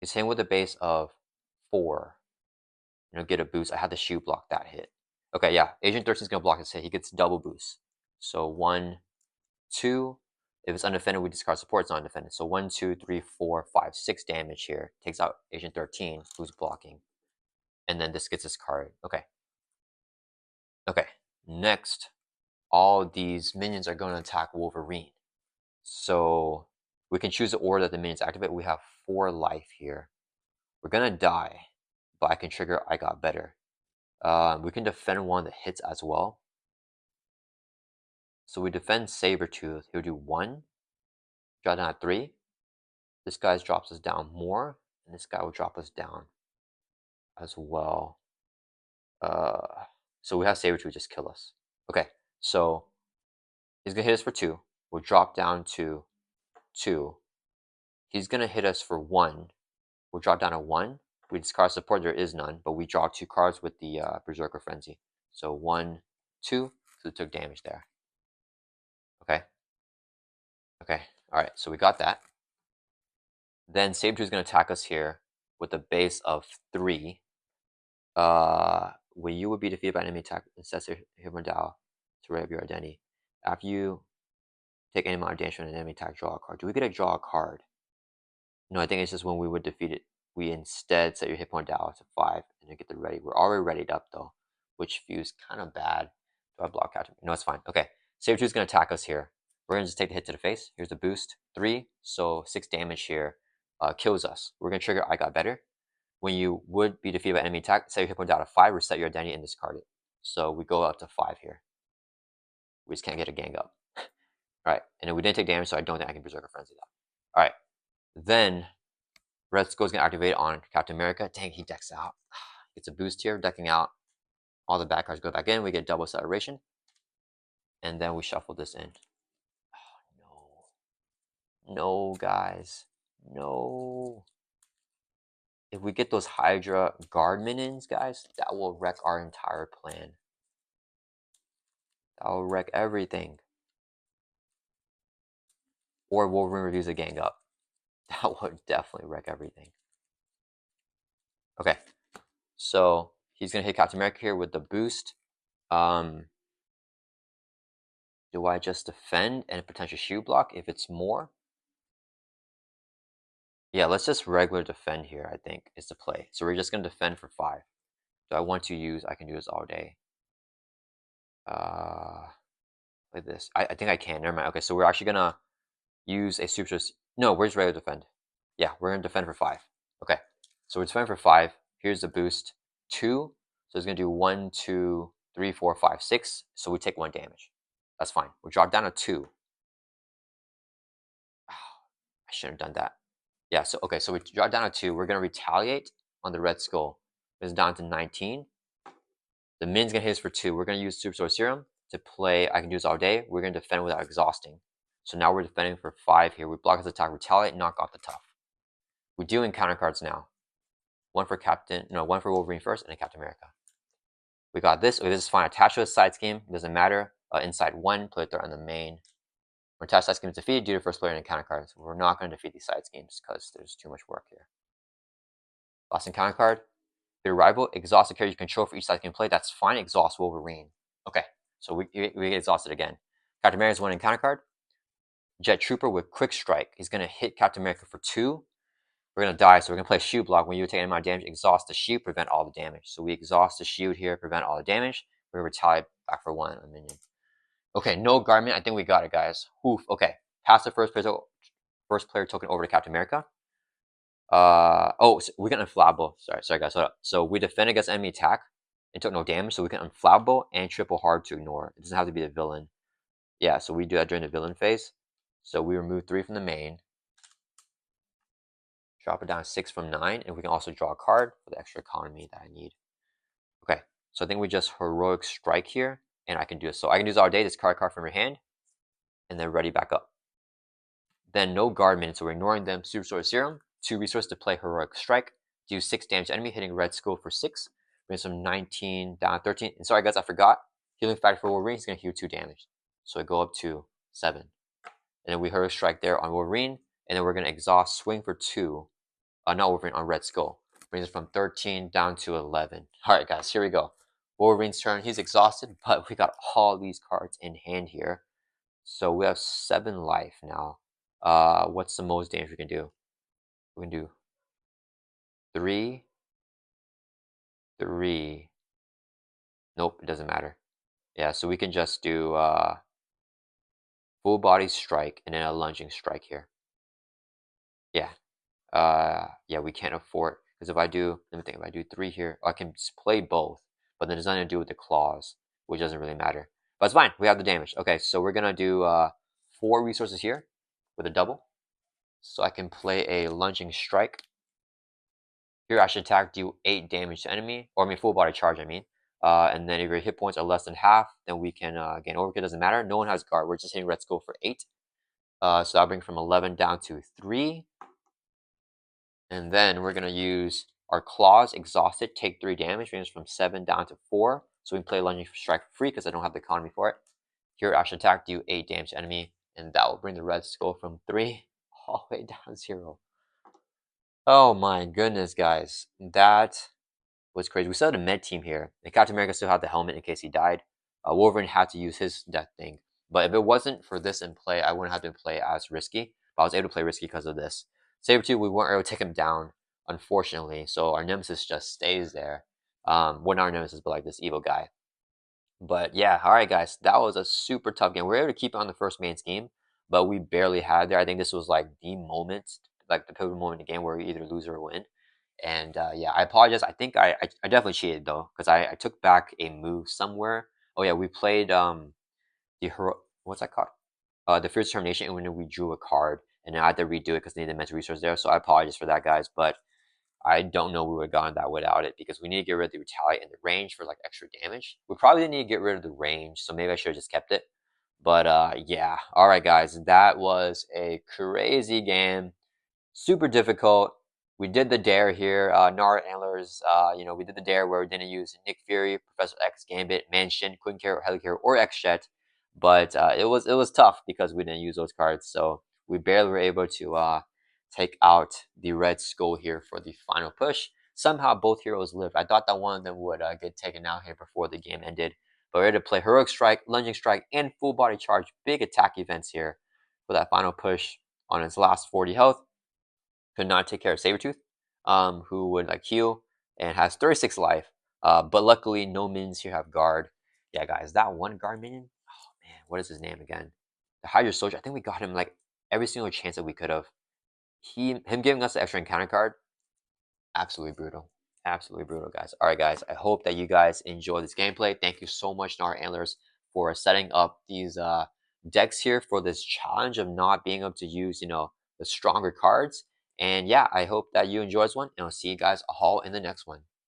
He's hitting with a base of 4. Get a boost. I had the shoe block that hit. Okay, yeah, Agent 13 is gonna block his hit. He gets double boost. So 1, 2. If it's undefended, we discard support. It's not undefended. So 1, 2, 3, 4, 5, 6 damage here. Takes out Agent 13, who's blocking. And then this gets his card. Okay. Okay. Next, all these minions are going to attack Wolverine. So we can choose the order that the minions activate. We have 4 life here. We're going to die, but I can trigger I Got Better. We can defend one that hits as well. So we defend Sabretooth. He'll do 1. Drop down at 3. This guy drops us down more. And this guy will drop us down as well. So we have Sabretooth just kill us. Okay, so he's going to hit us for 2. We'll drop down to 2. He's going to hit us for 1. We'll drop down to 1. We discard support. There is none. But we draw 2 cards with the Berserker Frenzy. So 1, 2. So we took damage there. Okay. Okay. Alright, so we got that. Then Sabretooth is going to attack us here with a base of 3. When you would be defeated by an enemy attack, accessor Himerdao to rev your identity. After you take any amount of damage from an enemy attack, draw a card. Do we get to draw a card? No, I think it's just when we would defeat it, we instead set your hit point down to 5 and then get the ready. We're already readied up though, which feels kind of bad. Do I block out? No, it's fine. Okay, Sabretooth is going to attack us here. We're going to just take the hit to the face. Here's the boost. 3, so 6 damage here. Kills us. We're going to trigger I Got Better. When you would be defeated by enemy attack, set your hit point down to 5, reset your identity, and discard it. So we go up to 5 here. We just can't get a gang up. Alright, and then we didn't take damage, so I don't think I can Berserker Frenzy that. Alright, then Red Skull is going to activate on Captain America. Dang, he decks out. Gets a boost here, decking out. All the bad cards go back in. We get double acceleration. And then we shuffle this in. Oh, no. No, guys. No. If we get those Hydra guard minions, guys, that will wreck our entire plan. That will wreck everything. Or Wolverine reviews a gang up. That would definitely wreck everything. Okay. So he's going to hit Captain America here with the boost. Do I just defend and potential shield block if it's more? Yeah, let's just regular defend here, I think, is the play. So we're just going to defend for 5. Do I want to use? I can do this all day. Like this. I think I can. Never mind. Okay, so we're actually going to use a super... No, we're just regular defend. Yeah, we're going to defend for 5. Okay, so we're defending for 5. Here's the boost. 2. So it's going to do 1, 2, 3, 4, 5, 6. So we take 1 damage. That's fine. We'll drop down to 2. Oh, I shouldn't have done that. Yeah, so okay, so we drop down to 2. We're going to retaliate on the Red Skull. It's down to 19. The min's going to hit us for 2. We're going to use Super Sword Serum to play I Can Do This All Day. We're going to defend without exhausting. So now we're defending for 5 here. We block his attack, retaliate, knock off the tough. We're doing counter cards now. One for Wolverine first, and then Captain America. We got this. Okay, this is fine. Attached to a side scheme. Doesn't matter. Inside 1, play threat on the main. When attached side scheme is defeated due to first player and counter cards. We're not going to defeat these side schemes because there's too much work here. Lost in counter card. Your rival, exhaust the character you control for each side scheme play. That's fine. Exhaust Wolverine. Okay, so we get exhausted again. Captain America's one in counter card. Jet Trooper with Quick Strike. He's going to hit Captain America for 2. We're going to die, so we're going to play Shield Block. When you take any amount of damage, exhaust the shield, prevent all the damage. So we exhaust the shield here, prevent all the damage. We retaliate back for 1 a minion. Okay, no Garment. I think we got it, guys. Oof. Okay, pass the first player token over to Captain America. Oh, so we can unflammable. Sorry guys. So we defend against enemy attack and took no damage, so we can unflammable and triple hard to ignore. It doesn't have to be the villain. Yeah, so we do that during the villain phase. So we remove 3 from the main. Drop it down 6 from 9, and we can also draw a card for the extra economy that I need. Okay, so I think we just Heroic Strike here, and I can do it. So I can use all day, discard a card from your hand, and then ready back up. Then no guard minutes, so we're ignoring them. Super Sword Serum, 2 resources to play Heroic Strike. Do 6 damage to enemy, hitting Red Skull for 6. Brings from 19 down to 13. And sorry guys, I forgot. Healing factor for Wolverine, he's going to heal 2 damage. So I go up to 7. And then we Heroic Strike there on Wolverine, and then we're going to exhaust, swing for 2. Not Wolverine, on Red Skull. Brings us from 13 down to 11. Alright guys, here we go. Wolverine's turn. He's exhausted, but we got all these cards in hand here. So we have 7 life now. What's the most damage we can do? We can do 3. Nope, it doesn't matter. Yeah, so we can just do full body strike and then a lunging strike here. Yeah. Yeah, we can't afford, because if I do, let me think, if I do 3 here, I can play both. but then there's nothing to do with the claws, which doesn't really matter. But it's fine. We have the damage. Okay, so we're gonna do 4 resources here with a double. So I can play a lunging strike. Here I should attack, do 8 damage to enemy, or I mean full body charge. I mean, and then if your hit points are less than half, then we can gain overkill. Doesn't matter. No one has guard. We're just hitting red skull for 8. So I'll bring from 11 down to 3. And then we're going to use our claws, exhausted, take 3 damage, brings from 7 down to 4. So we can play lunging strike for free because I don't have the economy for it. Here I should attack, do 8 damage to enemy, and that will bring the red skull from 3 all the way down to 0. Oh my goodness, guys. That was crazy. We still had a med team here. And Captain America still had the helmet in case he died. Wolverine had to use his death thing. But if it wasn't for this in play, I wouldn't have to play as risky. But I was able to play risky because of this. Sabretooth, we weren't able to take him down, unfortunately. So our nemesis just stays there. Well, not our nemesis, but like this evil guy. But yeah, alright guys, that was a super tough game. We were able to keep it on the first main scheme, but we barely had there. I think this was like the moment, like the pivotal moment in the game where we either lose or win. And yeah, I apologize. I think I definitely cheated though, because I took back a move somewhere. Oh yeah, we played the hero, what's that called? The Fierce Determination, and when we drew a card, and then I had to redo it because they needed mental resource there. So I apologize for that, guys. But I don't know we would have gotten that without it, because we need to get rid of the retaliate and the range for like extra damage. We probably didn't need to get rid of the range, so maybe I should have just kept it. But yeah, all right, guys, that was a crazy game, super difficult. We did the dare here, Gnarlantlers. We did the dare where we didn't use Nick Fury, Professor X, Gambit, Mansion, Quick Carrier, Helicarrier, or X-Jet. But it was tough because we didn't use those cards, so we barely were able to take out the Red Skull here for the final push. Somehow both heroes lived. I thought that one of them would get taken out here before the game ended. But we're able to play Heroic Strike, Lunging Strike, and Full Body Charge. Big attack events here for that final push on his last 40 health. Could not take care of Sabretooth, who would like heal and has 36 life. But luckily, no minions here have guard. Yeah, guys, that one guard minion. Oh man, what is his name again? The Hydra Soldier. I think we got him like every single chance that we could have. Him giving us the extra encounter card. Absolutely brutal. Absolutely brutal, guys. All right, guys. I hope that you guys enjoy this gameplay. Thank you so much, Gnarlantlers, for setting up these decks here for this challenge of not being able to use, the stronger cards. And yeah, I hope that you enjoy this one, and I'll see you guys all in the next one.